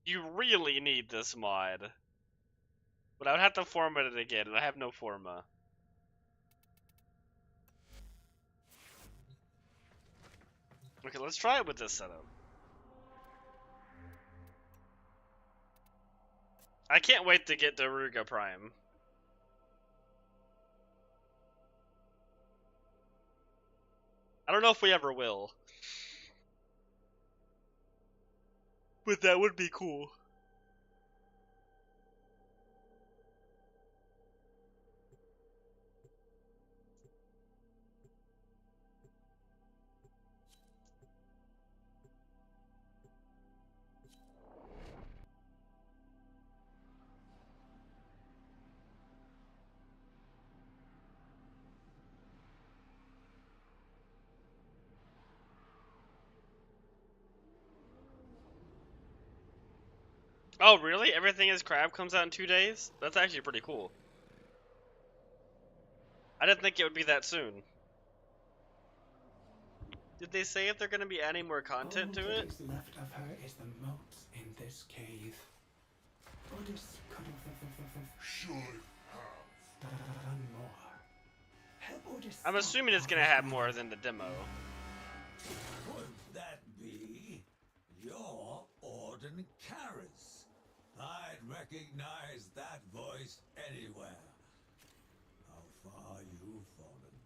[SPEAKER 1] You really need this mod. But I would have to format it again, and I have no forma. Okay, let's try it with this setup. I can't wait to get Daruga Prime. I don't know if we ever will. But that would be cool. Oh, really? Everything is Crab comes out in 2 days? That's actually pretty cool. I didn't think it would be that soon. Did they say if they're going to be adding more content to it?
[SPEAKER 4] All that is left of her is the moats in this cave. Otis could have should have done more. Help Otis.
[SPEAKER 1] I'm assuming it's going to have more than the demo.
[SPEAKER 5] Could that be your Orden Karis? I'd recognize that voice anywhere. How far you've fallen.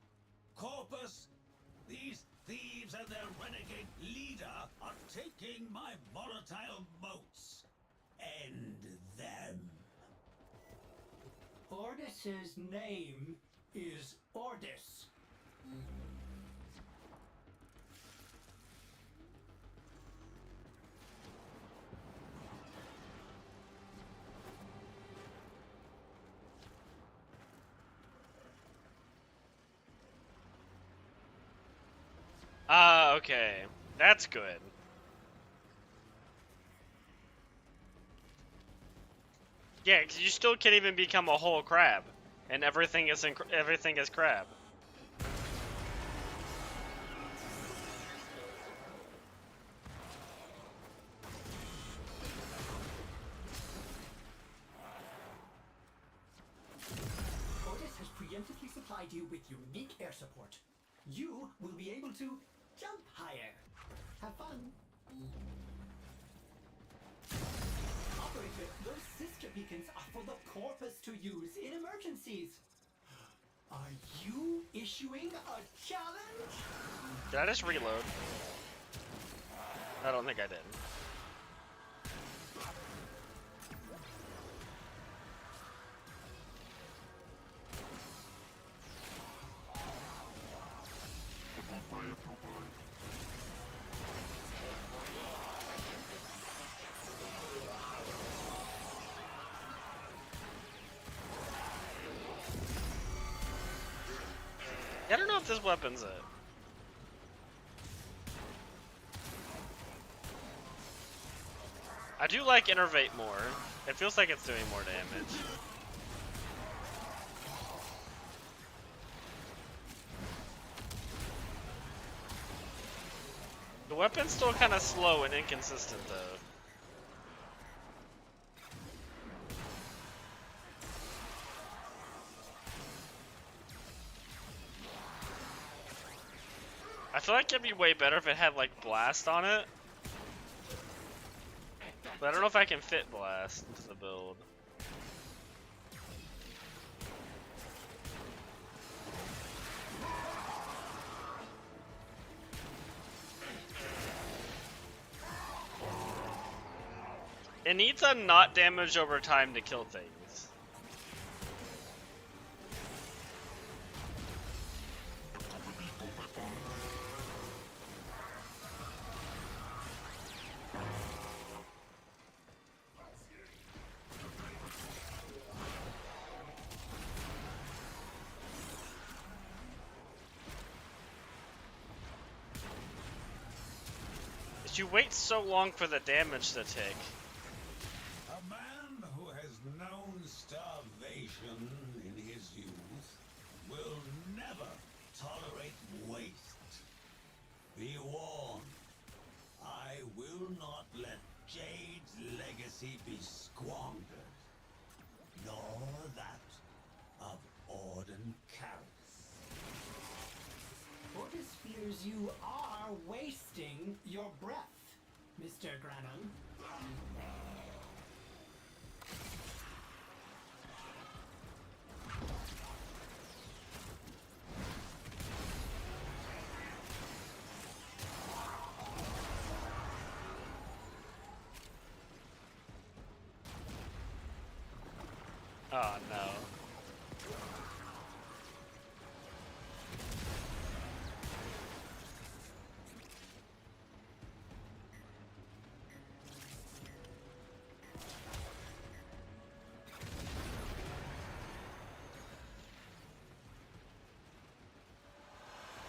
[SPEAKER 5] Corpus, these thieves and their renegade leader are taking my volatile moats. End them.
[SPEAKER 6] Ordis's name is Ordis.
[SPEAKER 1] Ah, okay. That's good. Yeah, 'cause you still can't even become a whole crab, and everything is crab.
[SPEAKER 6] Otis has preemptively supplied you with unique air support. You will be able to jump higher. Have fun. Operator, those sister beacons are for the Corpus to use in emergencies. Are you issuing a challenge?
[SPEAKER 1] Did I just reload? I don't think I did. I don't know if this weapon's it. I do like Innervate more. It feels like it's doing more damage. weapon's still kind of slow and inconsistent, though. I feel like it'd be way better if it had, like, blast on it. But I don't know if I can fit blast into the build. It needs a not damage over time to kill things. You wait so long for the damage to tick.
[SPEAKER 5] A man who has known starvation in his youth will never tolerate waste. Be warned, I will not let Jade's legacy be squandered, nor that of Orden Karis.
[SPEAKER 6] Otis fears you are wasting your breath, Mr. Granum.
[SPEAKER 1] Oh no.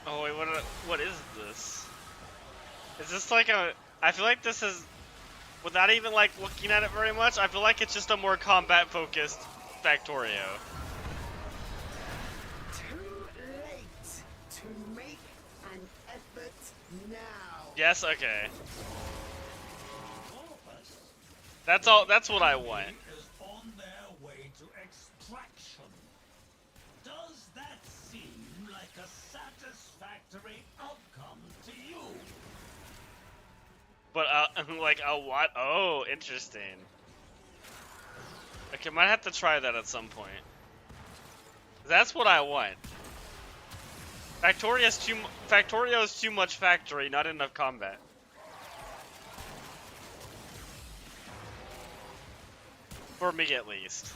[SPEAKER 1] Oh wait, what is this? Is this like a? I feel like this is, without even like looking at it very much, I feel like it's just a more combat focused Factorio.
[SPEAKER 10] Too late to make an effort now.
[SPEAKER 1] Yes, okay. That's all. That's what I want.
[SPEAKER 5] Is on their way to extraction. Does that seem like a satisfactory outcome to you?
[SPEAKER 1] But like a what? Oh, interesting. Okay, might have to try that at some point. That's what I want. Factorio is too much factory, not enough combat. For me, at least.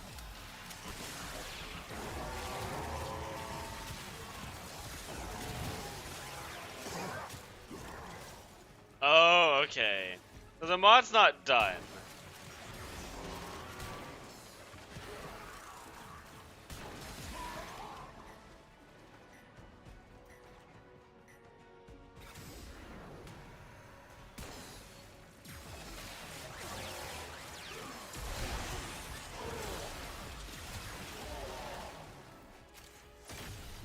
[SPEAKER 1] Oh, okay. So the mod's not done.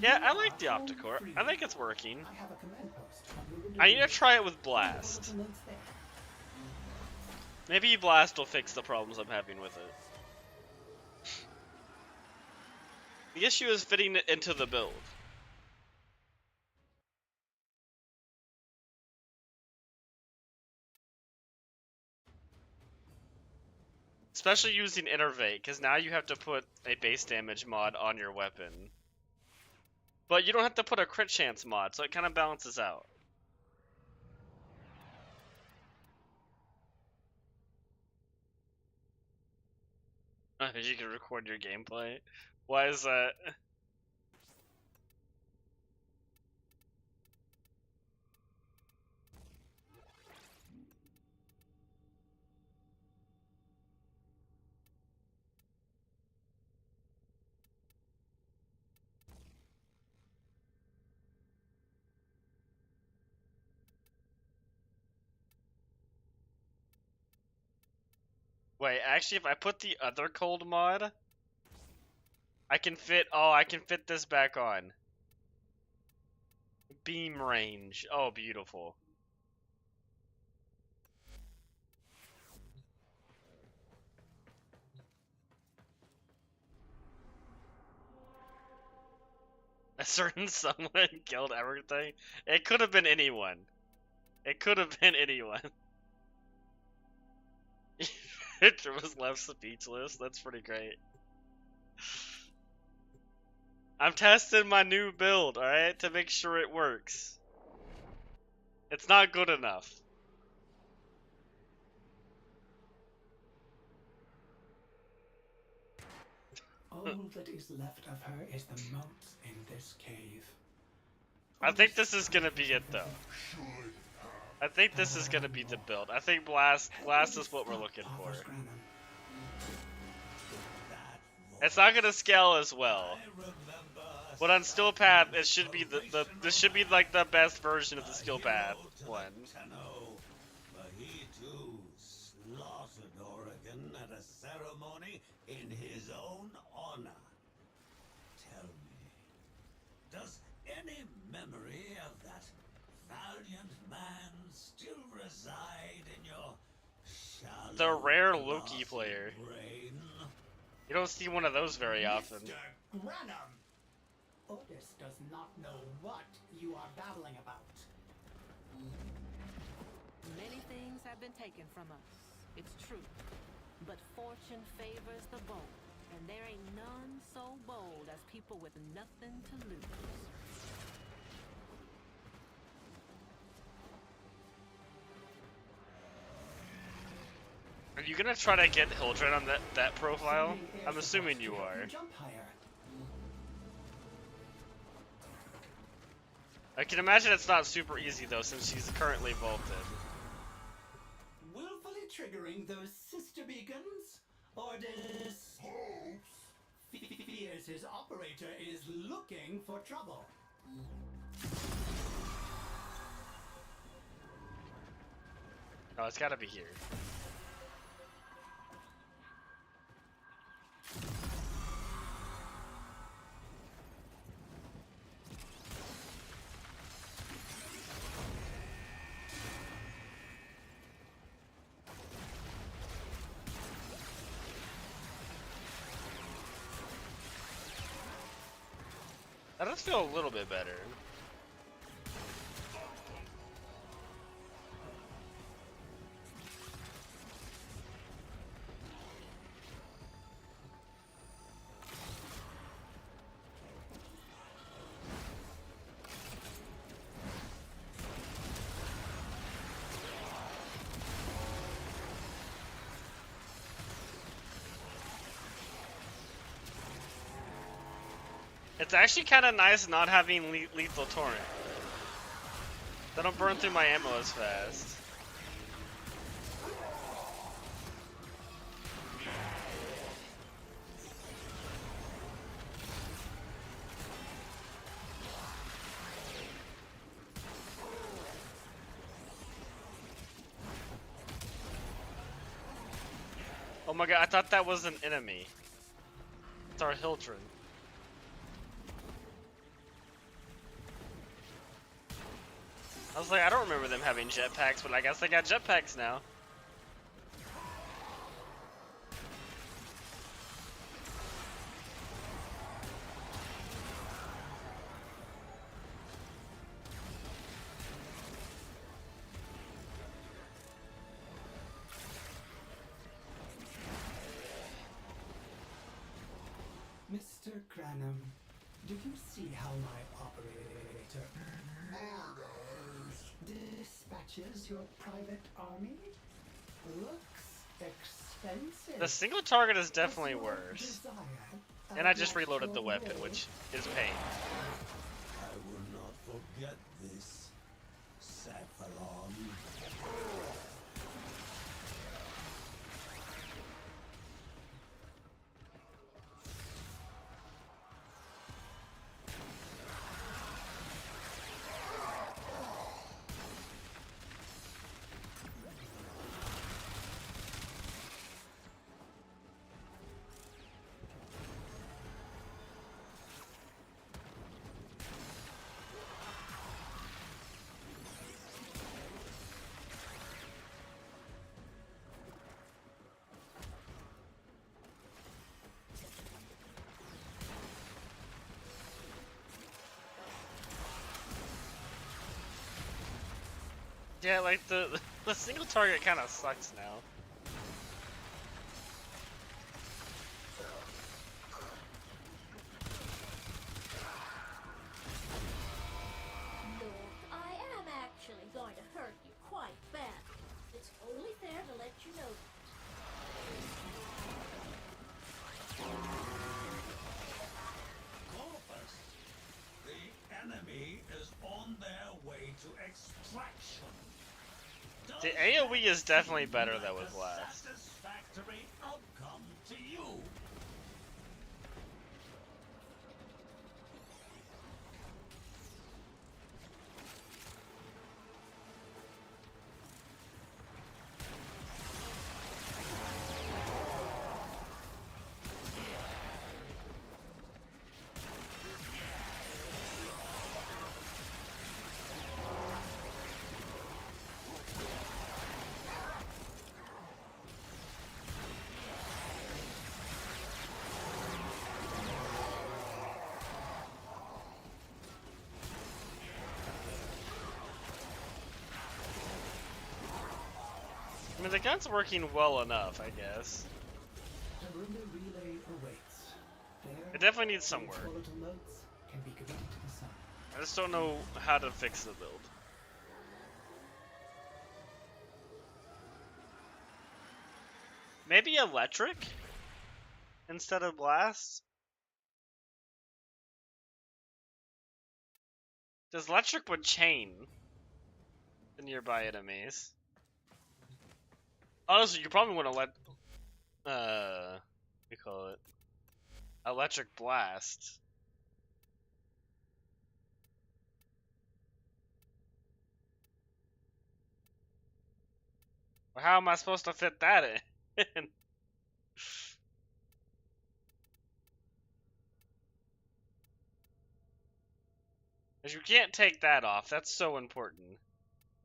[SPEAKER 1] Yeah, I like the Opticore. I think it's working.
[SPEAKER 6] I have a command post.
[SPEAKER 1] I need to try it with Blast. Maybe Blast will fix the problems I'm having with it. The issue is fitting it into the build. Especially using Innervate, because now you have to put a base damage mod on your weapon. But you don't have to put a crit chance mod, so it kind of balances out. You can record your gameplay. Why is that? Wait, actually, if I put the other cold mod, I can fit. Oh, I can fit this back on. Beam range. Oh, beautiful. A certain someone killed everything. It could have been anyone. It could have been anyone. It was left speechless. That's pretty great. I'm testing my new build, alright, to make sure it works. It's not good enough.
[SPEAKER 4] All that is left of her is the moat in this cave.
[SPEAKER 1] I think this is gonna be it though. I think this is gonna be the build. I think Blast is what we're looking for. It's not gonna scale as well. But on Skill Path, it should be this should be like the best version of the Skill Path one.
[SPEAKER 5] But he too slaughtered Oregon at a ceremony in his own honor. Tell me, does any memory of that valiant man still reside in your shallow,
[SPEAKER 1] The rare Loki player.
[SPEAKER 5] brain?
[SPEAKER 1] You don't see one of those very often.
[SPEAKER 6] Mr. Granum! Otis does not know what you are babbling about.
[SPEAKER 7] Many things have been taken from us, it's true. But fortune favors the bold, and there ain't none so bold as people with nothing to lose.
[SPEAKER 1] Are you gonna try to get Hildred on that profile? I'm assuming you are.
[SPEAKER 6] Jump higher.
[SPEAKER 1] I can imagine it's not super easy though, since she's currently vaulted.
[SPEAKER 6] Willfully triggering those sister beacons? Otis fears his operator is looking for trouble.
[SPEAKER 1] Oh, it's gotta be here. That does feel a little bit better. It's actually kind of nice not having lethal torrent. They don't burn through my ammo as fast. Oh my god, I thought that was an enemy. It's our Hildren. I was like, I don't remember them having jetpacks, but I guess they got jetpacks now.
[SPEAKER 4] Mr. Granum, do you see how my operator dispatches your private army? Looks expensive.
[SPEAKER 1] The single target is definitely worse. And I just reloaded the weapon, which is pain.
[SPEAKER 5] I will not forget this, Cephalon.
[SPEAKER 1] Yeah, like the single target kind of sucks now.
[SPEAKER 2] Look, I am actually going to hurt you quite badly. It's only fair to let you know.
[SPEAKER 5] Corpus, the enemy is on their way to extraction.
[SPEAKER 1] The
[SPEAKER 5] Does
[SPEAKER 1] AoE is
[SPEAKER 5] that
[SPEAKER 1] definitely
[SPEAKER 5] seem
[SPEAKER 1] better
[SPEAKER 5] like
[SPEAKER 1] than with
[SPEAKER 5] a
[SPEAKER 1] Blast.
[SPEAKER 5] satisfactory outcome to you?
[SPEAKER 1] I mean, the gun's working well enough, I guess.
[SPEAKER 6] The rumor relay awaits. There,
[SPEAKER 1] It definitely needs some
[SPEAKER 6] these
[SPEAKER 1] work.
[SPEAKER 6] volatile notes can be committed to the sun.
[SPEAKER 1] I just don't know how to fix the build. Maybe electric instead of blast? Does electric would chain the nearby enemies? Honestly, you probably want to let what do you call it? Electric blast. Well, how am I supposed to fit that in? Because you can't take that off. That's so important.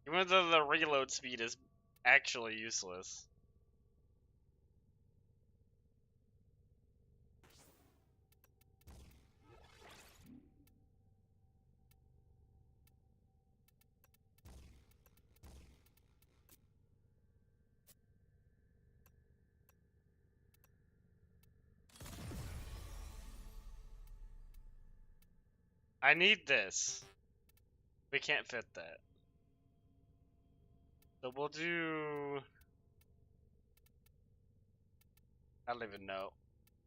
[SPEAKER 1] Even though the reload speed is actually useless. I need this. We can't fit that. So we'll do... I don't even know.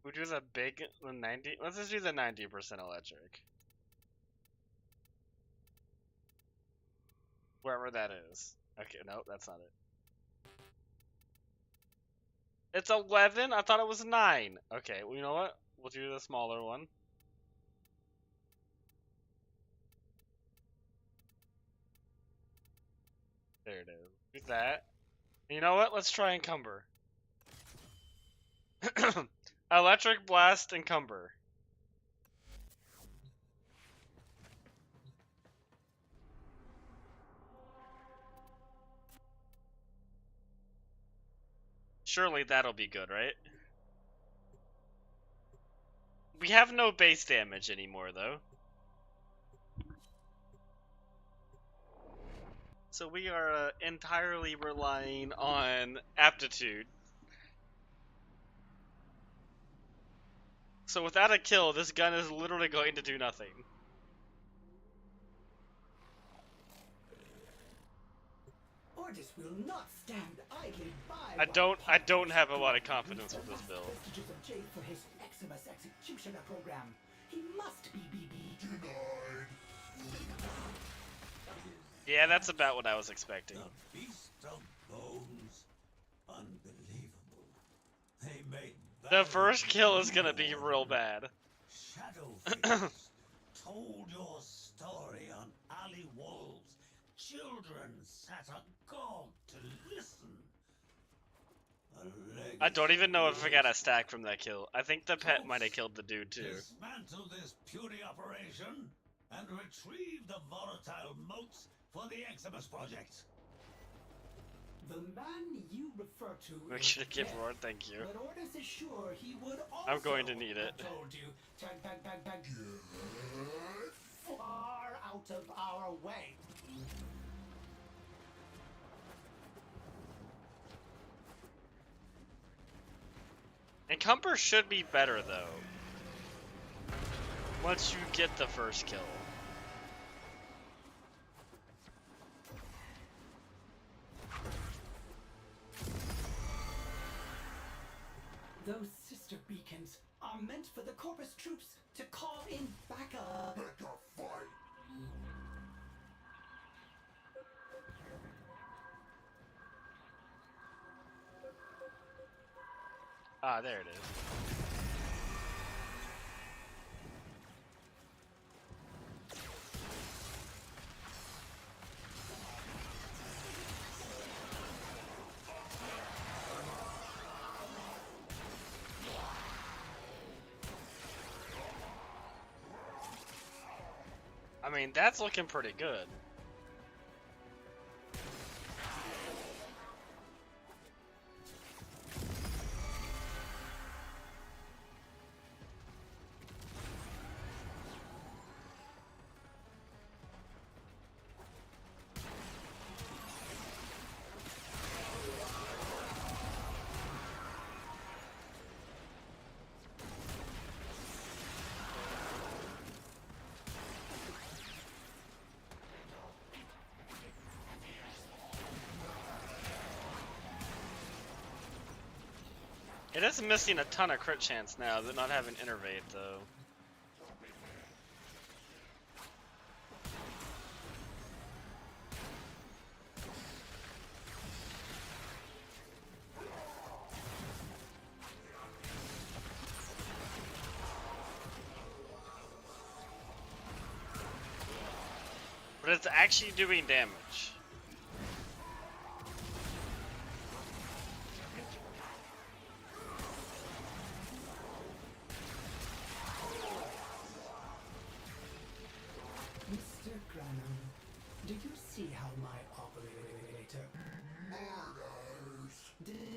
[SPEAKER 1] We do the big, the 90? Let's just do the 90% electric. Wherever that is. Okay, no, that's not it. It's 11? I thought it was 9. Okay, well, you know what? We'll do the smaller one. There it is. Do that. And you know what? Let's try Encumber. Electric Blast Encumber. Surely that'll be good, right? We have no base damage anymore, though. So we are entirely relying on aptitude. So without a kill, this gun is literally going to do nothing.
[SPEAKER 6] Ordis will not stand idly by.
[SPEAKER 1] I don't have a lot of confidence with this build.
[SPEAKER 6] Vestiges of Jade for his Eximus executioner program. He must be BB.
[SPEAKER 1] Yeah, that's about what I was expecting.
[SPEAKER 5] The beast of bones. Unbelievable. They made
[SPEAKER 1] The first kill is gonna be real bad.
[SPEAKER 5] Shadowface told your story on alley walls. Children sat agog to listen.
[SPEAKER 1] I don't even know if I got a stack from that kill. I think the pet might have killed the dude too.
[SPEAKER 5] Dismantle this puny operation and retrieve the volatile motes for the Eximus project.
[SPEAKER 6] The man you refer to
[SPEAKER 1] Make
[SPEAKER 6] is
[SPEAKER 1] sure to give
[SPEAKER 6] dead,
[SPEAKER 1] Roar, thank you.
[SPEAKER 6] but Ordis is sure he would also
[SPEAKER 1] I'm going to need it.
[SPEAKER 6] have told you to get far out of our way.
[SPEAKER 1] Encumber should be better though. Once you get the first kill.
[SPEAKER 6] Those sister beacons are meant for the Corpus troops to call in backup.
[SPEAKER 1] Ah, there it is. I mean, that's looking pretty good. It is missing a ton of crit chance now, but not having Innervate though. But it's actually doing damage.
[SPEAKER 6] Mr. Granum, do you see how my operator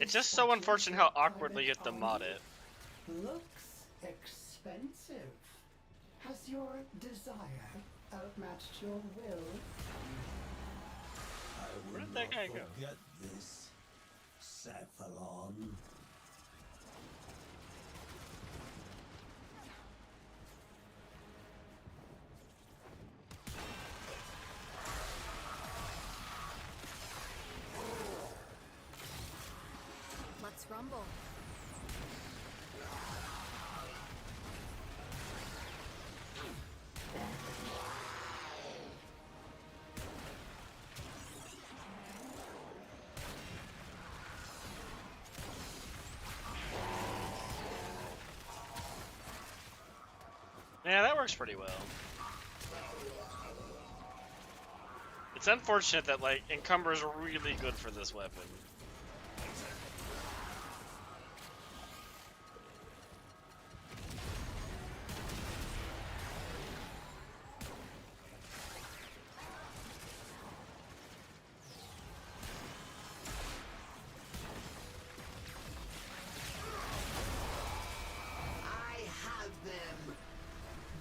[SPEAKER 1] It's just so unfortunate how awkwardly you have to mod it.
[SPEAKER 6] looks expensive? Has your desire outmatched your will?
[SPEAKER 5] I
[SPEAKER 1] Where
[SPEAKER 5] will
[SPEAKER 1] did that guy
[SPEAKER 5] not
[SPEAKER 1] go?
[SPEAKER 5] forget this, Cephalon.
[SPEAKER 2] Let's rumble.
[SPEAKER 1] Yeah, that works pretty well. It's unfortunate that, like, Encumber's really good for this weapon.
[SPEAKER 10] I have them.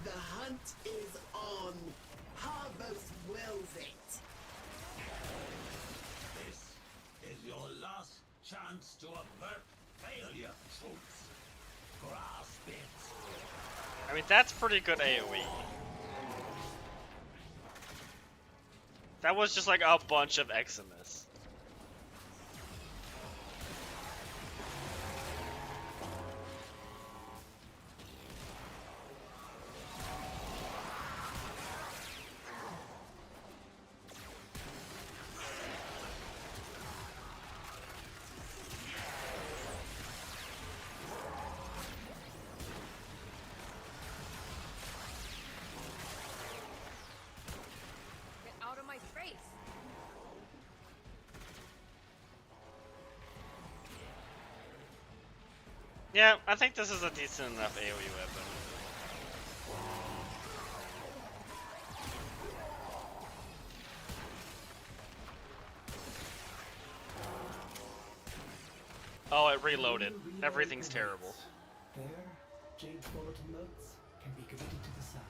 [SPEAKER 10] The hunt is on. Harbos wills it.
[SPEAKER 5] This is your last chance to avert failure, troops. Grasp it.
[SPEAKER 1] I mean, that's pretty good AoE. That was just like a bunch of Eximus.
[SPEAKER 2] Get out of my face.
[SPEAKER 1] Yeah, I think this is a decent enough AoE weapon. Oh, it reloaded. Everything's terrible.
[SPEAKER 6] There, Jade's bulletin notes can be committed to the side.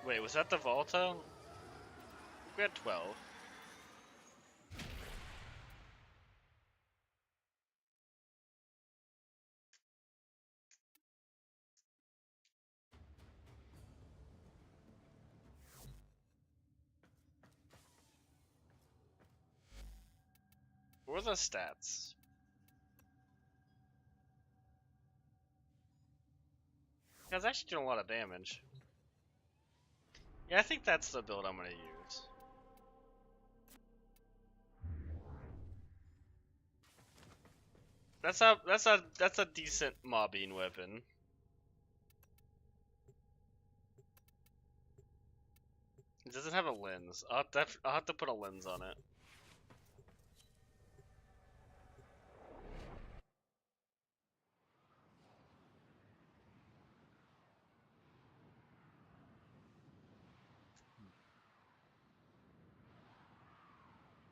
[SPEAKER 1] Wait, was that the Volta? We had 12. What are the stats? That's actually doing a lot of damage. Yeah, I think that's the build I'm gonna use. That's a decent mobbing weapon. It doesn't have a lens. I'll have to put a lens on it.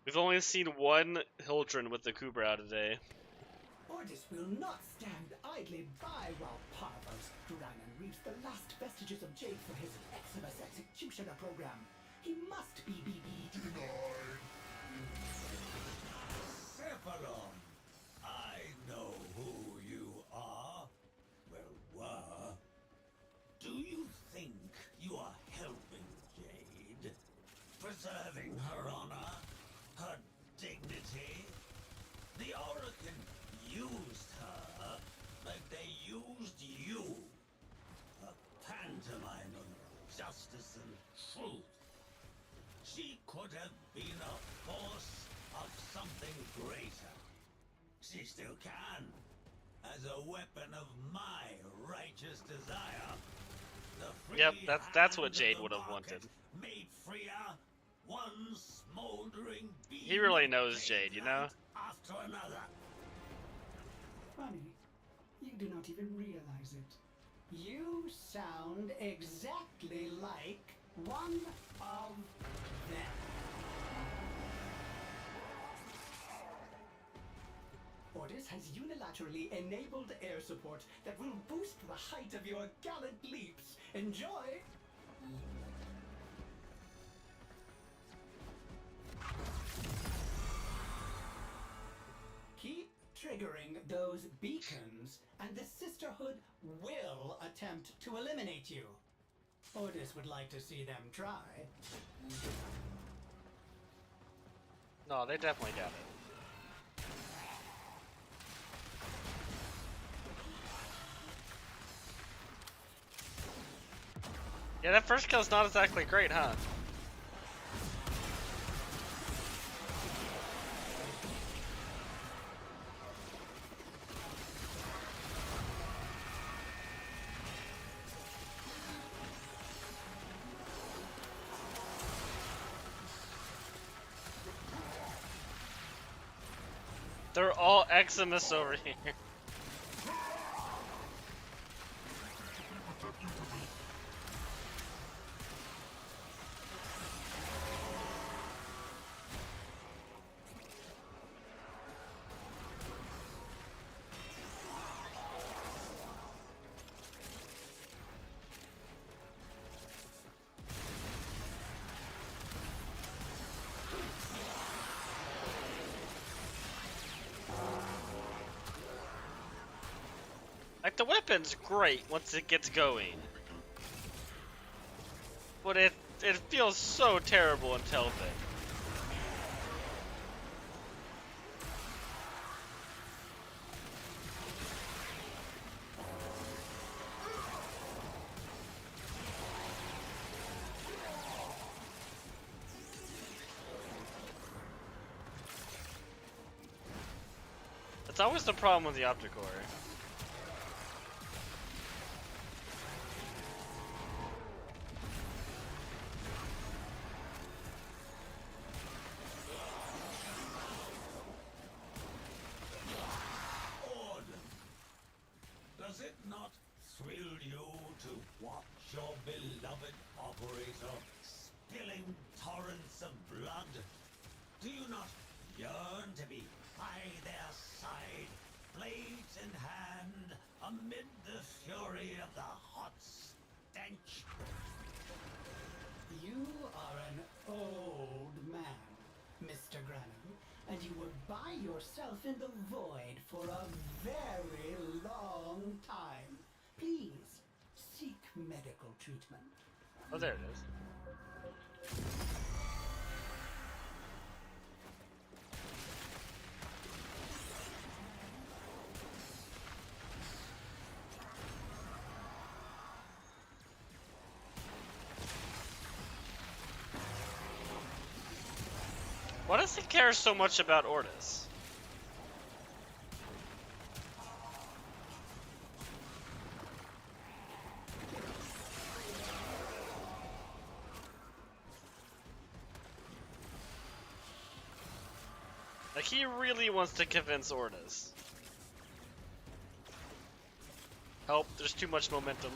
[SPEAKER 1] We've only seen one Hildren with the Kubra today.
[SPEAKER 6] Ordis will not stand idly by while Parvos Dragon reaps the last vestiges of Jade for his Eximus executioner program. He must be denied.
[SPEAKER 5] Cephalon, I know who you are. Well, were. Do you think you are helping Jade? Preserving her honor? Her dignity? The Oracle used her like they used you. A pantomime of justice and truth. She could have been a force of something greater. She still can. As a weapon of my righteous desire. The free
[SPEAKER 1] Yep, that's what
[SPEAKER 5] hand of
[SPEAKER 1] Jade
[SPEAKER 5] the
[SPEAKER 1] would have
[SPEAKER 5] market
[SPEAKER 1] wanted.
[SPEAKER 5] Made freer, one smoldering beam
[SPEAKER 1] He really
[SPEAKER 5] of
[SPEAKER 1] knows Jade, you know?
[SPEAKER 5] after another.
[SPEAKER 6] Funny, you do not even realize it. You sound exactly like one of them. Ordis has unilaterally enabled air support that will boost the height of your gallant leaps. Enjoy! Keep triggering those beacons, and the Sisterhood will attempt to eliminate you. Ordis would like to see them try.
[SPEAKER 1] No, they definitely got it. Yeah, that first kill's not exactly great, huh? They're all Eximus over here. Like, the weapon's great once it gets going. But it feels so terrible until then. That's always the problem with the Opticore.
[SPEAKER 5] Does it not thrill you to watch your beloved operator spilling torrents of blood? Do you not yearn to be by their side, blades in hand, amid the fury of the hot stench?
[SPEAKER 6] You are an old man, Mr. Granum, and you were by yourself in the void for a very long time. Please, seek medical treatment.
[SPEAKER 1] Oh, there it is. Why does he care so much about Ordis? Like, he really wants to convince Ordis. Help, there's too much momentum.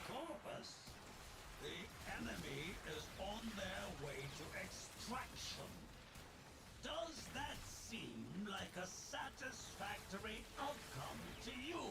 [SPEAKER 5] Corpus, the enemy is on their way to extraction. Does that seem like a satisfactory outcome to you?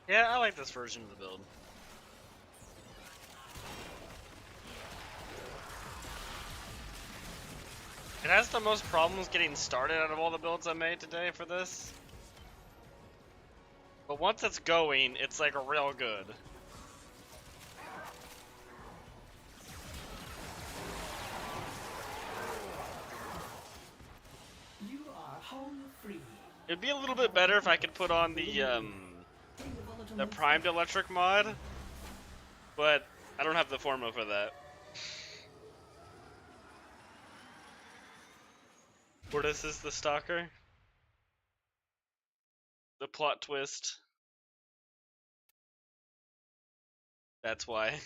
[SPEAKER 1] Yeah, I like this version of the build. It has the most problems getting started out of all the builds I made today for this. But once it's going, it's like real good.
[SPEAKER 6] You are home free.
[SPEAKER 1] It'd be a little bit better if I could put on the primed electric mod, but I don't have the forma for that. Ordis is the stalker. The plot twist. That's why.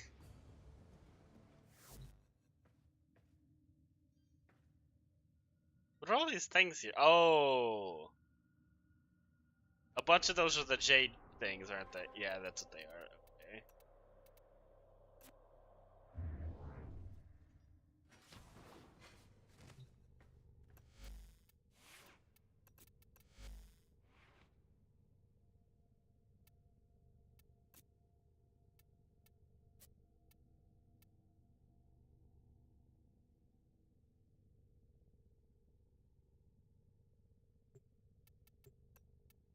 [SPEAKER 1] What are all these things here? Oh! A bunch of those are the Jade things, aren't they? Yeah, that's what they are. Okay.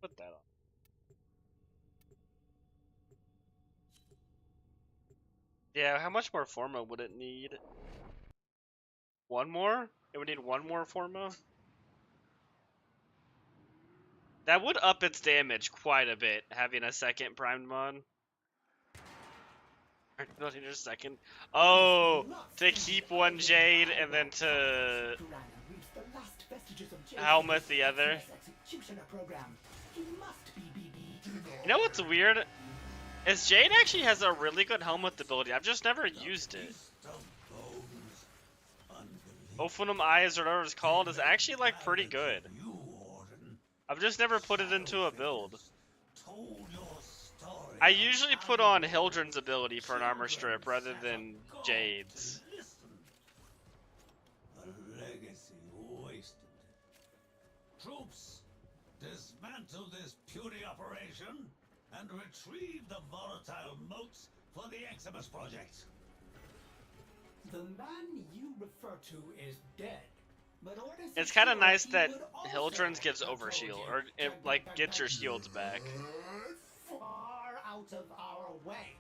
[SPEAKER 1] Put that on. Yeah, how much more forma would it need? One more? It would need one more forma? That would up its damage quite a bit, having a second primed mod. Not in a second. Oh, to keep one Jade and then to helmet the other. You know what's weird? Is Jade actually has a really good helmet ability. I've just never used it. Ophanum Eyes, or whatever it's called, is actually like pretty good. I've just never put it into a build. I usually put on Hildren's ability for an armor strip rather than Jade's.
[SPEAKER 5] A legacy wasted. Troops, dismantle this puny operation and retrieve the volatile motes for the Eximus project.
[SPEAKER 6] The man you refer to is dead. But Ordis
[SPEAKER 1] It's kind of
[SPEAKER 6] assured
[SPEAKER 1] nice
[SPEAKER 6] he
[SPEAKER 1] that
[SPEAKER 6] would also
[SPEAKER 1] Hildren's gives
[SPEAKER 6] have told
[SPEAKER 1] overshield,
[SPEAKER 6] you
[SPEAKER 1] or it like gets your shields back.
[SPEAKER 6] far out of our way.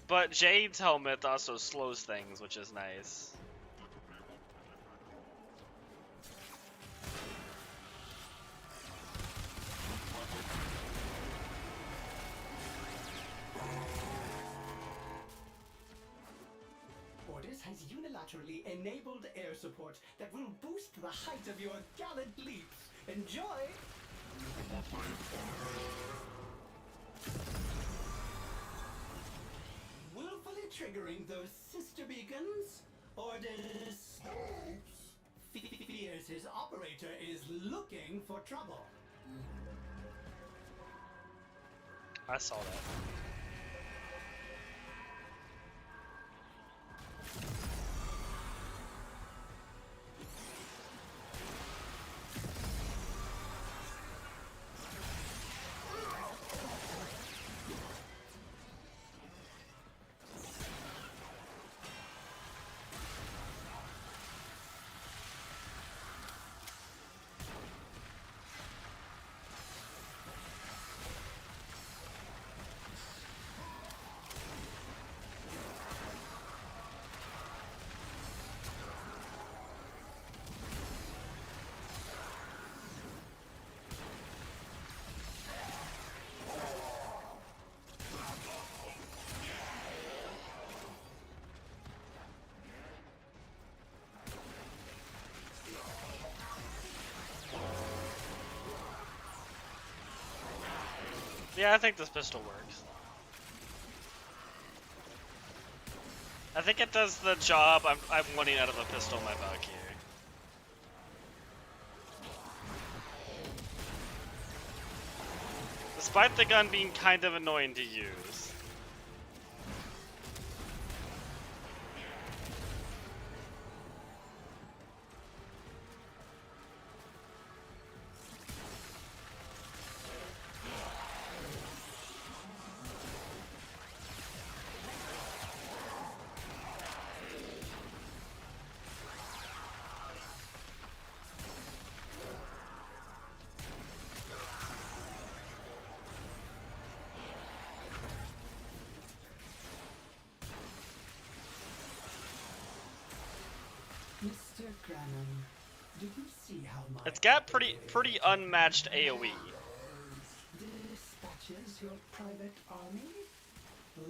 [SPEAKER 1] But Jade's helmet also slows things, which is nice.
[SPEAKER 6] Ordis has unilaterally enabled air support that will boost the height of your gallant leaps. Enjoy! Willfully triggering those sister beacons? Ordis fears his operator is looking for trouble.
[SPEAKER 1] I saw that. Yeah, I think this pistol works. I think it does the job I'm wanting out of a pistol in my buck here. Despite the gun being kind of annoying to use.
[SPEAKER 6] Mr. Granum, do you see how my
[SPEAKER 1] It's got pretty unmatched AoE.
[SPEAKER 6] dispatches your private army?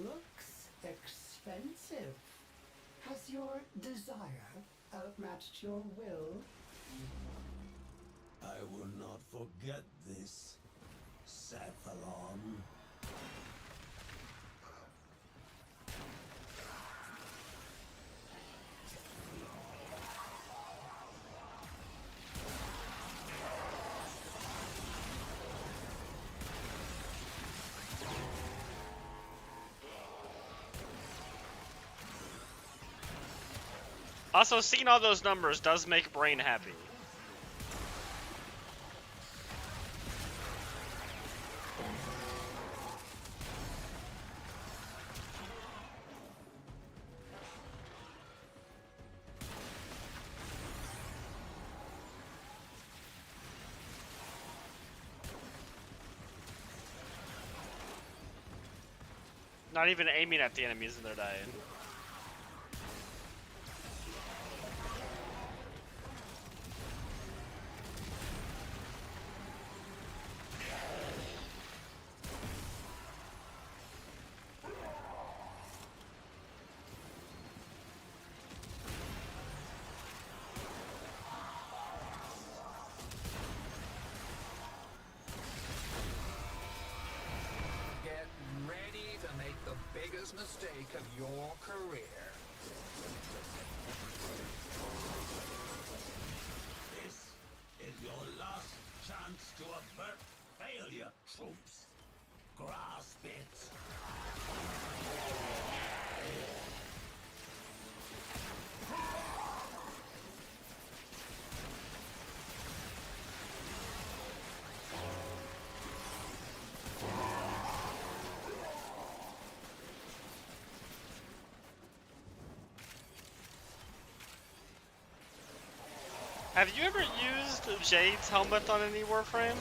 [SPEAKER 6] Looks expensive. Has your desire outmatched your will?
[SPEAKER 5] I will not forget this, Cephalon.
[SPEAKER 1] Also, seeing all those numbers does make brain happy. Not even aiming at the enemies and they're dying.
[SPEAKER 9] Get ready to make the biggest mistake of your career.
[SPEAKER 5] This is your last chance to avert failure, troops. Grasp it.
[SPEAKER 1] Have you ever used Jade's helmet on any Warframe?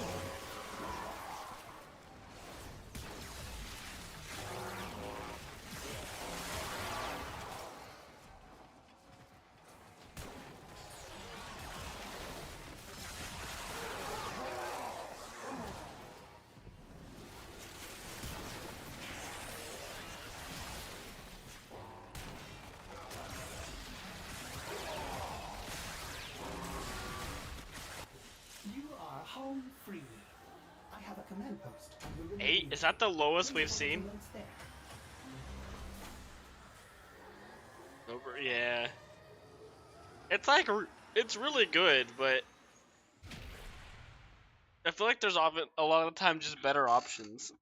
[SPEAKER 6] You are home free. I have a command post. And we will
[SPEAKER 1] 8? Is that the lowest we've seen?
[SPEAKER 6] There.
[SPEAKER 1] Over, yeah. It's like, it's really good, but I feel like there's often, a lot of the time, just better options.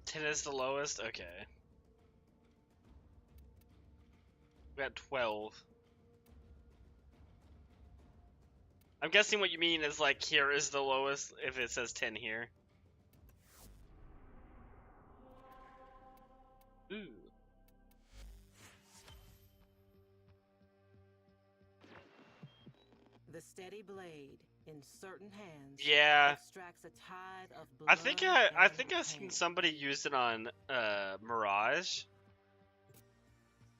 [SPEAKER 1] Ten is the lowest? Okay. We got 12. I'm guessing what you mean is like here is the lowest if it says 10 here. Ooh.
[SPEAKER 7] The steady blade in certain hands
[SPEAKER 1] Yeah.
[SPEAKER 7] extracts a tide of blood.
[SPEAKER 1] I think I
[SPEAKER 7] and
[SPEAKER 1] seen
[SPEAKER 7] pain.
[SPEAKER 1] somebody use it on Mirage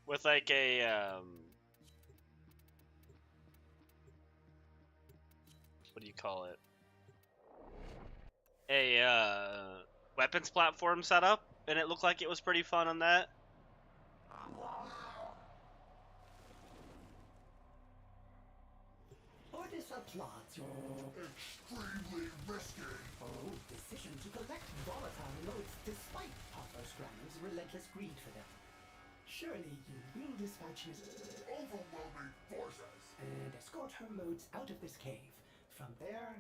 [SPEAKER 1] with like a what do you call it? A weapons platform setup, and it looked like it was pretty fun on that.
[SPEAKER 6] plots you're extremely risky. Oh, decision to collect volatile motes despite Papa Scranum's relentless greed for them. Surely you will dispatch his
[SPEAKER 8] Overwhelming forces.
[SPEAKER 6] and escort her motes out of this cave. From there,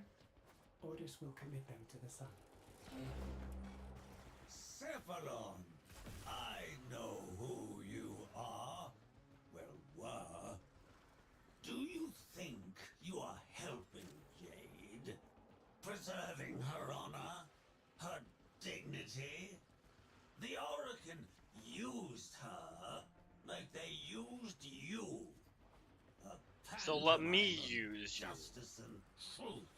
[SPEAKER 6] Ordis will commit them to the sun.
[SPEAKER 5] Cephalon, I know who you are. Well, were. Do you think you are helping Jade? Preserving her honor? Her dignity? The Orokin used her like they used you. A
[SPEAKER 1] So let me
[SPEAKER 5] pantomime of
[SPEAKER 1] use you.
[SPEAKER 5] justice and truth.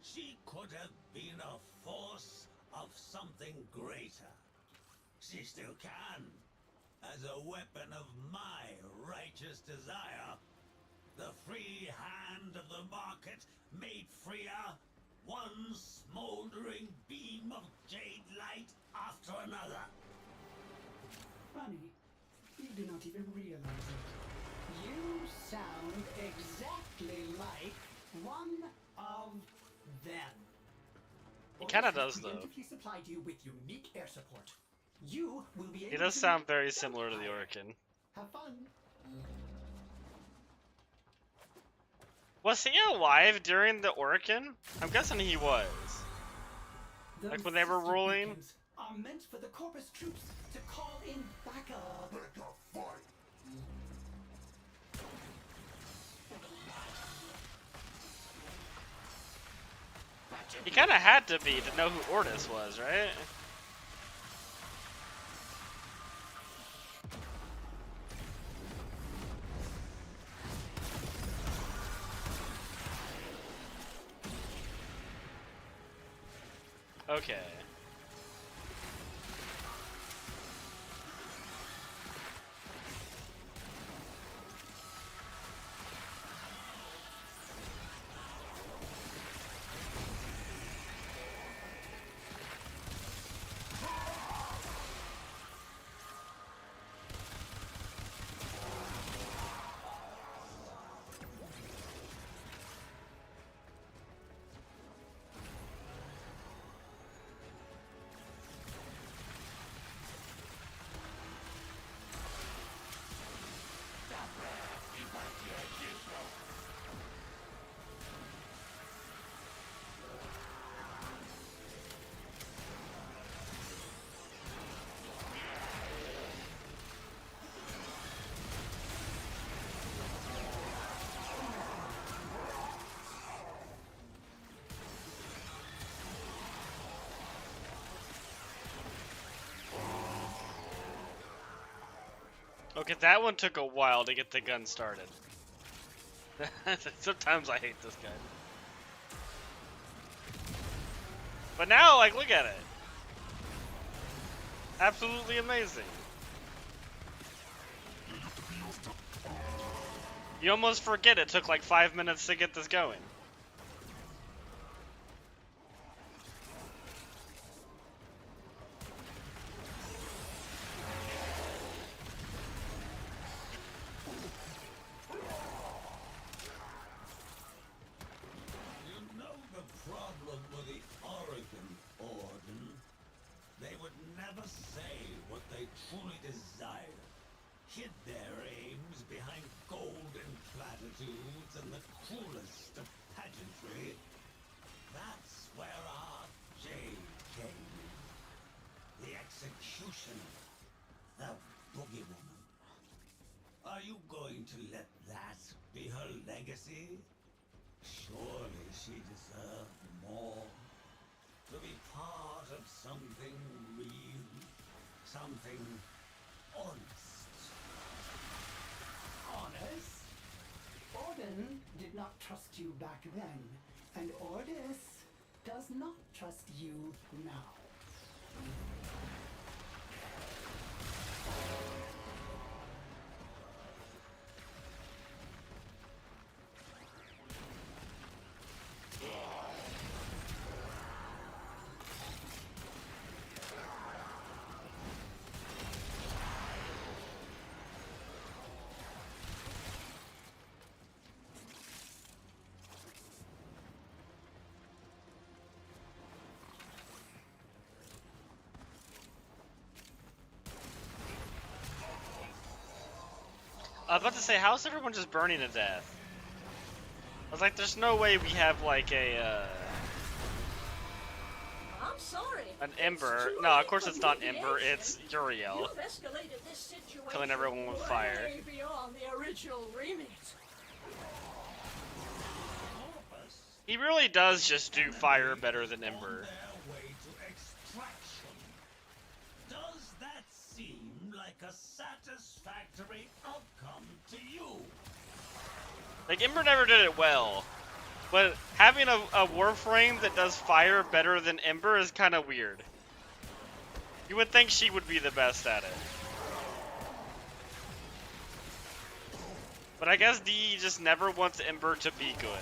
[SPEAKER 5] She could have been a force of something greater. She still can, as a weapon of my righteous desire. The free hand of the market made freer, one smoldering beam of jade light after another.
[SPEAKER 6] Funny, you do not even realize it. You sound exactly like one of them.
[SPEAKER 1] He kinda
[SPEAKER 6] Ordis has
[SPEAKER 1] does, though.
[SPEAKER 6] preemptively supplied you with unique air support. You will be able
[SPEAKER 1] He does
[SPEAKER 6] to
[SPEAKER 1] sound very similar to the Orkin.
[SPEAKER 6] have fun.
[SPEAKER 1] Was he alive during the Orkin? I'm guessing he was. Like when they were
[SPEAKER 6] sister
[SPEAKER 1] ruling?
[SPEAKER 6] beacons are meant for the Corpus troops to call in backup.
[SPEAKER 8] Pick a fight.
[SPEAKER 1] He kinda had to be to know who Ordis was, right? Okay. Okay, that one took a while to get the gun started. Sometimes I hate this guy. But now, like, look at it. Absolutely amazing. You almost forget it took like 5 minutes to get this going.
[SPEAKER 5] You know the problem with the Oregon Orden? They would never say what they truly desire. Hid their aims behind golden platitudes and the cruelest of pageantry. That's where our Jade came in. The executioner, the boogie woman. Are you going to let that be her legacy? Surely she deserved more. To be part of something real, something honest.
[SPEAKER 6] Honest? Odin did not trust you back then, and Ordis does not trust you now.
[SPEAKER 1] I was about to say, how's everyone just burning to death? I was like, there's no way we have like
[SPEAKER 2] I'm sorry.
[SPEAKER 1] an
[SPEAKER 2] It's
[SPEAKER 1] Ember.
[SPEAKER 2] too
[SPEAKER 1] No, of
[SPEAKER 2] late
[SPEAKER 1] course
[SPEAKER 2] for
[SPEAKER 1] it's not
[SPEAKER 2] mediation.
[SPEAKER 1] Ember, it's Uriel.
[SPEAKER 2] You've escalated this situation
[SPEAKER 1] Killing everyone with fire.
[SPEAKER 2] way beyond the original remit.
[SPEAKER 1] He really does just do fire better than Ember.
[SPEAKER 5] On their way to extraction. Does that seem like a satisfactory outcome to you?
[SPEAKER 1] Like, Ember never did it well. But having a Warframe that does fire better than Ember is kind of weird. You would think she would be the best at it. But I guess D just never wants Ember to be good.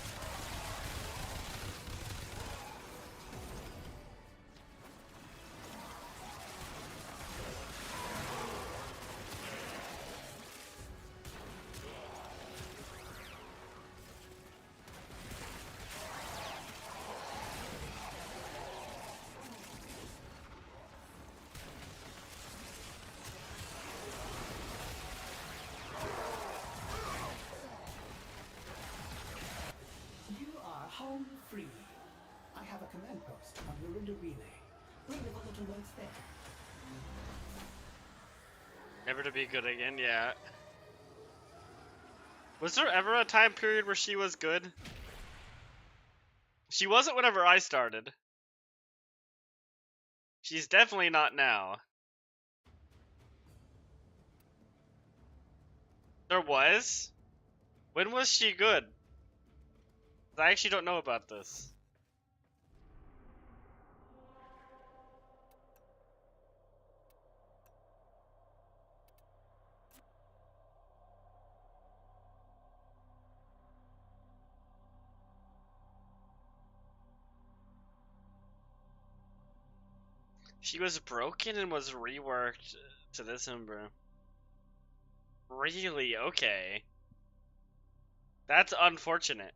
[SPEAKER 6] You are home free. I have a command post on the Rinda relay. Bring the little notes there.
[SPEAKER 1] Never to be good again, yeah. Was there ever a time period where she was good? She wasn't whenever I started. She's definitely not now. There was? When was she good? I actually don't know about this. She was broken and was reworked to this Ember. Really? Okay. That's unfortunate.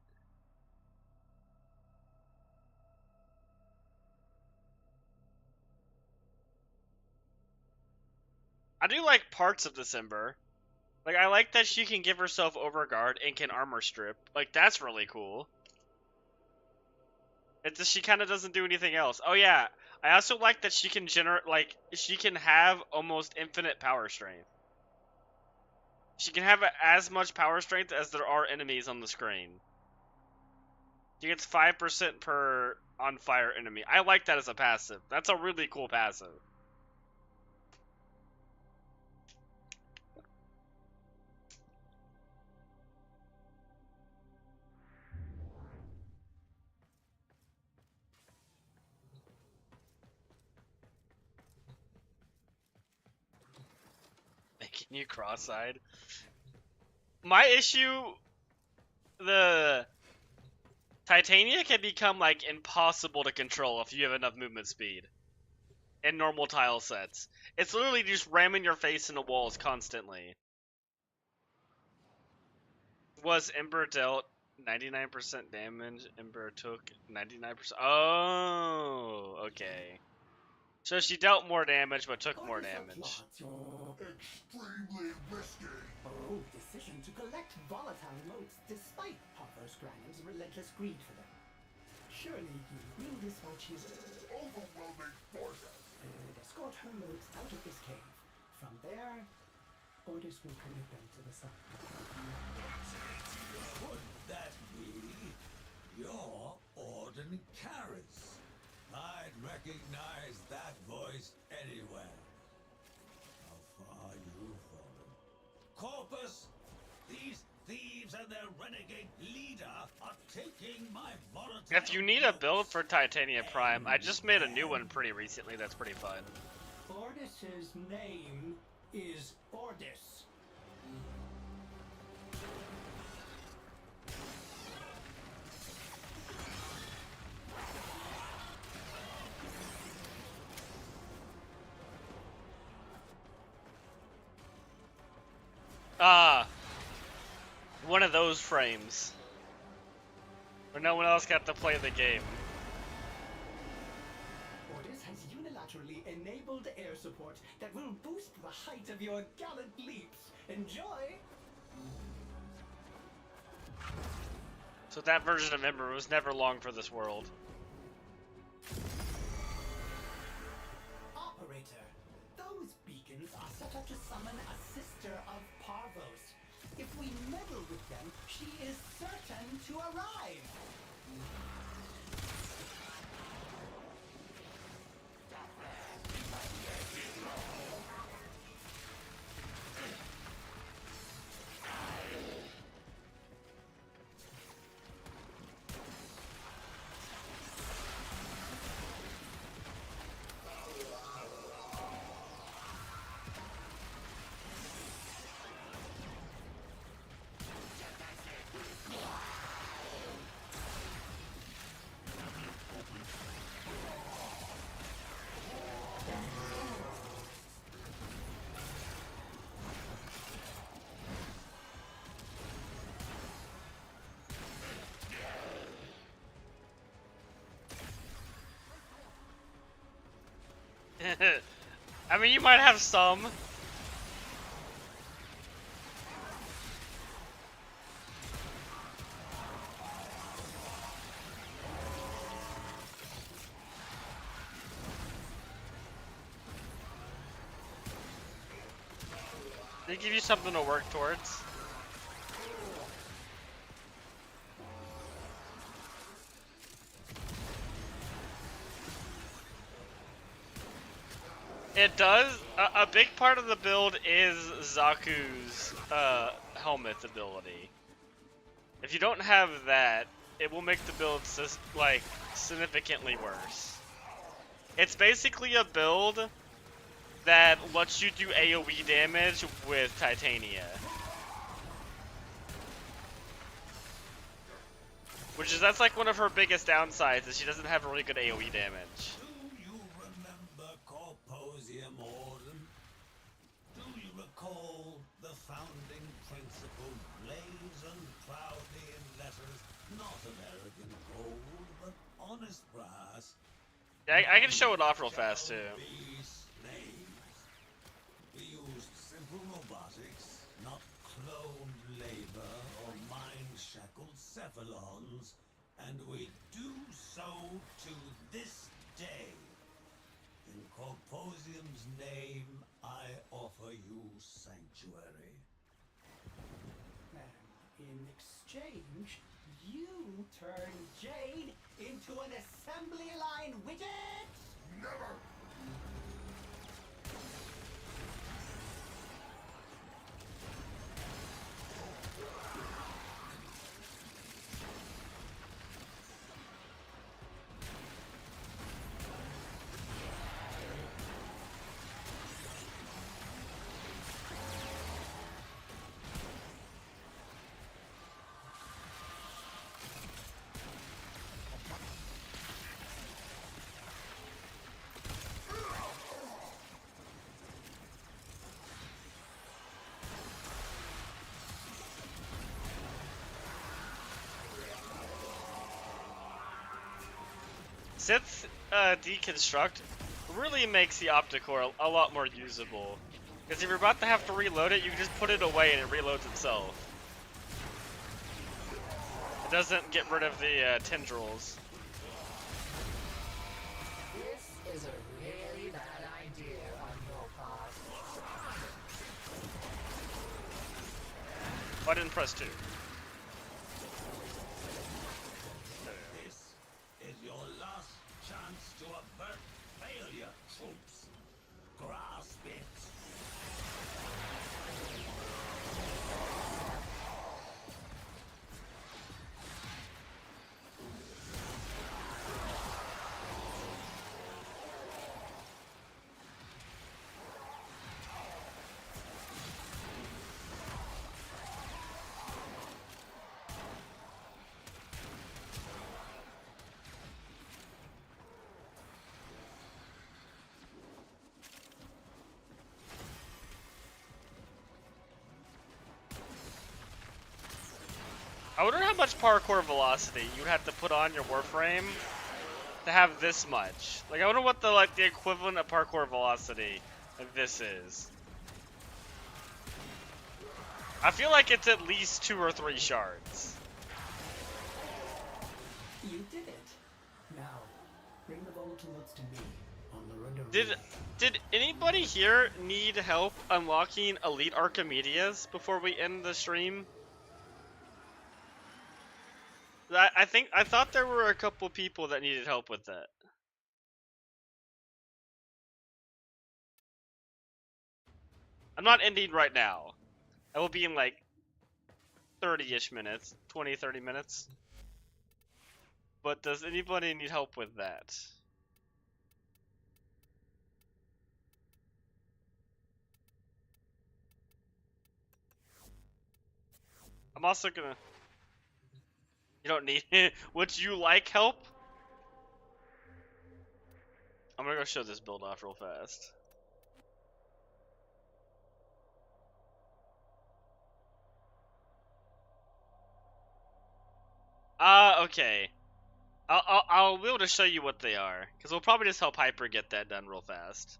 [SPEAKER 1] I do like parts of this Ember. Like, I like that she can give herself overguard and can armor strip. Like, that's really cool. It's just she kind of doesn't do anything else. Oh yeah, I also like that she can generate, like, she can have almost infinite power strength. She can have as much power strength as there are enemies on the screen. She gets 5% per on fire enemy. I like that as a passive. That's a really cool passive. Making you cross-eyed. My issue, the Titania can become like impossible to control if you have enough movement speed in normal tile sets. It's literally just ramming your face into walls constantly. Was Ember dealt 99% damage? Ember took 99%. Oh, okay. So she dealt more damage but took more damage.
[SPEAKER 8] Extremely risky.
[SPEAKER 6] Bold decision to collect volatile motes despite Harper's Granum's relentless greed for them. Surely you will dispatch his
[SPEAKER 8] Overwhelming forces.
[SPEAKER 6] and escort her motes out of this cave. From there, orders will commit them to the sun.
[SPEAKER 5] Could that be your Orden Carrots? I'd recognize that voice anywhere. How far you've fallen. Corpus, these thieves and their renegade leader are taking my volatile...
[SPEAKER 1] If you need a build for Titania Prime, I just made a new one pretty recently that's pretty fun.
[SPEAKER 6] Ordis's name is Ordis.
[SPEAKER 1] One of those frames. Where no one else got to play the game.
[SPEAKER 6] Ordis has unilaterally enabled air support that will boost the height of your gallant leaps. Enjoy!
[SPEAKER 1] So that version of Ember was never long for this world.
[SPEAKER 6] Operator, those beacons are set up to summon a sister of Parvos. If we meddle with them, she is certain to arrive.
[SPEAKER 1] I mean, you might have some. They give you something to work towards. It does. A big part of the build is Zaku's helmet ability. If you don't have that, it will make the build like significantly worse. It's basically a build that lets you do AoE damage with Titania. That's like one of her biggest downsides, is she doesn't have really good AoE damage.
[SPEAKER 5] Do you remember Corposium Orem? Do you recall the founding principle blazoned proudly in letters, not American gold, but honest brass?
[SPEAKER 1] Yeah, I can show it off real fast too.
[SPEAKER 5] We used simple robotics, not cloned labor or mind-shackled cephalons, and we do so to this day. In Corposium's name, I offer you sanctuary.
[SPEAKER 6] And in exchange, you turn Jade into an assembly line widget?
[SPEAKER 8] Never!
[SPEAKER 1] Sith deconstruct really makes the Opticore a lot more usable. Because if you're about to have to reload it, you can just put it away and it reloads itself. It doesn't get rid of the tendrils.
[SPEAKER 11] This is a really bad idea on your part.
[SPEAKER 1] Why didn't press 2?
[SPEAKER 5] This is your last chance to avert failure, troops. Grasp it.
[SPEAKER 1] I wonder how much parkour velocity you'd have to put on your Warframe to have this much. Like, I wonder what the equivalent of parkour velocity of this is. I feel like it's at least 2 or 3 shards.
[SPEAKER 6] You did it. Now, bring the volatile notes to me on the run.
[SPEAKER 1] Did anybody here need help unlocking Elite Archimedes before we end the stream? I thought there were a couple people that needed help with that. I'm not ending right now. I will be in like 30-ish minutes, 20, 30 minutes. But does anybody need help with that? I'm also gonna... You don't need it. Would you like help? I'm gonna go show this build off real fast. Okay. I'll be able to show you what they are, because we'll probably just help Hyper get that done real fast.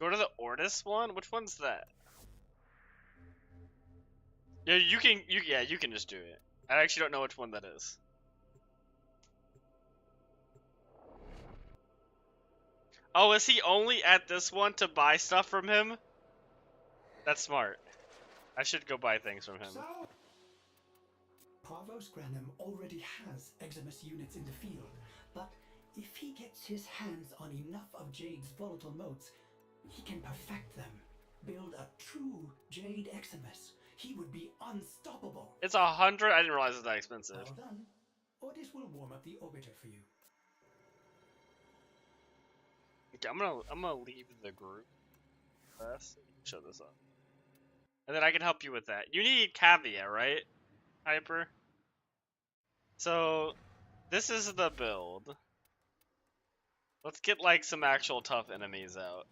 [SPEAKER 1] Go to the Ortis one? Which one's that? Yeah, you can just do it. I actually don't know which one that is. Oh, is he only at this one to buy stuff from him? That's smart. I should go buy things from him.
[SPEAKER 6] So, Provost Granum already has Eximus units in the field, but if he gets his hands on enough of Jade's volatile motes, he can perfect them. Build a true Jade Eximus. He would be unstoppable.
[SPEAKER 1] It's 100? I didn't realize it's that expensive.
[SPEAKER 6] Well done. Otis will warm up the orbiter for you.
[SPEAKER 1] Okay, I'm gonna leave the group first. Show this up. And then I can help you with that. You need Cavia, right? Hyper? So, this is the build. Let's get like some actual tough enemies out.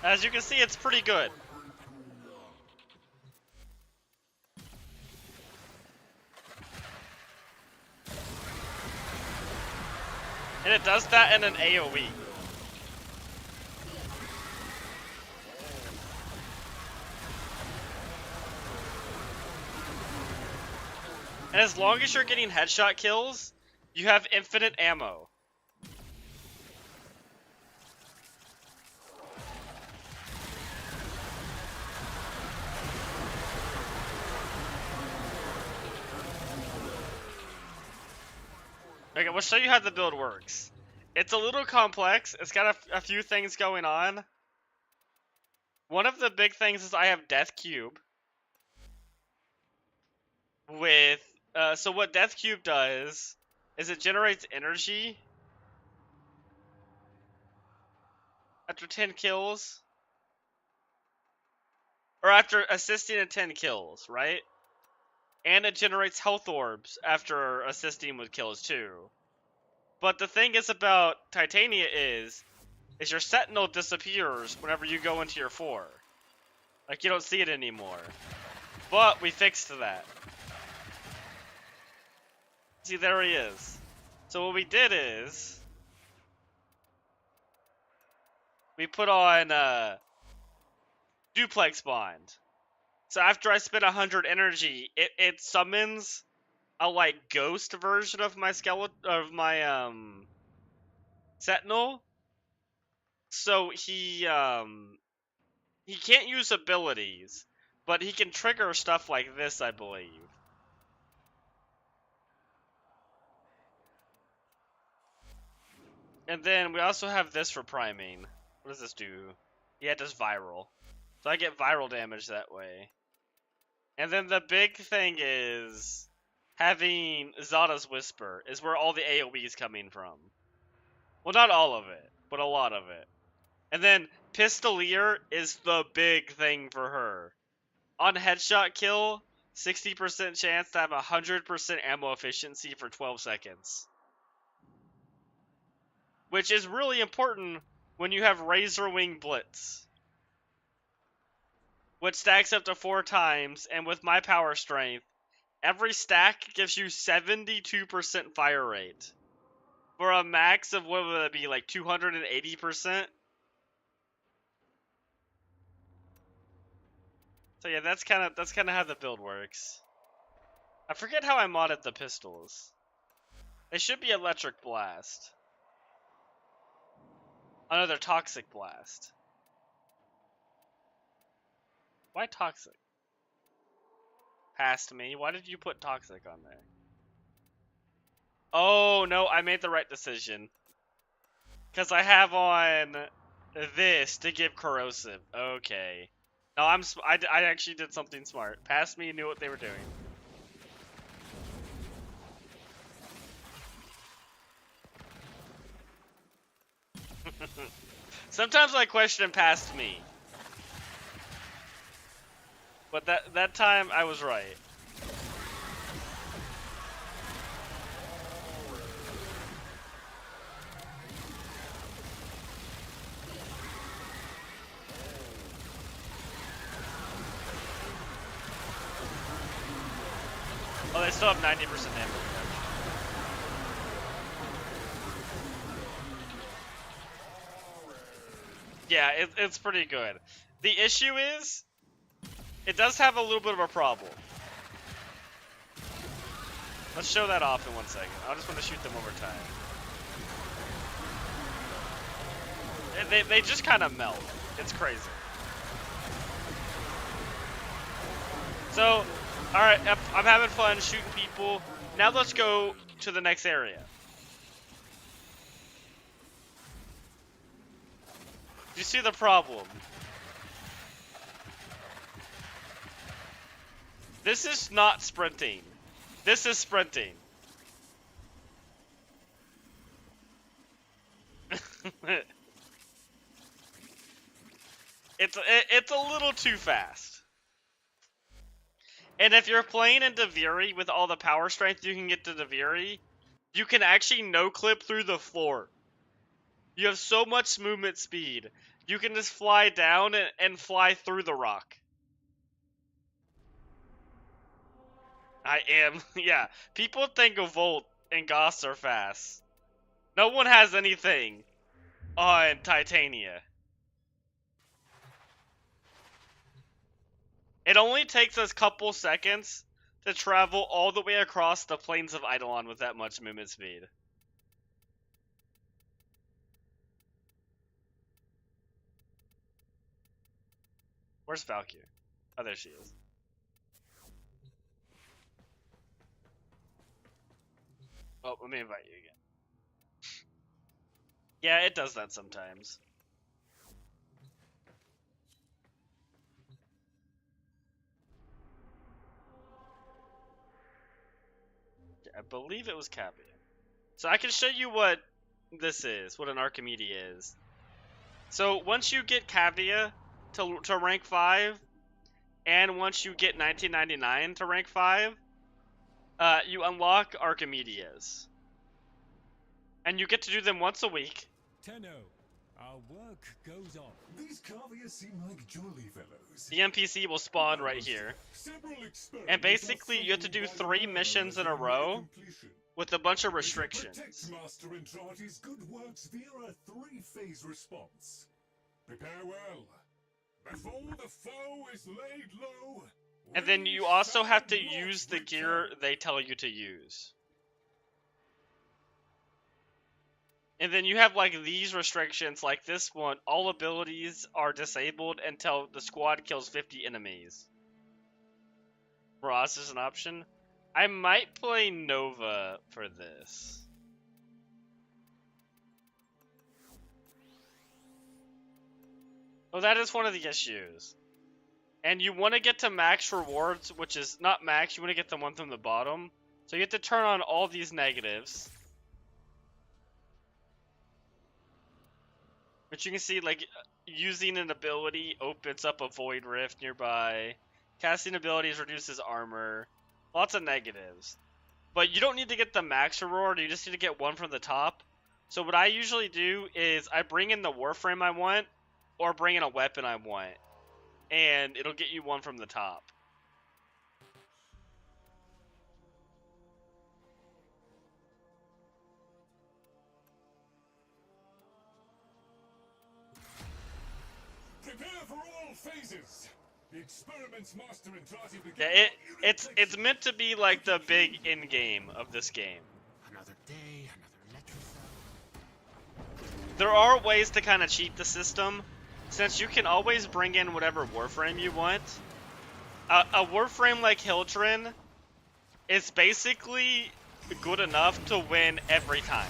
[SPEAKER 1] As you can see, it's pretty good. And it does that in an AoE. And as long as you're getting headshot kills, you have infinite ammo. Okay, we'll show you how the build works. It's a little complex. It's got a few things going on. One of the big things is I have Death Cube. With, so what Death Cube does is it generates energy after 10 kills. Or after assisting in 10 kills, right? And it generates health orbs after assisting with kills too. But the thing is about Titania is your Sentinel disappears whenever you go into your 4. Like, you don't see it anymore. But we fixed that. See, there he is. So what we did is we put on Duplex Bond. So after I spend 100 energy, it summons a like ghost version of my Sentinel. So he can't use abilities, but he can trigger stuff like this, I believe. And then we also have this for priming. What does this do? Yeah, it does viral. So I get viral damage that way. And then the big thing is having Zada's Whisper is where all the AoE is coming from. Well, not all of it, but a lot of it. And then Pistolier is the big thing for her. On headshot kill, 60% chance to have 100% ammo efficiency for 12 seconds. Which is really important when you have Razor Wing Blitz. Which stacks up to 4 times, and with my power strength, every stack gives you 72% fire rate. For a max of, what would that be, like 280%? So yeah, that's kind of how the build works. I forget how I modded the pistols. They should be Electric Blast. Another Toxic Blast. Why Toxic? Past me. Why did you put Toxic on there? Oh no, I made the right decision. Because I have on this to give Corrosive. Okay. No, I actually did something smart. Past me knew what they were doing. Sometimes I question past me. But that time I was right. Oh, they still have 90% ammo. Yeah, it's pretty good. The issue is, it does have a little bit of a problem. Let's show that off in 1 second. I just want to shoot them over time. They just kind of melt. It's crazy. So, alright, I'm having fun shooting people. Now let's go to the next area. You see the problem? This is not sprinting. This is sprinting. It's a little too fast. And if you're playing in Deviri with all the power strength you can get to Deviri, you can actually no-clip through the floor. You have so much movement speed. You can just fly down and fly through the rock. I am, yeah. People think a Volt and Goss are fast. No one has anything on Titania. It only takes us a couple seconds to travel all the way across the plains of Eidolon with that much movement speed. Where's Valkyrie? Oh, there she is. Oh, let me invite you again. Yeah, it does that sometimes. I believe it was Cavia. So I can show you what this is, what an Archimedes is. So once you get Cavia to rank 5, and once you get 1999 to rank 5, you unlock Archimedes. And you get to do them once a week.
[SPEAKER 12] Tenno, our work goes on.
[SPEAKER 8] These Cavias seem like jolly fellows.
[SPEAKER 1] The NPC will spawn right here. And basically you have to do 3 missions in a row with a bunch of restrictions.
[SPEAKER 8] Protect Master Entrati's good works via a 3-phase response. Prepare well. Before the foe is laid low.
[SPEAKER 1] And then you also have to use the gear they tell you to use. And then you have like these restrictions, like this one, all abilities are disabled until the squad kills 50 enemies. Ross is an option. I might play Nova for this. Oh, that is one of the issues. And you want to get to max rewards, which is not max, you want to get the one from the bottom. So you have to turn on all these negatives. But you can see, like, using an ability opens up a void rift nearby. Casting abilities reduces armor. Lots of negatives. But you don't need to get the max reward, you just need to get one from the top. So what I usually do is I bring in the warframe I want, or bring in a weapon I want. And it'll get you one from the top.
[SPEAKER 8] Prepare for all phases. The experiment's master and Drati begin.
[SPEAKER 1] Yeah, it's meant to be like the big end game of this game.
[SPEAKER 13] Another day, another letter.
[SPEAKER 1] There are ways to kind of cheat the system, since you can always bring in whatever warframe you want. A warframe like Hildren is basically good enough to win every time.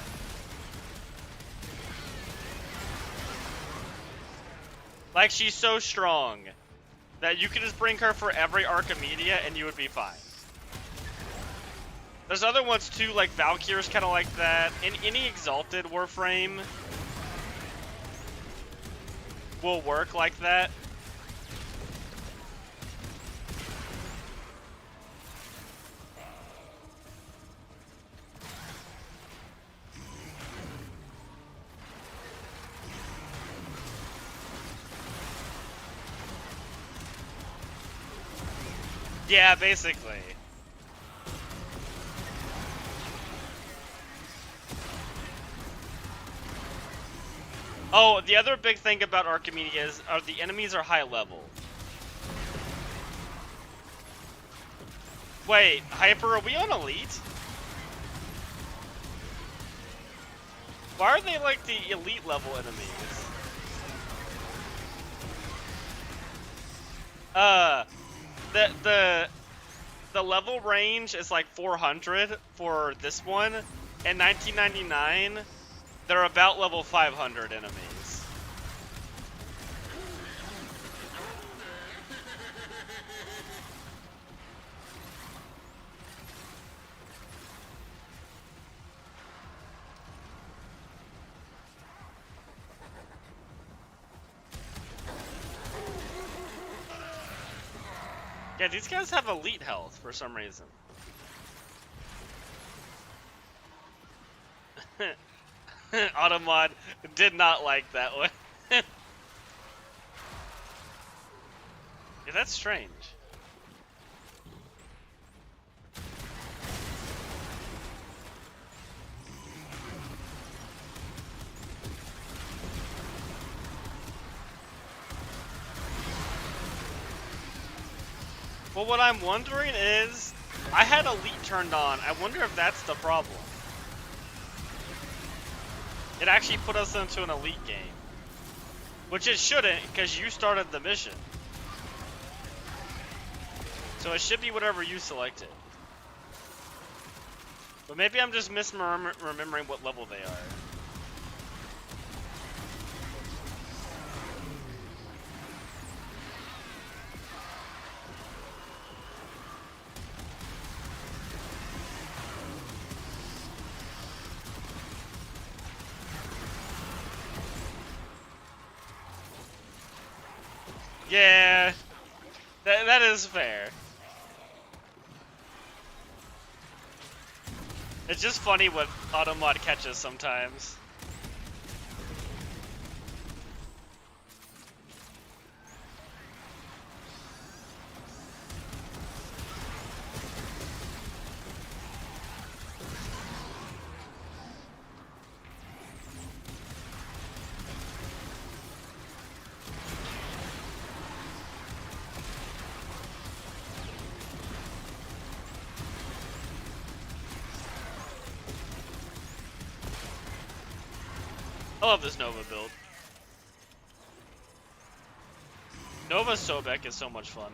[SPEAKER 1] Like, she's so strong that you can just bring her for every Archimedia and you would be fine. There's other ones too, like Valkyr's kind of like that. In any Exalted warframe will work like that. Yeah, basically. Oh, the other big thing about Archimedia is the enemies are high level. Wait, Hyper, are we on Elite? Why are they like the elite level enemies? The level range is like 400 for this one. In 1999, they're about level 500 enemies. Yeah, these guys have elite health for some reason. Automod did not like that one. Yeah, that's strange. Well, what I'm wondering is, I had Elite turned on. I wonder if that's the problem. It actually put us into an Elite game. Which it shouldn't, because you started the mission. So it should be whatever you selected. But maybe I'm just misremembering what level they are. Yeah, that is fair. It's just funny what Automod catches sometimes. I love this Nova build. Nova Sobek is so much fun.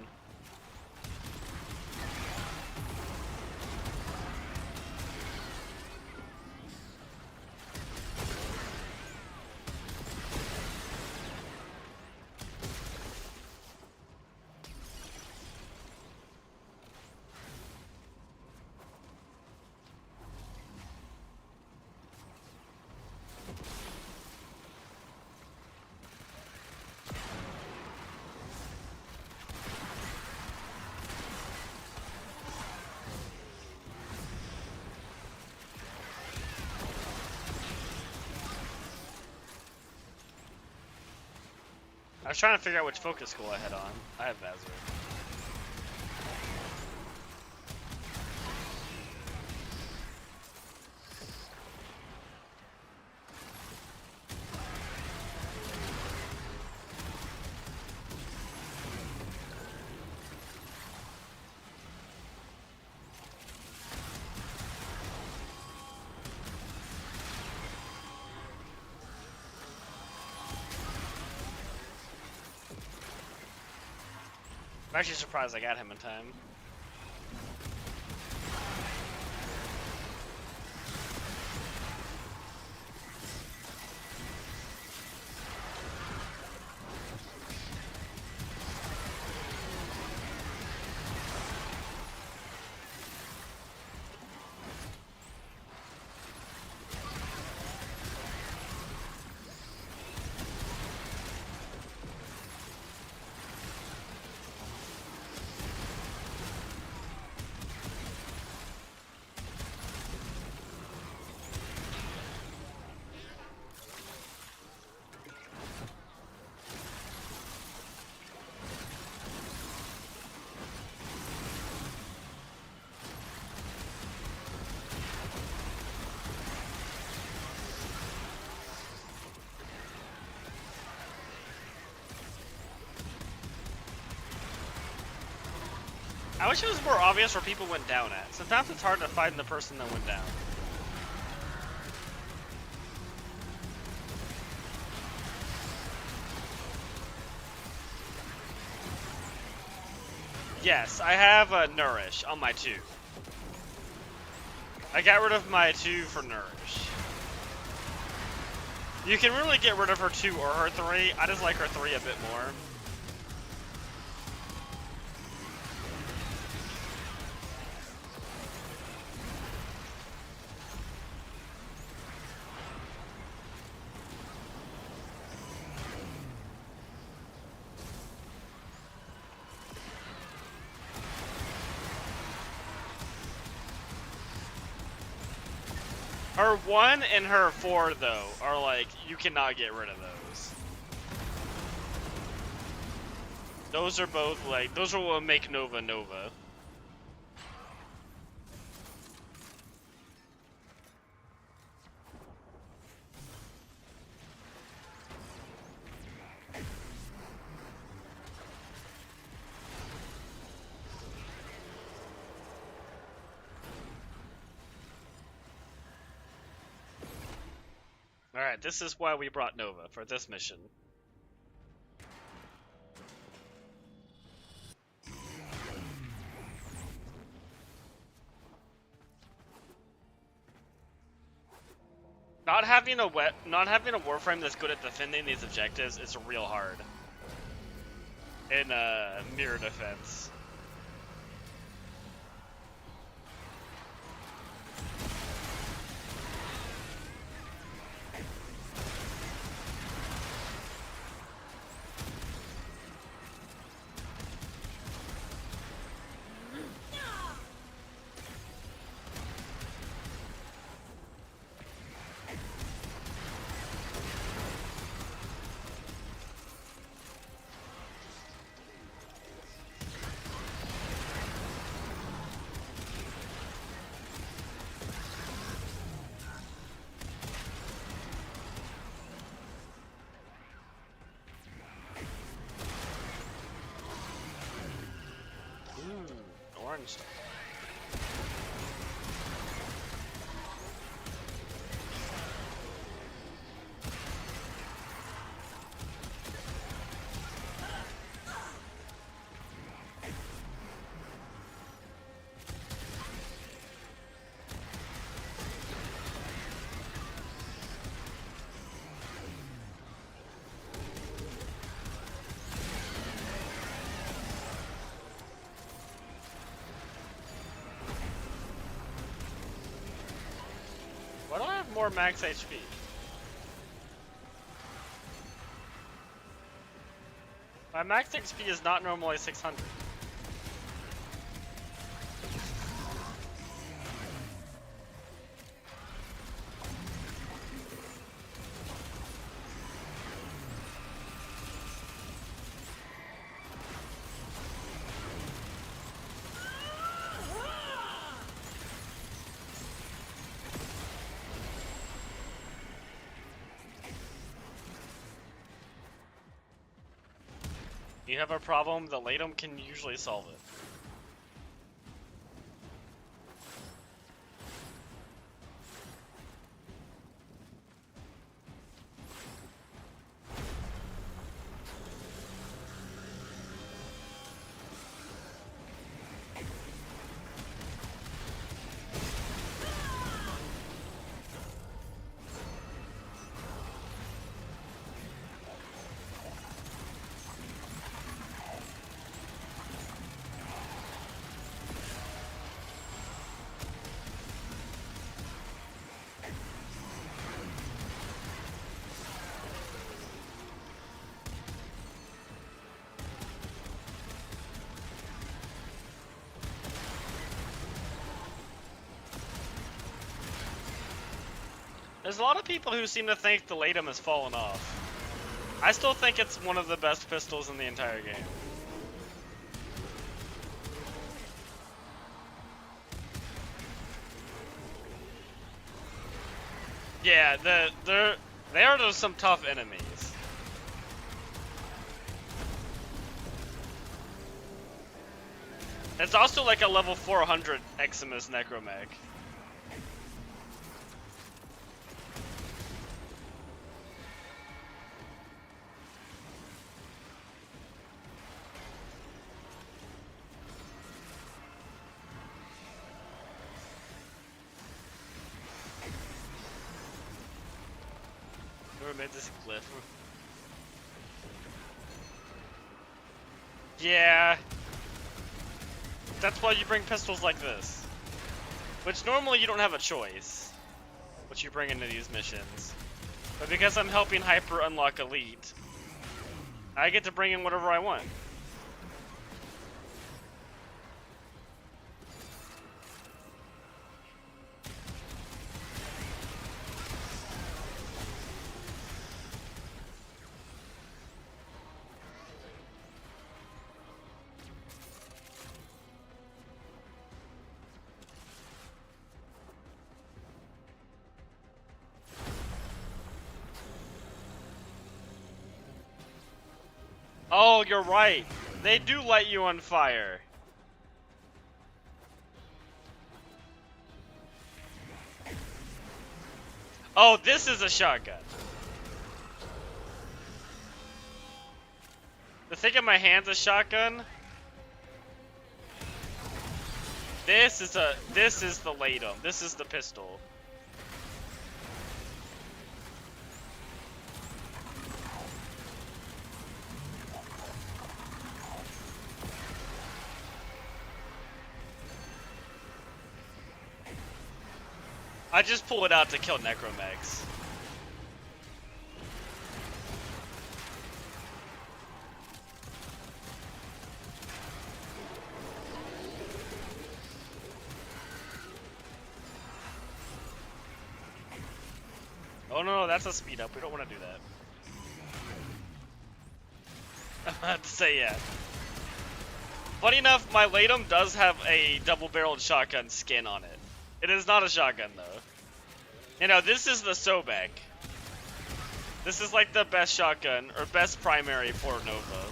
[SPEAKER 1] I was trying to figure out which focus school I had on. I have Azure. I'm actually surprised I got him in time. I wish it was more obvious where people went down at. Sometimes it's hard to find the person that went down. Yes, I have a Nourish on my 2. I got rid of my 2 for Nourish. You can really get rid of her 2 or her 3. I just like her 3 a bit more. Her 1 and her 4, though, are like, you cannot get rid of those. Those are both, like, those are what make Nova Nova. Alright, this is why we brought Nova, for this mission. Not having a Warframe that's good at defending these objectives is real hard. In mirror defense. Orange stuff. Why do I have more max HP? My max HP is not normally 600. you have a problem, the Latum can usually solve it. There's a lot of people who seem to think the Latum has fallen off. I still think it's one of the best pistols in the entire game. Yeah, they are just some tough enemies. It's also like a level 400 Eximus Necromech. Made this glyph. Yeah. That's why you bring pistols like this. Which normally you don't have a choice. What you bring into these missions. But because I'm helping Hyper unlock Elite, I get to bring in whatever I want. Oh, you're right. They do light you on fire. Oh, this is a shotgun. The thing in my hand's a shotgun. This is the Latum. This is the pistol. I just pull it out to kill necromechs. Oh no, that's a speed up. We don't want to do that. I have to say, yeah. Funny enough, my Latum does have a double-barreled shotgun skin on it. It is not a shotgun, though. You know, this is the Sobek. This is like the best shotgun, or best primary for Nova.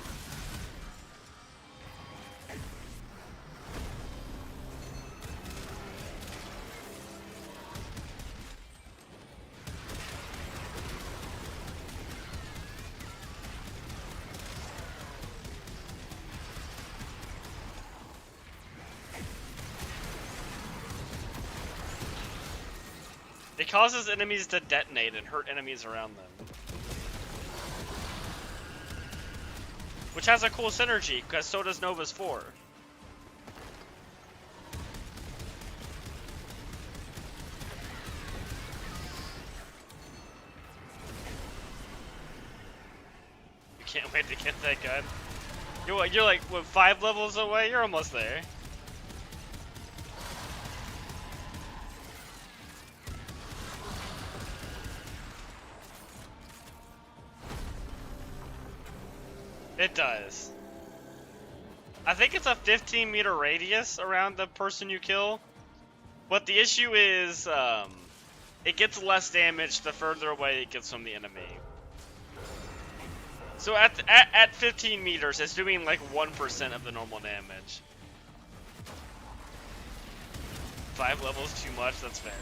[SPEAKER 1] It causes enemies to detonate and hurt enemies around them. Which has a cool synergy, because so does Nova's 4. You can't wait to get that gun. You're like, what, 5 levels away? You're almost there. It does. I think it's a 15-meter radius around the person you kill. But the issue is, it gets less damage the further away it gets from the enemy. So at 15 meters, it's doing like 1% of the normal damage. 5 levels too much. That's fair.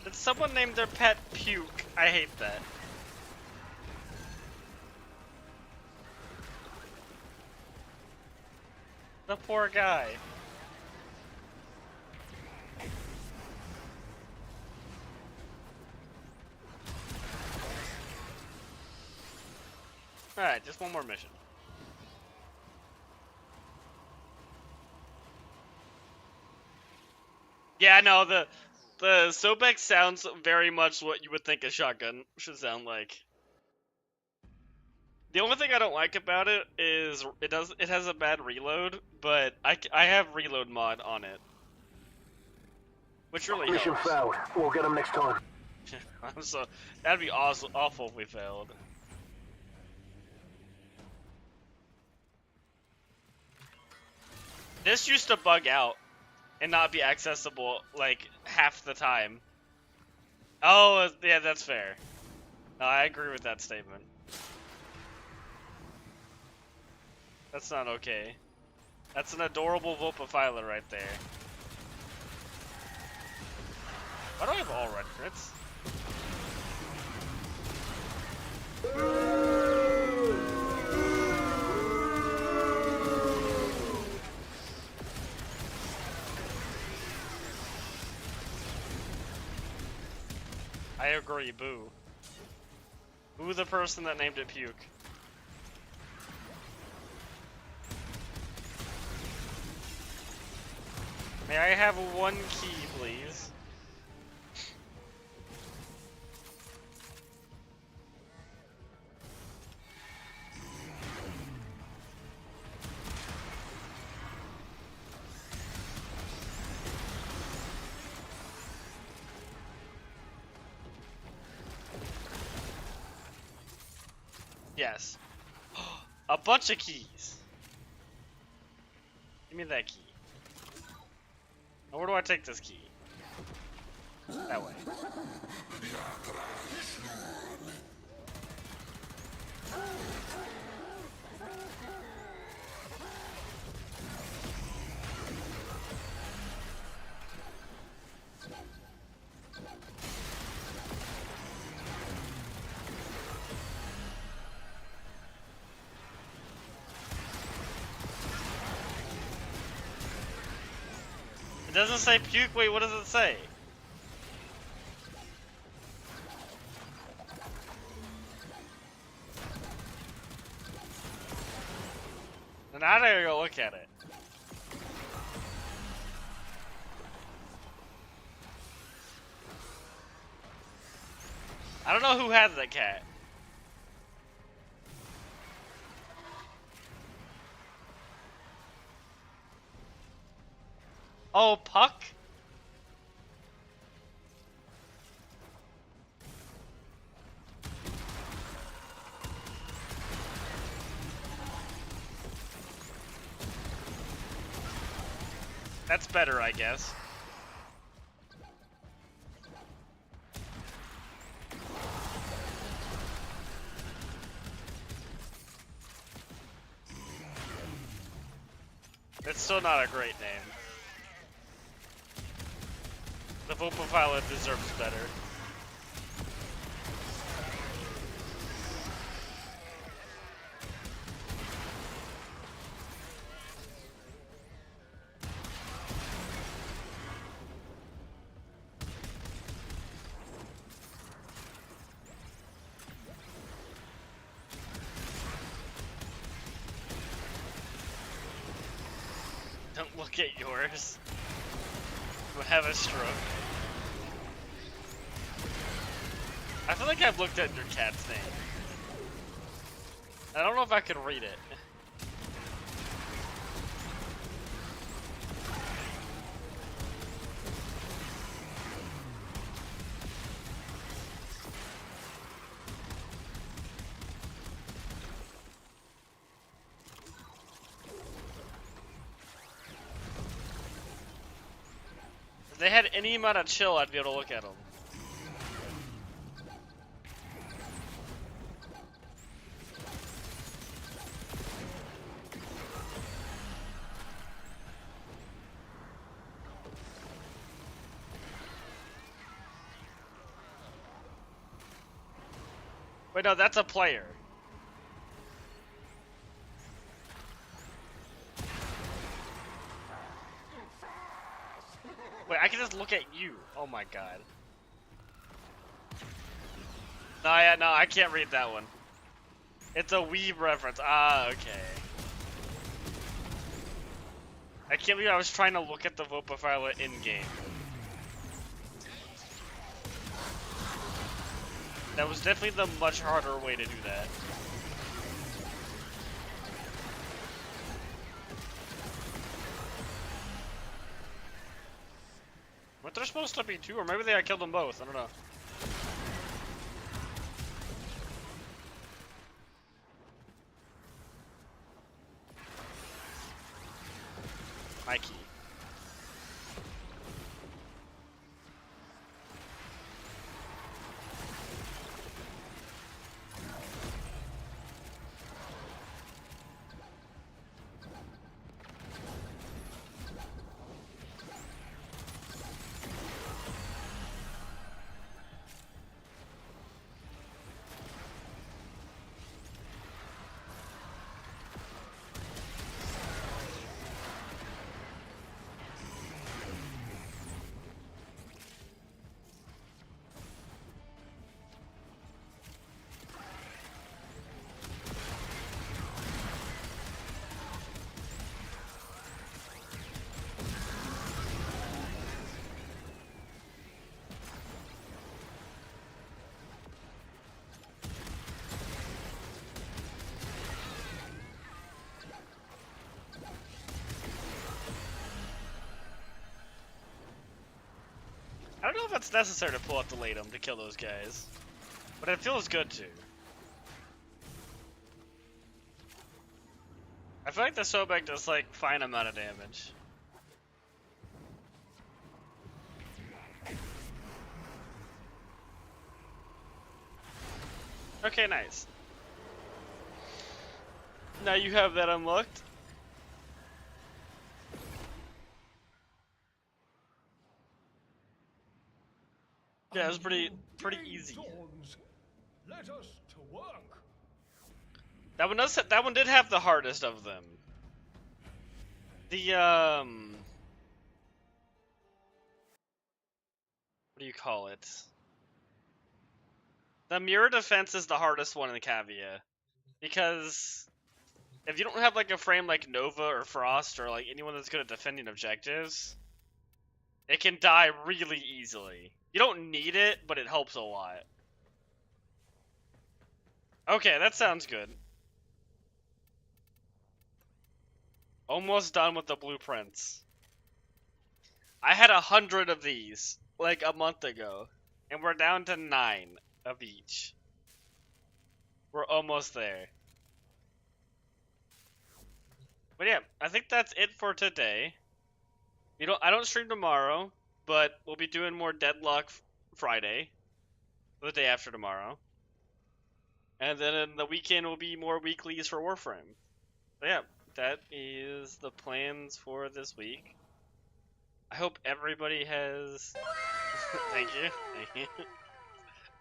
[SPEAKER 1] Did someone name their pet Puke? I hate that. The poor guy. Alright, just one more mission. Yeah, no, the Sobek sounds very much what you would think a shotgun should sound like. The only thing I don't like about it is it has a bad reload, but I have reload mod on it, which really
[SPEAKER 14] Mission
[SPEAKER 1] helps.
[SPEAKER 14] failed. We'll get them next time.
[SPEAKER 1] So that'd be awful if we failed. This used to bug out and not be accessible like half the time. Oh, yeah, that's fair. No, I agree with that statement. That's not okay. That's an adorable Vulpaphyla right there. Why do I have all red crits? I agree, boo. Boo the person that named it Puke. May I have one key, please? Yes. A bunch of keys. Give me that key. Now where do I take this key? That way. It doesn't say Puke. Wait, what does it say? Now I gotta go look at it. I don't know who has that cat. Oh, Puck? That's better, I guess. It's still not a great name. The Vocal Violet deserves better. Don't look at yours. You'll have a stroke. I feel like I've looked at your cat's name. I don't know if I can read it. If they had any amount of chill, I'd be able to look at them. Wait, no, that's a player. Wait, I can just look at you. Oh my god. No, yeah, no, I can't read that one. It's a Weeb reference. Ah, okay. I can't believe I was trying to look at the vote profiler in-game. That was definitely the much harder way to do that. But there's supposed to be two, or maybe I killed them both. I don't know. Mikey. I don't know if it's necessary to pull out the Latum to kill those guys, but it feels good to. I feel like the Sobek does like fine amount of damage. Okay, nice. Now you have that unlocked. Yeah, it was pretty easy.
[SPEAKER 8] Let us to work.
[SPEAKER 1] That one did have the hardest of them. The what do you call it? The mirror defense is the hardest one in the Cavia, because if you don't have like a frame like Nova or Frost or like anyone that's good at defending objectives, it can die really easily. You don't need it, but it helps a lot. Okay, that sounds good. Almost done with the blueprints. I had 100 of these like a month ago, and we're down to 9 of each. We're almost there. But yeah, I think that's it for today. I don't stream tomorrow, but we'll be doing more Deadlock Friday, the day after tomorrow. And then in the weekend will be more weeklies for Warframe. So yeah, that is the plans for this week. I hope everybody has. Thank you. Thank you.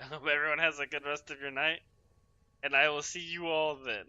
[SPEAKER 1] I hope everyone has a good rest of your night. And I will see you all then.